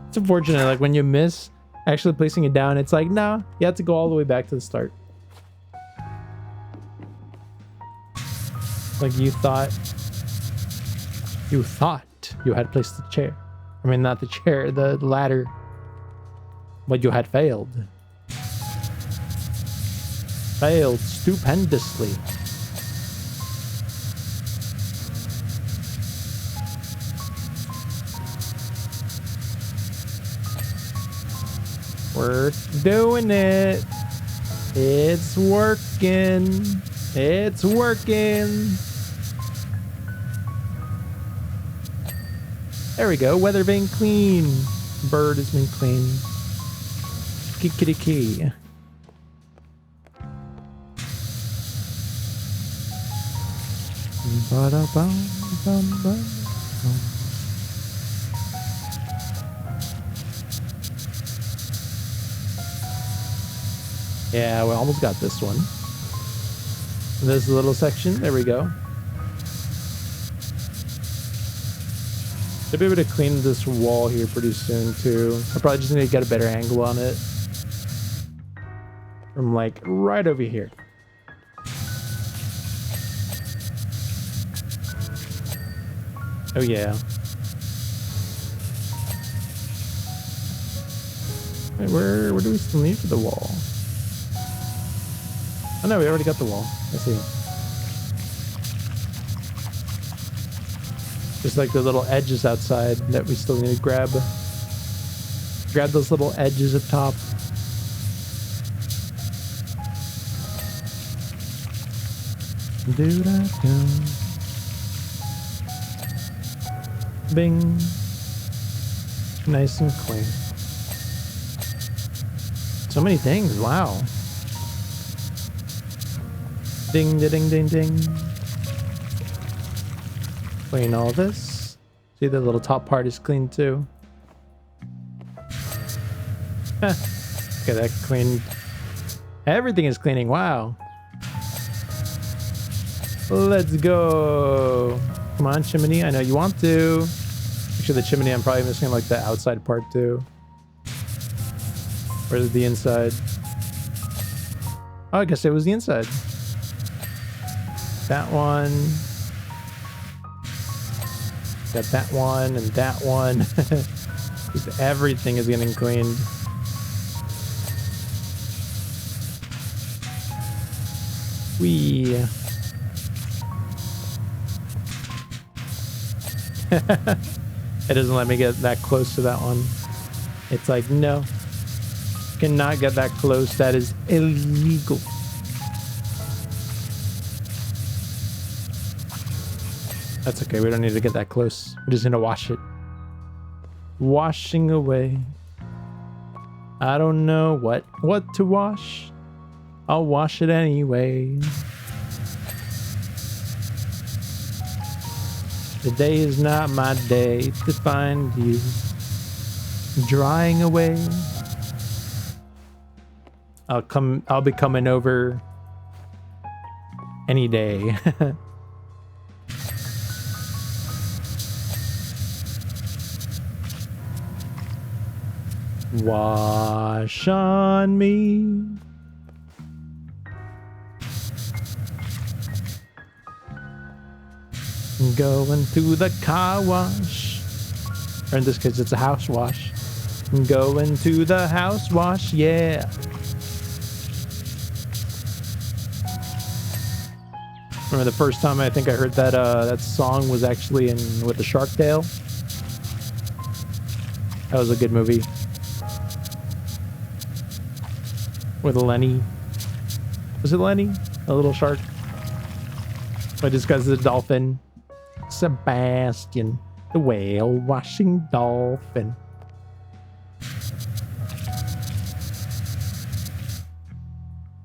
It's unfortunate, like when you miss actually placing it down, it's like, nah, you have to go all the way back to the start. Like you thought you had placed the chair. I mean, not the chair, the ladder. But you had failed. Failed stupendously. We're doing it. It's working. It's working. There we go. Weather vane clean. Bird has been cleaned. Kitty key. Yeah, we almost got this one. This little section, there we go. Should be able to clean this wall here pretty soon too. I probably just need to get a better angle on it. From like right over here. Oh yeah. Wait, where do we still need for the wall? Oh no, we already got the wall. I see. Just like the little edges outside that we still need to grab. Grab those little edges up top. Do that go. Bing. Nice and clean. So many things, wow. Ding, ding, ding, ding. Clean all this. See, the little top part is clean too. Okay, that cleaned. Everything is cleaning, wow. Let's go. Come on, chimney. I know you want to. Actually, the chimney, I'm probably missing like the outside part too. Where's the inside? Oh, I guess it was the inside. That one. Got that one and that one. Everything is getting cleaned. Wee. It doesn't let me get that close to that one. It's like, no. Cannot get that close. That is illegal. That's okay. We don't need to get that close. We're just gonna wash it. Washing away. I don't know what to wash. I'll wash it anyway. Today is not my day to find you. Drying away. I'll be coming over any day. Wash on me. Going to the car wash. Or in this case, it's a house wash. Going to the house wash, yeah. Remember the first time I think I heard that that song was actually in with the Shark Tale. That was a good movie. With Lenny. Was it Lenny? A little shark? But just because of the dolphin. Sebastian, the whale washing dolphin.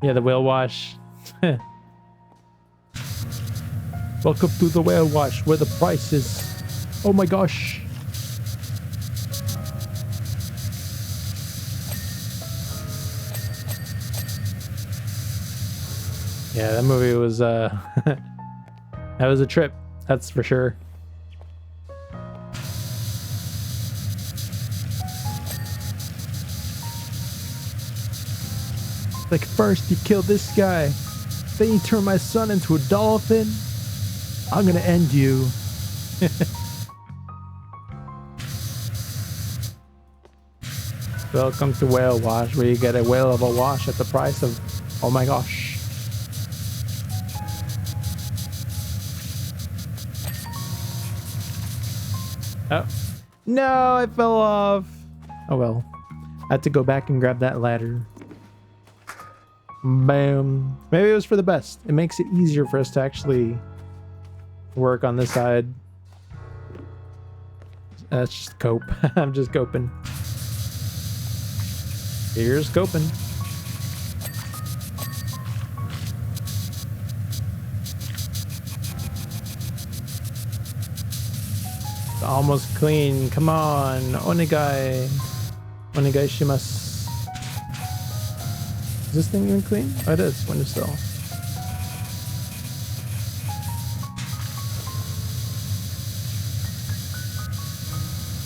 Yeah, the whale wash. Welcome to the whale wash where the price is. Oh my gosh. Yeah, that movie was that was a trip, that's for sure. Like, first you kill this guy, then you turn my son into a dolphin. I'm gonna end you. Welcome to Whale Wash, where you get a whale of a wash at the price of, oh my gosh. Oh, no, I fell off. Oh well, I had to go back and grab that ladder. Bam. Maybe it was for the best. It makes it easier for us to actually work on this side. That's just cope. I'm just coping. Here's coping. It's almost clean. Come on. Onegai. Onegai shimasu. Is this thing even clean? Oh, it is. Windowsill.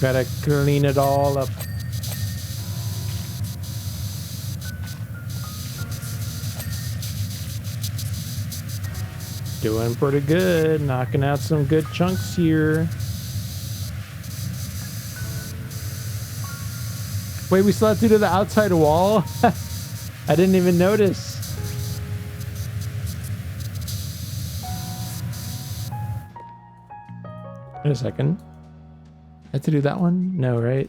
Gotta clean it all up. Doing pretty good. Knocking out some good chunks here. Wait, we still have to do the outside wall? I didn't even notice. Wait a second. I have to do that one? No, right?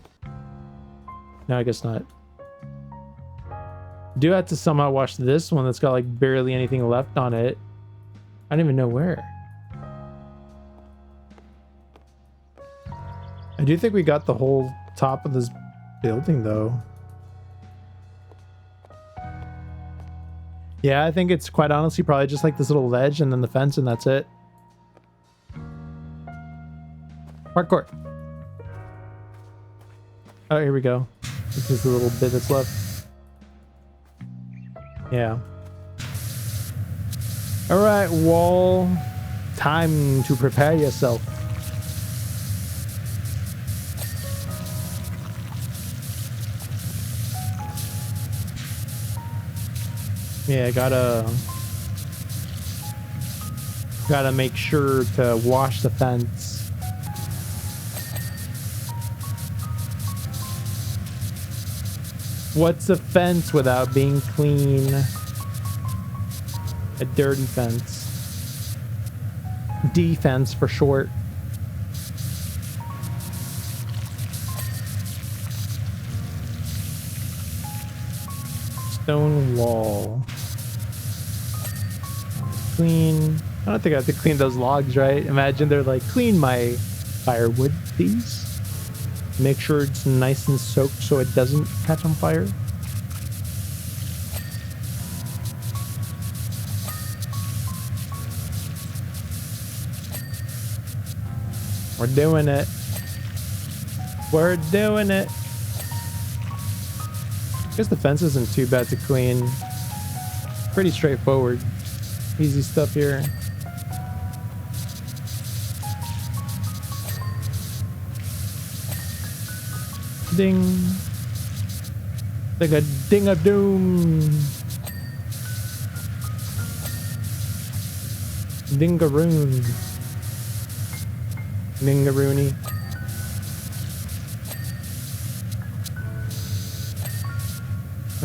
No, I guess not. Do have to somehow wash this one that's got like barely anything left on it. I don't even know where. I do think we got the whole top of this building though. Yeah, I think it's quite honestly probably just like this little ledge and then the fence and that's it. Parkour. Oh, here we go. This is the little bit that's left. Yeah. All right, wall. Time to prepare yourself. Yeah, gotta make sure to wash the fence. What's a fence without being clean? A dirty fence. Defense for short. Stone wall. Clean. I don't think I have to clean those logs, right? Imagine they're like, clean my firewood, please. Make sure it's nice and soaked so it doesn't catch on fire. We're doing it. We're doing it. I guess the fence isn't too bad to clean. Pretty straightforward. Easy stuff here. Ding. Like a ding-a-doom. Dingaroon. Dingaroony.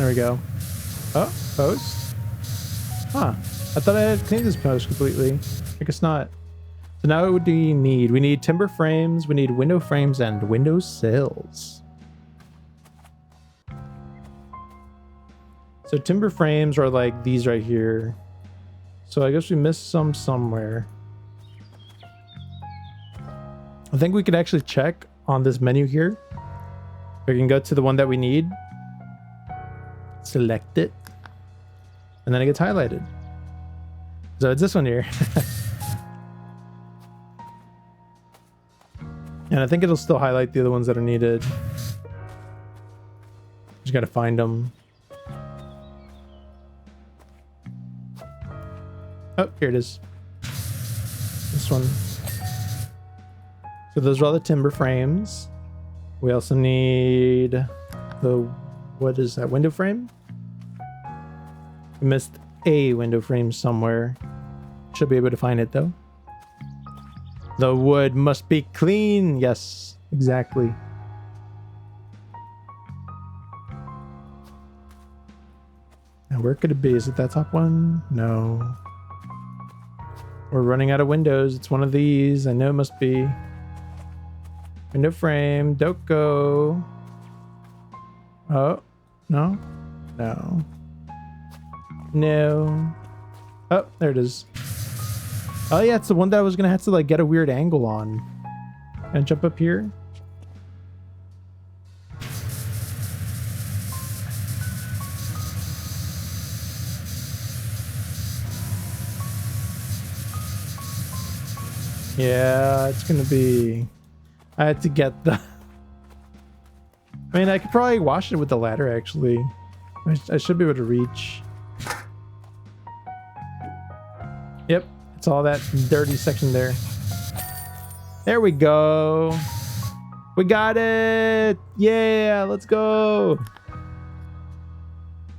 There we go. Oh, post. Huh. I thought I had cleaned this post completely. I guess not. So now what do we need? We need timber frames, we need window frames, and window sills. So timber frames are like these right here. So I guess we missed some somewhere. I think we could actually check on this menu here. We can go to the one that we need. Select it. And then it gets highlighted. So it's this one here. And I think it'll still highlight the other ones that are needed. Just gotta find them. Oh, here it is. This one. So those are all the timber frames. We also need the, what is that, window frame? We missed a window frame somewhere. Should be able to find it though. The wood must be clean. Yes, exactly. And where could it be? Is it that top one? No. We're running out of windows. It's one of these. I know it must be. Window frame. Doko. Oh, no. No. No. Oh, there it is. Oh yeah, it's the one that I was gonna have to like get a weird angle on. And jump up here. Yeah, it's gonna be... I had to get the... I mean, I could probably wash it with the ladder actually. I should be able to reach. Yep. It's all that dirty section there. There we go. We got it. Yeah, let's go.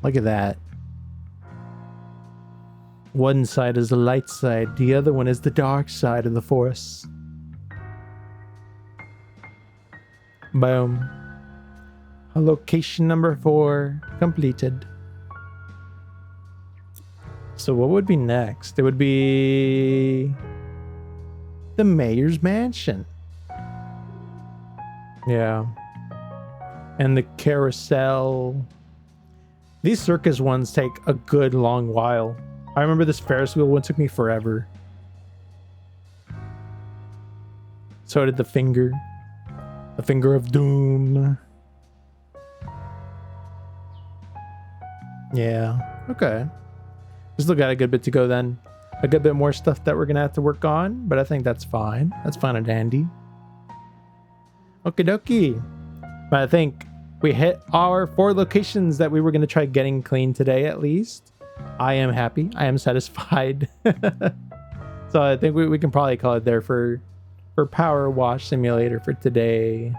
Look at that. One side is the light side. The other one is the dark side of the force. Boom. Location number 4 completed. So what would be next? It would be the mayor's mansion. Yeah. And the carousel. These circus ones take a good long while. I remember this Ferris wheel one took me forever. So did the finger. The finger of doom. Yeah. Okay. We still got a good bit to go then. A good bit more stuff that we're gonna have to work on, but I think that's fine. That's fine and dandy. Okie dokie. But I think we hit our 4 locations that we were gonna try getting clean today at least. I am happy. I am satisfied. So I think we can probably call it there for PowerWash Simulator for today.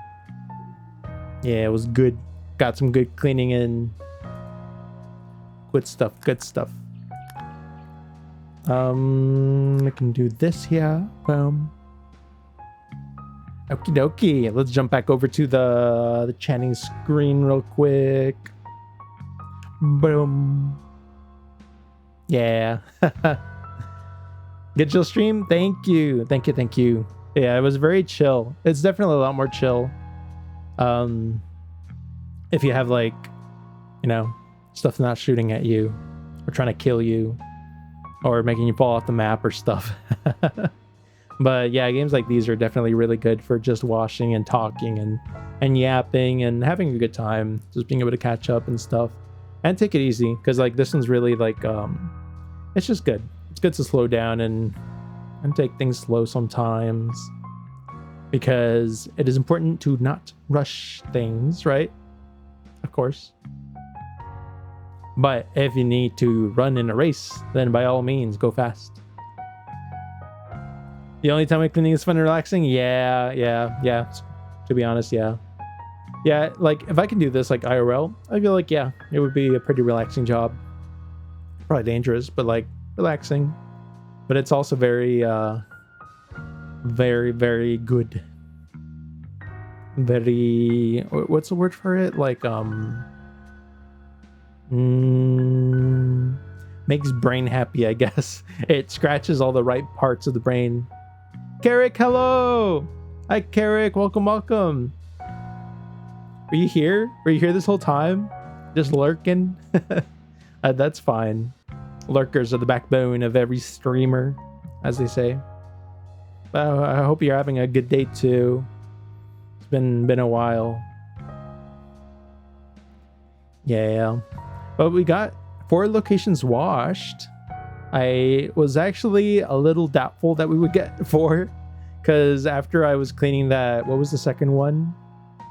Yeah, it was good. Got some good cleaning in. Good stuff. Good stuff. I can do this here. Boom. Okie dokie. Let's jump back over to the Channing screen real quick. Boom. Yeah. Good chill stream. Thank you. Thank you. Thank you. Yeah, it was very chill. It's definitely a lot more chill. If you have like, you know, stuff not shooting at you or trying to kill you. Or making you fall off the map or stuff. But yeah, games like these are definitely really good for just washing and talking and yapping and having a good time. Just being able to catch up and stuff. And take it easy. Because like this one's really like, it's just good. It's good to slow down and take things slow sometimes. Because it is important to not rush things, right? Of course. But if you need to run in a race, then by all means, go fast. The only time cleaning is fun and relaxing? Yeah. To be honest, yeah. Yeah, like, if I can do this, like, IRL, I feel like, yeah, it would be a pretty relaxing job. Probably dangerous, but, like, relaxing. But it's also very, very good. Very... What's the word for it? Like, Makes brain happy, I guess. It scratches all the right parts of the brain. Carrick, hello! Hi, Carrick. Welcome, welcome. Are you here? Were you here this whole time? Just lurking? That's fine. Lurkers are the backbone of every streamer, as they say. I hope you're having a good day too. It's been a while. Yeah. But we got 4 locations washed. I was actually a little doubtful that we would get 4, because after I was cleaning that, what was the second one?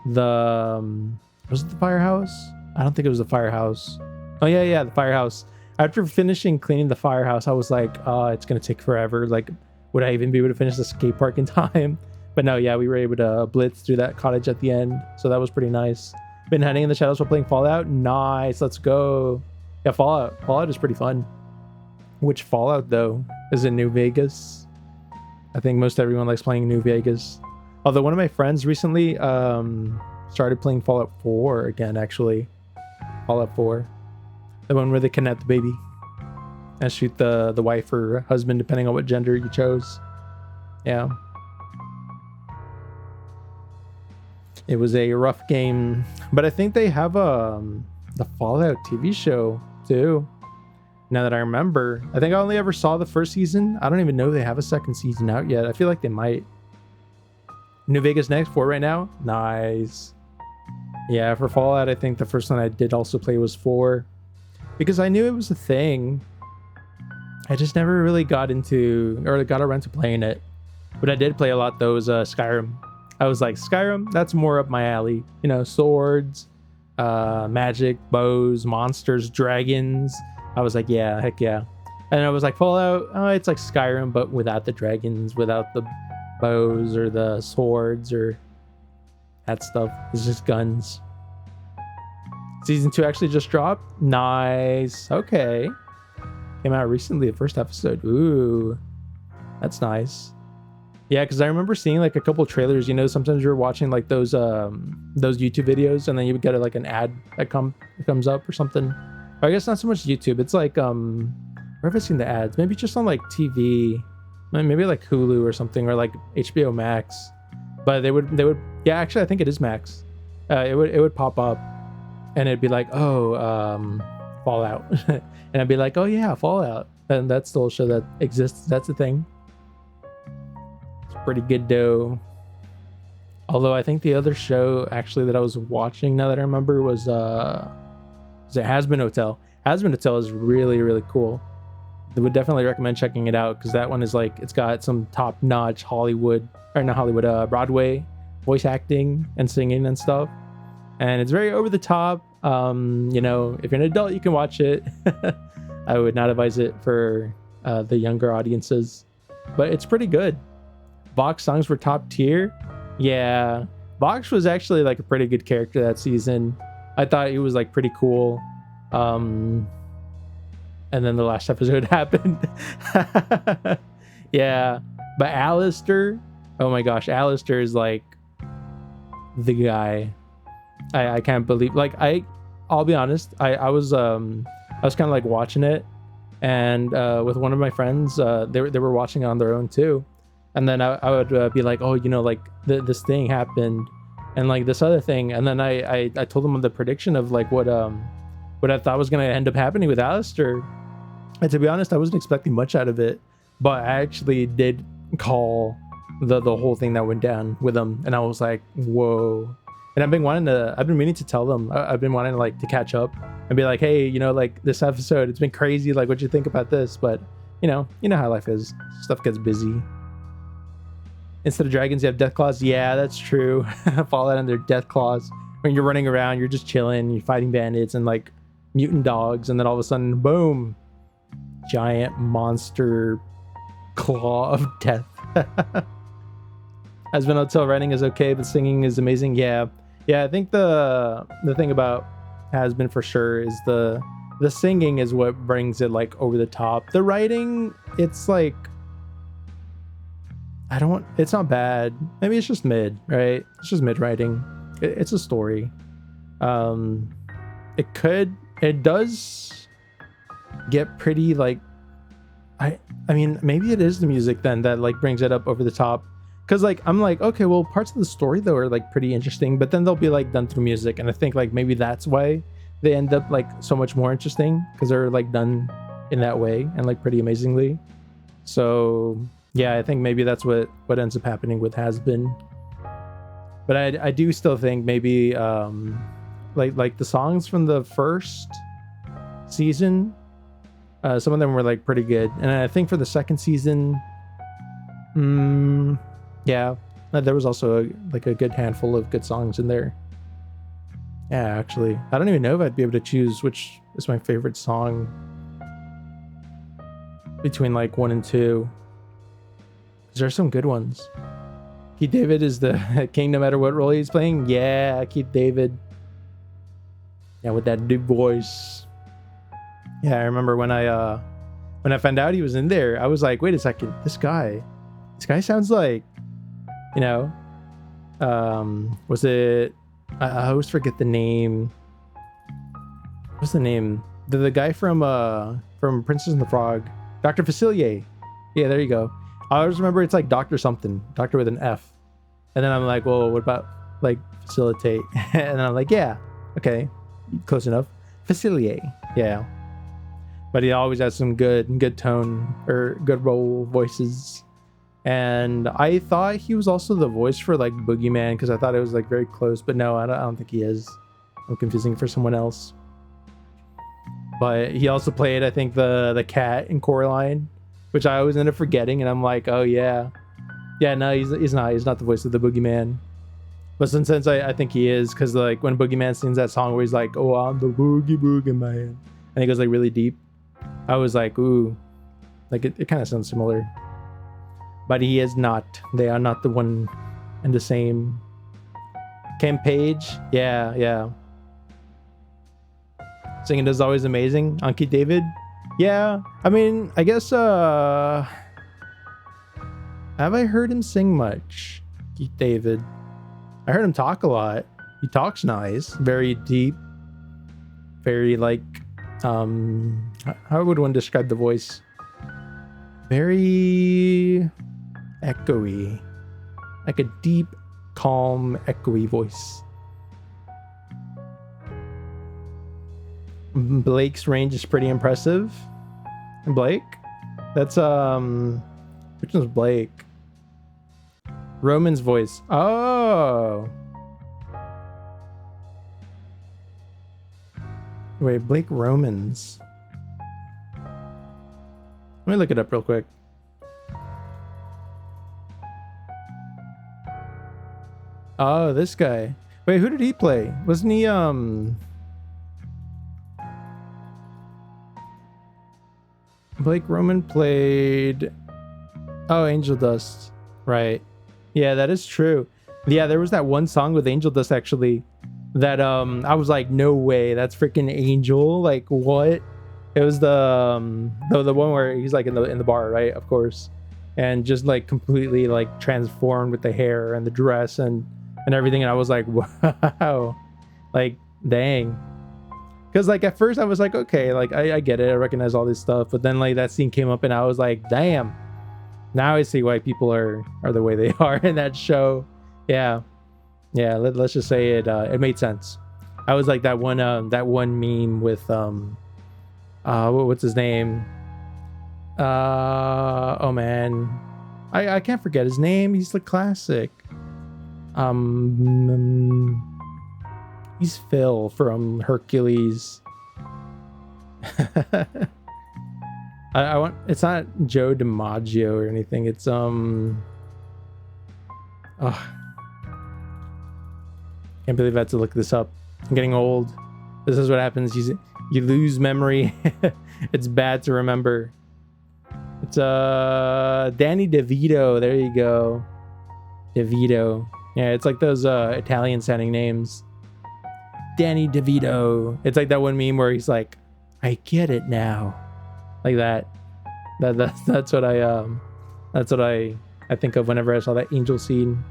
Was it the firehouse? I don't think it was the firehouse. Oh yeah, the firehouse. After finishing cleaning the firehouse, I was like, it's gonna take forever. Like, would I even be able to finish the skate park in time? But no, yeah, we were able to blitz through that cottage at the end, so that was pretty nice. Been hiding in the shadows while playing Fallout. Nice, let's go. Yeah, Fallout is pretty fun. Which Fallout though? Is it New Vegas? I think most everyone likes playing New Vegas. Although one of my friends recently started playing Fallout 4 again, actually. Fallout 4. The one where they kidnap the baby and shoot the wife or husband, depending on what gender you chose. Yeah. It was a rough game, but I think they have the Fallout TV show too. Now that I remember, I think I only ever saw the first season. I don't even know if they have a second season out yet. I feel like they might. New Vegas next 4 right now. Nice. Yeah, for Fallout, I think the first one I did also play was 4, because I knew it was a thing. I just never really got around to playing it. But I did play a lot though, was Skyrim. I was like, Skyrim, that's more up my alley. You know, swords, magic, bows, monsters, dragons. I was like, yeah, heck yeah. And I was like, Fallout, it's like Skyrim, but without the dragons, without the bows or the swords or that stuff. It's just guns. Season 2 actually just dropped. Nice. Okay. Came out recently, the first episode. Ooh, that's nice. Yeah, because I remember seeing like a couple trailers. You know, sometimes you're watching like those YouTube videos, and then you would get like an ad that comes up or something. Or I guess not so much YouTube. It's like where have I seen the ads? Maybe just on like TV, maybe like Hulu or something, or like HBO Max. But they would yeah, actually I think it is Max. It would pop up, and it'd be like, oh, Fallout, and I'd be like, oh yeah, Fallout, and that's still a show that exists. That's a thing. Pretty good though. Although I think the other show actually that I was watching, now that I remember, was it Has Been Hotel. Has Been Hotel is really, really cool. I would definitely recommend checking it out, because that one is like, it's got some top-notch Broadway voice acting and singing and stuff, and it's very over the top. You know, if you're an adult, you can watch it. I would not advise it for the younger audiences, but it's pretty good. Vox songs were top tier. Yeah, Vox was actually like a pretty good character that season. I thought he was like pretty cool. And then the last episode happened. Yeah, but Alistair, oh my gosh, Alistair is like the guy. I can't believe, like, I'll be honest, I was kind of like watching it, and with one of my friends, they were watching it on their own too. And then I would be like, oh, you know, like this thing happened, and like this other thing, and then I told them the prediction of like what I thought was gonna end up happening with Alistair. And to be honest, I wasn't expecting much out of it, but I actually did call the whole thing that went down with him, and I was like, whoa. And I've been meaning to tell them. I've been wanting to like to catch up and be like, hey, you know, like this episode, it's been crazy. Like, what'd you think about this? But you know how life is. Stuff gets busy. Instead of dragons, you have death claws. Yeah, that's true. Fallout under death claws. When you're running around, you're just chilling, you're fighting bandits and like mutant dogs, and then all of a sudden, boom, giant monster claw of death. Has Been Hotel writing is okay, but singing is amazing. Yeah, I think the thing about Has Been for sure is the singing is what brings it like over the top. The writing, it's like, it's not bad. Maybe it's just mid, right? It's just mid writing. It's a story. It could it does get pretty like, I mean, maybe it is the music then that like brings it up over the top. Cause like I'm like, okay, well, parts of the story though are like pretty interesting, but then they'll be like done through music, and I think like maybe that's why they end up like so much more interesting, because they're like done in that way and like pretty amazingly. So yeah, I think maybe that's what ends up happening with Has Been. But I do still think maybe like the songs from the first season, some of them were like pretty good, and I think for the second season, yeah, there was also a good handful of good songs in there. Yeah, actually, I don't even know if I'd be able to choose which is my favorite song between like 1 and 2. There's some good ones. Keith David is the king no matter what role he's playing. Yeah, Keith David. Yeah, with that deep voice. Yeah, I remember when I found out he was in there, I was like, wait a second, this guy sounds like, you know, was it? I always forget the name. What's the name? The guy from Princess and the Frog, Dr. Facilier. Yeah, there you go. I always remember it's like Doctor something, Doctor with an F, and then I'm like, well, what about like facilitate? And then I'm like, yeah, okay, close enough. Facilier, yeah. But he always has some good tone or good role voices. And I thought he was also the voice for like Boogeyman, because I thought it was like very close, but no, I don't think he is. I'm confusing for someone else. But he also played, I think, the cat in Coraline, which I always end up forgetting, and I'm like, oh yeah, no, he's not the voice of the Boogeyman. But since I think he is, because like when Boogeyman sings that song where he's like, oh, I'm the Boogeyman, and it goes like really deep, I was like, ooh, like it kind of sounds similar. But he is not. They are not the one and the same. Cam Page, yeah. Singing is always amazing. Anki David, yeah. I mean, I guess have I heard him sing much? Keith David. I heard him talk a lot. He talks nice, very deep, very like how would one describe the voice? Very echoey, like a deep, calm, echoey voice. Blake's range is pretty impressive. Blake? That's which one's Blake? Roman's voice. Oh. Wait, Blake Romans. Let me look it up real quick. Oh, this guy. Wait, who did he play? Wasn't he Blake Roman played Angel Dust. Right. Yeah, that is true. Yeah, there was that one song with Angel Dust actually that I was like, no way, that's freaking Angel. Like what? It was the one where he's like in the bar, right? Of course. And just like completely like transformed with the hair and the dress and everything, and I was like, wow, like dang. Because like at first I was like, okay, like I get it, I recognize all this stuff, but then like that scene came up and I was like, damn, now I see why people are the way they are in that show. Yeah, let's just say it made sense. I was like that one meme with what's his name, oh man, I can't forget his name. He's the classic. He's Phil from Hercules. I want, it's not Joe DiMaggio or anything. It's can't believe I had to look this up. I'm getting old. This is what happens. You lose memory. It's bad to remember. It's Danny DeVito. There you go. DeVito. Yeah, it's like those Italian sounding names. Danny DeVito. It's like that one meme where he's like, I get it now. Like that. That's what I think of whenever I saw that angel scene.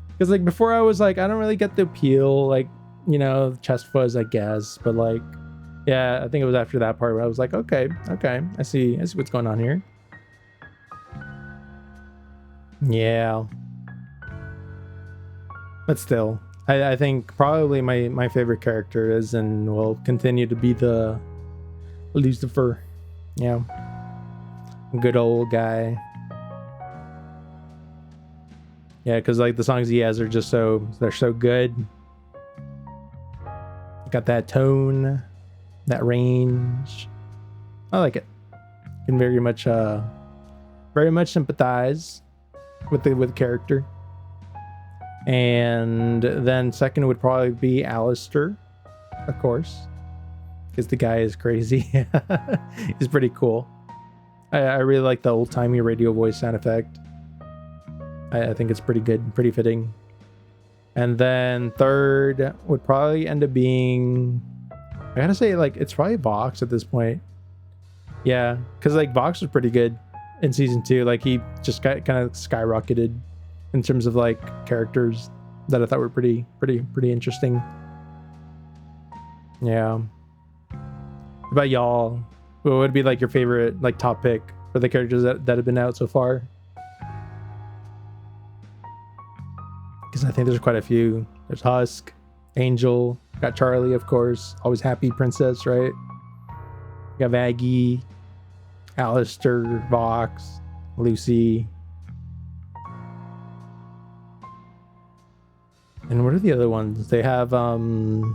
Because like before I was like, I don't really get the appeal, like, you know, chest fuzz, I guess, but like Yeah, I think it was after that part where I was like, okay, I see what's going on here. Yeah. But still, I think probably my favorite character is and will continue to be the Lucifer. Yeah. Good old guy. Yeah, because like the songs he has are just they're so good. Got that tone, that range. I like it. Can very much sympathize with the character. And then second would probably be Alistair, of course, because the guy is crazy. He's pretty cool. I really like the old-timey radio voice sound effect. I think it's pretty good, pretty fitting. And then third would probably end up being, I gotta say, like, it's probably Vox at this point. Yeah, because like Vox was pretty good in season 2. Like he just got kind of skyrocketed in terms of like characters that I thought were pretty interesting. Yeah. What about y'all? What would be like your favorite like top pick for the characters that have been out so far? Because I think there's quite a few. There's Husk, Angel, got Charlie, of course. Always happy princess, right? You got Maggie, Alistair, Vox, Lucy. And what are the other ones? They have oh,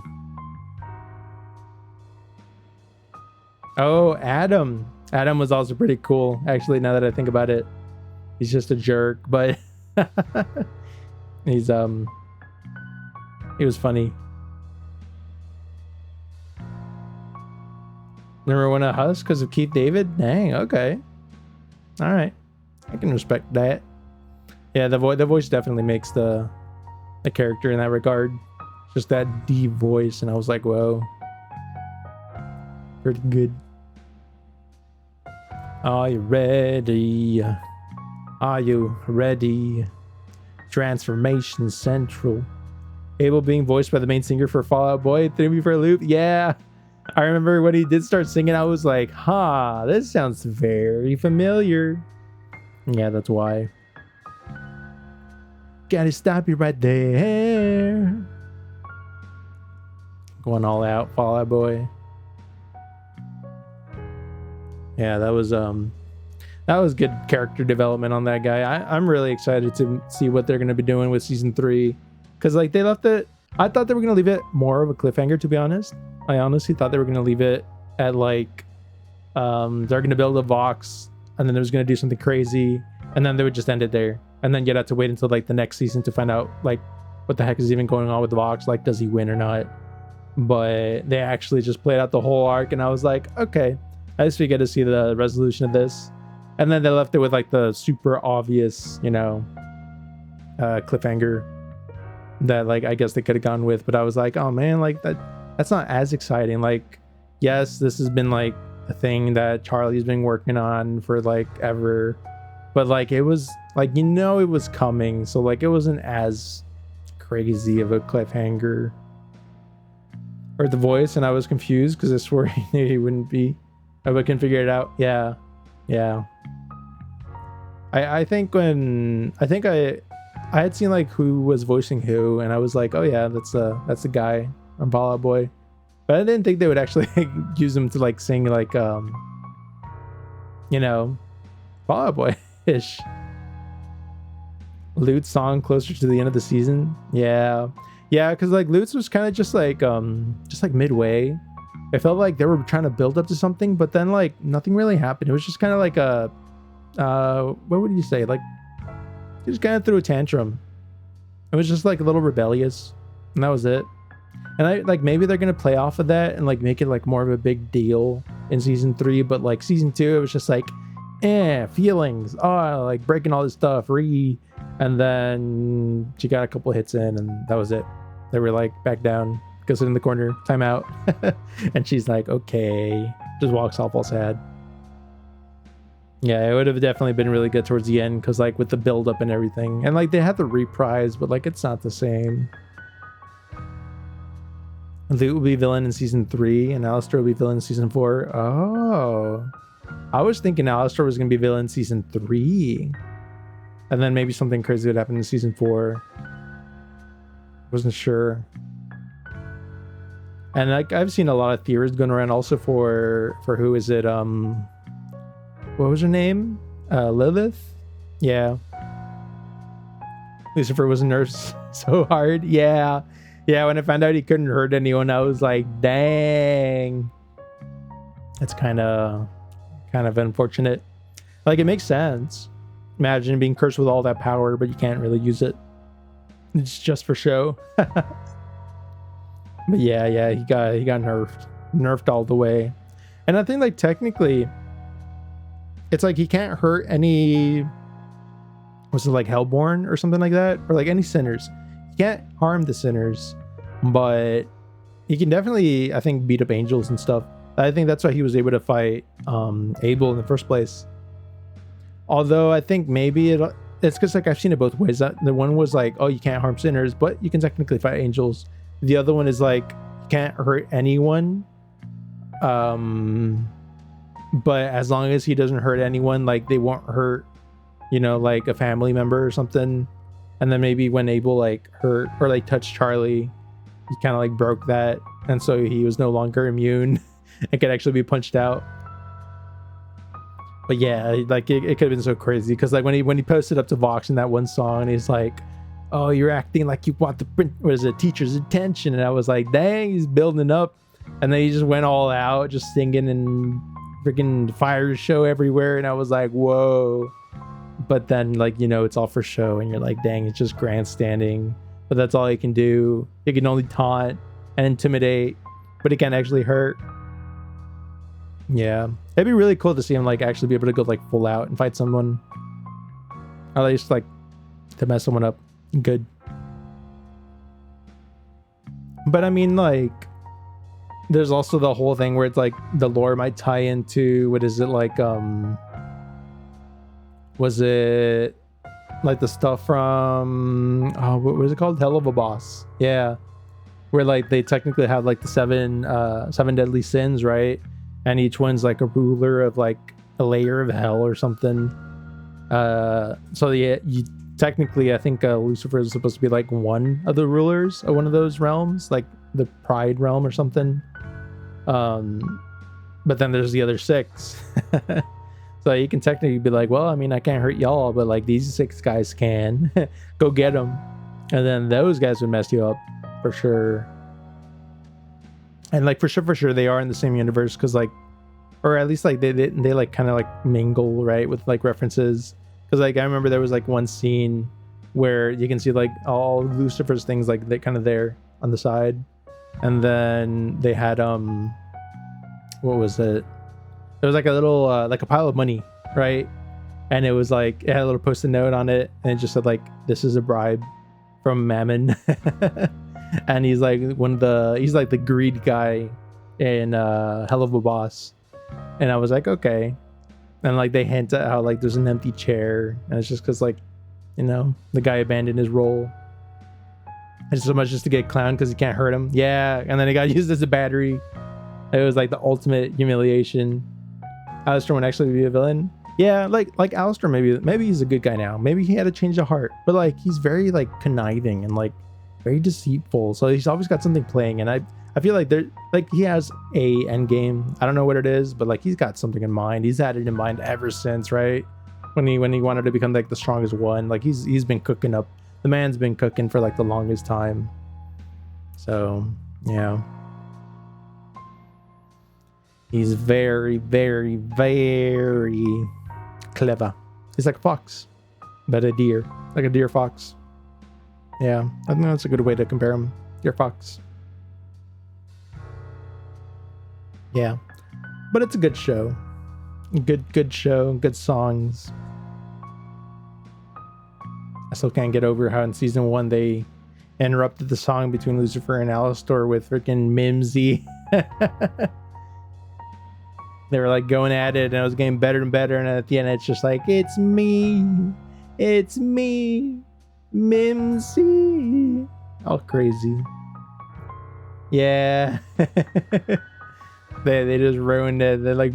Adam. Adam was also pretty cool, actually, now that I think about it. He's just a jerk, but he was funny. Number one at Husk because of Keith David? Dang, okay. All right. I can respect that. Yeah, the voice definitely makes the character in that regard. Just that deep voice, and I was like, whoa. Pretty good. Are you ready? Are you ready? Transformation Central. Abel being voiced by the main singer for Fall Out Boy threw me for a loop. Yeah. I remember when he did start singing, I was like, huh, this sounds very familiar. Yeah, that's why. Gotta stop you right there. Going all out, Fall Out Boy. Yeah, that was good character development on that guy. I'm really excited to see what they're gonna be doing with season 3. Cause like they left it, I thought they were gonna leave it more of a cliffhanger, to be honest. I honestly thought they were gonna leave it at like they're gonna build a Vox and then it was gonna do something crazy and then they would just end it there. And then you'd have to wait until like the next season to find out like what the heck is even going on with Vox, like does he win or not. But they actually just played out the whole arc and I was like, okay, at least we get to see the resolution of this. And then they left it with like the super obvious, you know, cliffhanger that like I guess they could have gone with, but I was like, oh man, like that's not as exciting. Like, yes, this has been like a thing that Charlie's been working on for like ever, but like it was like, you know, it was coming, so like it wasn't as crazy of a cliffhanger. Or the voice, and I was confused because I swore he knew he wouldn't be. I couldn't figure it out. Yeah. I think I had seen like who was voicing who, and I was like, oh yeah, that's the guy from Fall Out Boy, but I didn't think they would actually use him to like sing like you know, Fall Out Boy ish. Lute's song closer to the end of the season. Yeah, because like Lute's was kind of just like midway. It felt like they were trying to build up to something, but then like nothing really happened. It was just kind of like a what would you say, like he just kind of threw a tantrum. It was just like a little rebellious, and that was it. And I like maybe they're gonna play off of that and like make it like more of a big deal in season 3, but like season 2 it was just like feelings, like breaking all this stuff, and then she got a couple hits in and that was it. They were like, back down, go sit in the corner, time out. And she's like, okay, just walks off all sad. Yeah, it would have definitely been really good towards the end because like with the build up and everything, and like they had the reprise, but like it's not the same. Luke will be villain in season 3, and Alistair will be villain in season 4. Oh, I was thinking Alistair was gonna be villain in season 3, and then maybe something crazy would happen in season 4. Wasn't sure. And like I've seen a lot of theories going around also for who is it? What was her name? Lilith? Yeah. Lucifer was nerfed so hard. Yeah. Yeah, when I found out he couldn't hurt anyone, I was like, dang. That's kind of unfortunate. Like, it makes sense. Imagine being cursed with all that power, but you can't really use it. It's just for show. But yeah, he got nerfed all the way. And I think like technically it's like he can't hurt any, was it like Hellborn or something like that, or like any sinners. He can't harm the sinners, but he can definitely, I think, beat up angels and stuff. I think that's why he was able to fight Abel in the first place. Although I think maybe it's because like I've seen it both ways. The one was like, oh, you can't harm sinners, but you can technically fight angels. The other one is like, you can't hurt anyone, but as long as he doesn't hurt anyone, like they won't hurt, you know, like a family member or something. And then maybe when Abel like hurt or like touched Charlie, he kind of like broke that, and so he was no longer immune and could actually be punched out. But yeah, like it could have been so crazy because like when he posted up to Vox in that one song, and he's like, oh, you're acting like you want the teacher's attention. And I was like, dang, he's building up. And then he just went all out, just singing and freaking fire show everywhere. And I was like, whoa. But then, like, you know, it's all for show. And you're like, dang, it's just grandstanding. But that's all he can do. He can only taunt and intimidate, but he can't actually hurt. Yeah. It'd be really cool to see him, like, actually be able to go, like, full out and fight someone. Or at least, like, to mess someone up. Good. But I mean, like, there's also the whole thing where it's like the lore might tie into, what is it, like, was it like the stuff from, oh, what was it called? Hell of a Boss. Yeah. Where like they technically have like the seven deadly sins, right? And each one's like a ruler of like a layer of hell or something. So yeah, you technically, I think Lucifer is supposed to be like one of the rulers of one of those realms, like the Pride realm or something. But then there's the other 6. So you can technically be like, well, I mean, I can't hurt y'all, but like these 6 guys can. Go get them. And then those guys would mess you up for sure. And like for sure they are in the same universe, because like, or at least like they like kind of like mingle, right, with like references. Because like I remember there was like one scene where you can see like all Lucifer's things like they're kind of there on the side, and then they had what was it? It was like a little like a pile of money, right? And it was like it had a little post-it note on it, and it just said like, "This is a bribe from Mammon." And he's like he's like the greed guy in Hell of a Boss, and I was like, okay. And like they hint at how like there's an empty chair, and it's just because like, you know, the guy abandoned his role. And so much just to get clowned because he can't hurt him. Yeah, and then he got used as a battery. It was like the ultimate humiliation. Alistair would actually be a villain. Yeah, like Alistair, maybe he's a good guy now. Maybe he had a change of heart, but like he's very like conniving and like very deceitful. So he's always got something playing, and I feel like he has a end game. I don't know what it is, but like he's got something in mind. He's had it in mind ever since, right? When he wanted to become like the strongest one. Like he's been cooking up. The man's been cooking for like the longest time. So yeah. He's very, very, very clever. He's like a fox, but a deer. Like a deer fox. Yeah, I think that's a good way to compare him. Deer fox. Yeah, but it's a good show. Good show. Good songs. I still can't get over how in season 1 they interrupted the song between Lucifer and Alistair with freaking Mimsy. They were like going at it, and it was getting better and better. And at the end, it's just like, it's me, Mimsy. All crazy. Yeah. They just ruined it. They like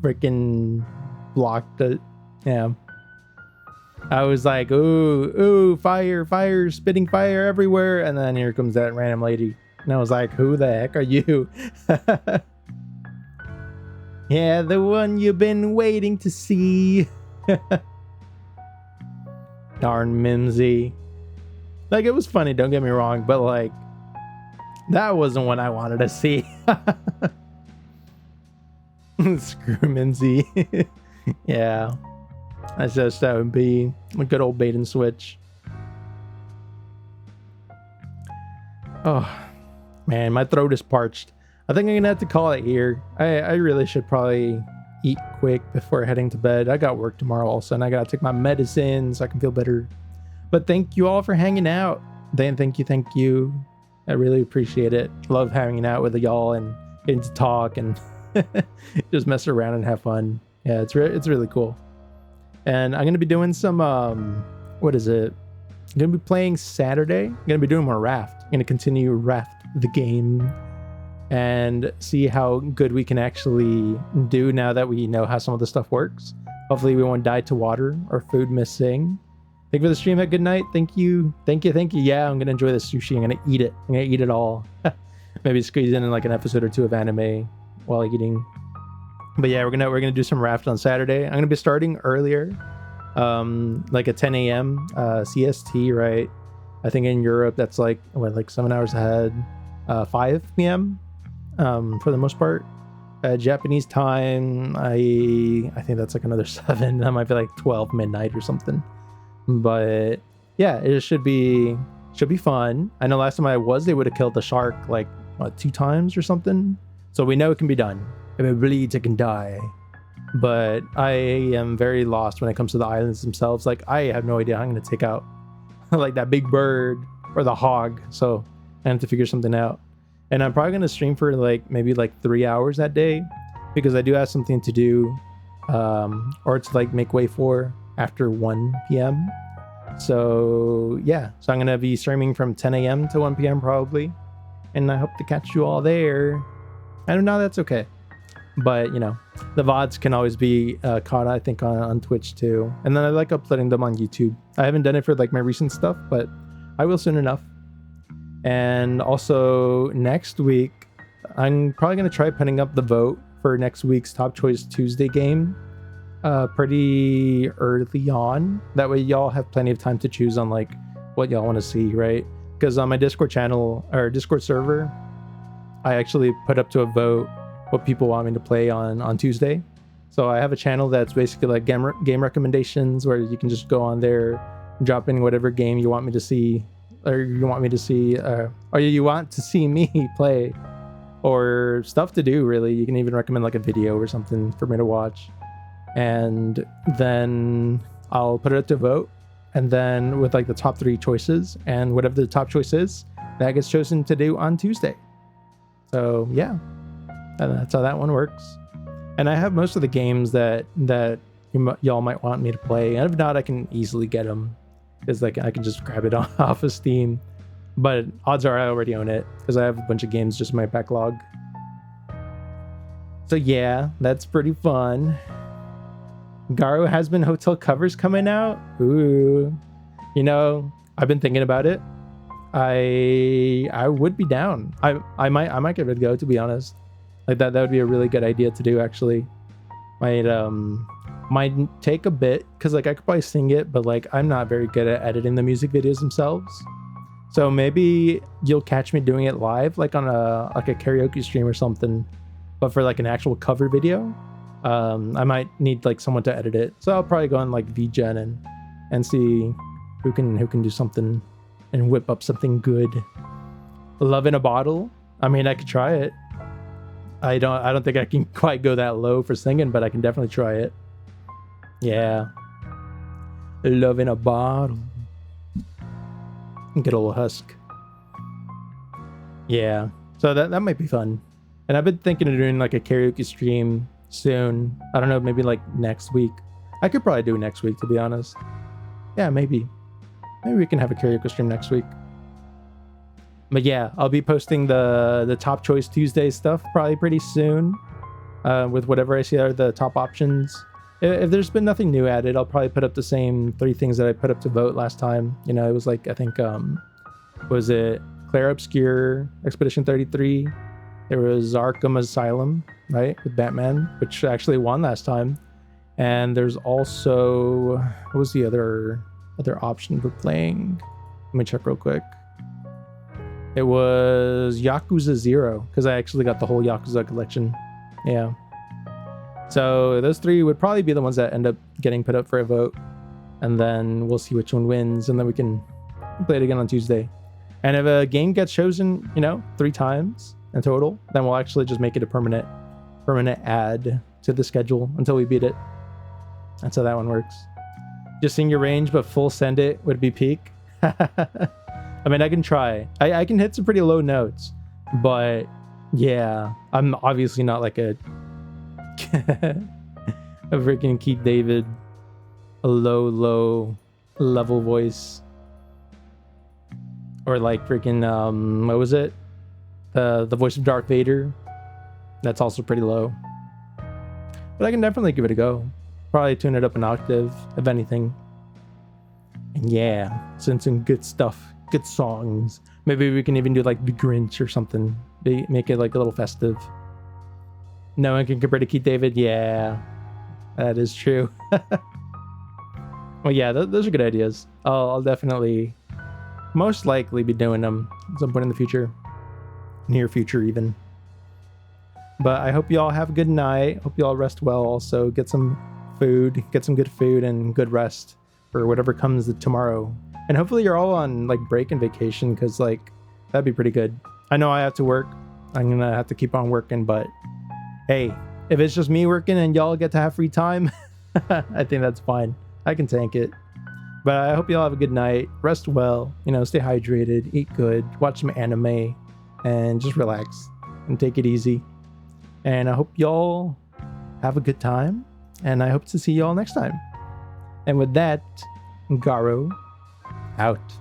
freaking blocked it. Yeah. I was like, ooh, fire, spitting fire everywhere. And then here comes that random lady. And I was like, who the heck are you? Yeah, the one you've been waiting to see. Darn Mimsy. Like, it was funny, don't get me wrong, but like, that wasn't what I wanted to see. Screw Mimsy. Yeah. That would be a good old bait and switch. Oh, man, my throat is parched. I think I'm gonna have to call it here. I really should probably eat quick before heading to bed. I got work tomorrow also, and I gotta take my medicine so I can feel better. But thank you all for hanging out. Thank you. I really appreciate it. Love hanging out with y'all and getting to talk and just mess around and have fun. Yeah, it's really cool. And I'm going to be doing some, what is it? I'm going to be playing Saturday. I'm going to be doing more Raft. I'm going to continue Raft the game and see how good we can actually do now that we know how some of the stuff works. Hopefully we won't die to water or food missing. Thank you for the stream. Have a good night. Thank you. Yeah, I'm going to enjoy the sushi. I'm going to eat it. I'm going to eat it all. Maybe squeeze in like an episode or two of anime while eating. But yeah, we're gonna do some Raft on Saturday. I'm gonna be starting earlier, like at 10 a.m. CST, right? I think in Europe that's like 7 hours ahead. 5 p.m. For the most part. Japanese time, I think that's like another 7. That might be like 12 midnight or something. But yeah, it should be fun. I know last time they would have killed the shark like 2 times or something. So we know it can be done. If it bleeds, it can die. But I am very lost when it comes to the islands themselves. Like, I have no idea how I'm going to take out like that big bird or the hog. So I have to figure something out. And I'm probably going to stream for maybe 3 hours that day because I do have something to do or to make way for after 1 p.m. So yeah, so I'm going to be streaming from 10 a.m. to 1 p.m. probably. And I hope to catch you all there. I don't know, that's okay. But, the VODs can always be caught, I think, on Twitch too. And then I like uploading them on YouTube. I haven't done it for my recent stuff, but I will soon enough. And also next week, I'm probably going to try putting up the vote for next week's Top Choice Tuesday game pretty early on. That way y'all have plenty of time to choose on what y'all want to see, right? Because on my Discord channel or Discord server, I actually put up to a vote what people want me to play on Tuesday. So I have a channel that's basically like game recommendations where you can just go on there, drop in whatever game you want me to see, or you want to see me play, or stuff to do, really. You can even recommend a video or something for me to watch. And then I'll put it up to vote. And then with the top 3 choices, and whatever the top choice is, that gets chosen to do on Tuesday. So yeah. And that's how that one works. And I have most of the games that y'all might want me to play. And if not, I can easily get them. Because I can just grab it off of Steam. But odds are I already own it. Because I have a bunch of games just in my backlog. So yeah, that's pretty fun. Garo has been hotel covers coming out. Ooh. I've been thinking about it. I would be down. I might give it a go, to be honest. That would be a really good idea to do, actually. Might take a bit because I could probably sing it, but I'm not very good at editing the music videos themselves. So maybe you'll catch me doing it live, on a karaoke stream or something, but for an actual cover video. I might need someone to edit it, so I'll probably go on VGen and see who can do something and whip up something good. Love in a Bottle. I mean, I could try it. I don't think I can quite go that low for singing, but I can definitely try it. Yeah. Love in a Bottle. Good old Husk. Yeah. So that might be fun. And I've been thinking of doing a karaoke stream soon. I don't know, maybe next week. I could probably do it next week, to be honest. Yeah, maybe. Maybe we can have a karaoke stream next week. But yeah, I'll be posting the top choice Tuesday stuff probably pretty soon. With whatever I see are the top options. If there's been nothing new added, I'll probably put up the same 3 things that I put up to vote last time. You know, it was like, I think, was it Claire Obscure, Expedition 33? There was Arkham Asylum, right, with Batman, which actually won last time. And there's also, what was the other option for playing? Let me check real quick. It was Yakuza 0, because I actually got the whole Yakuza collection. Yeah. So those 3 would probably be the ones that end up getting put up for a vote. And then we'll see which one wins, and then we can play it again on Tuesday. And if a game gets chosen, you know, 3 times in total, then we'll actually just make it a permanent add to the schedule until we beat it. That's how that one works. Just sing your range, but full send it would be peak. I mean, I can try. I can hit some pretty low notes, but yeah, I'm obviously not like a freaking Keith David, a low level voice, or like freaking what was it? The voice of Darth Vader. That's also pretty low, but I can definitely give it a go. Probably tune it up an octave, if anything. And yeah, send some good stuff, good songs. Maybe we can even do like The Grinch or something. Make it like a little festive. No one can compare to Keith David. Yeah, that is true. Well, yeah, those are good ideas. I'll definitely, most likely be doing them at some point in the future. Near future even. But I hope you all have a good night. Hope you all rest well. Also, get some food, get some good food and good rest for whatever comes tomorrow. And hopefully you're all on like break and vacation, because like that'd be pretty good. I know I have to work. I'm gonna have to keep on working, but hey, if it's just me working and y'all get to have free time, I think that's fine. I can tank it. But I hope you all have a good night. Rest well. You know, stay hydrated, eat good, watch some anime, and just relax and take it easy. And I hope y'all have a good time. And I hope to see y'all next time. And with that, Garo out.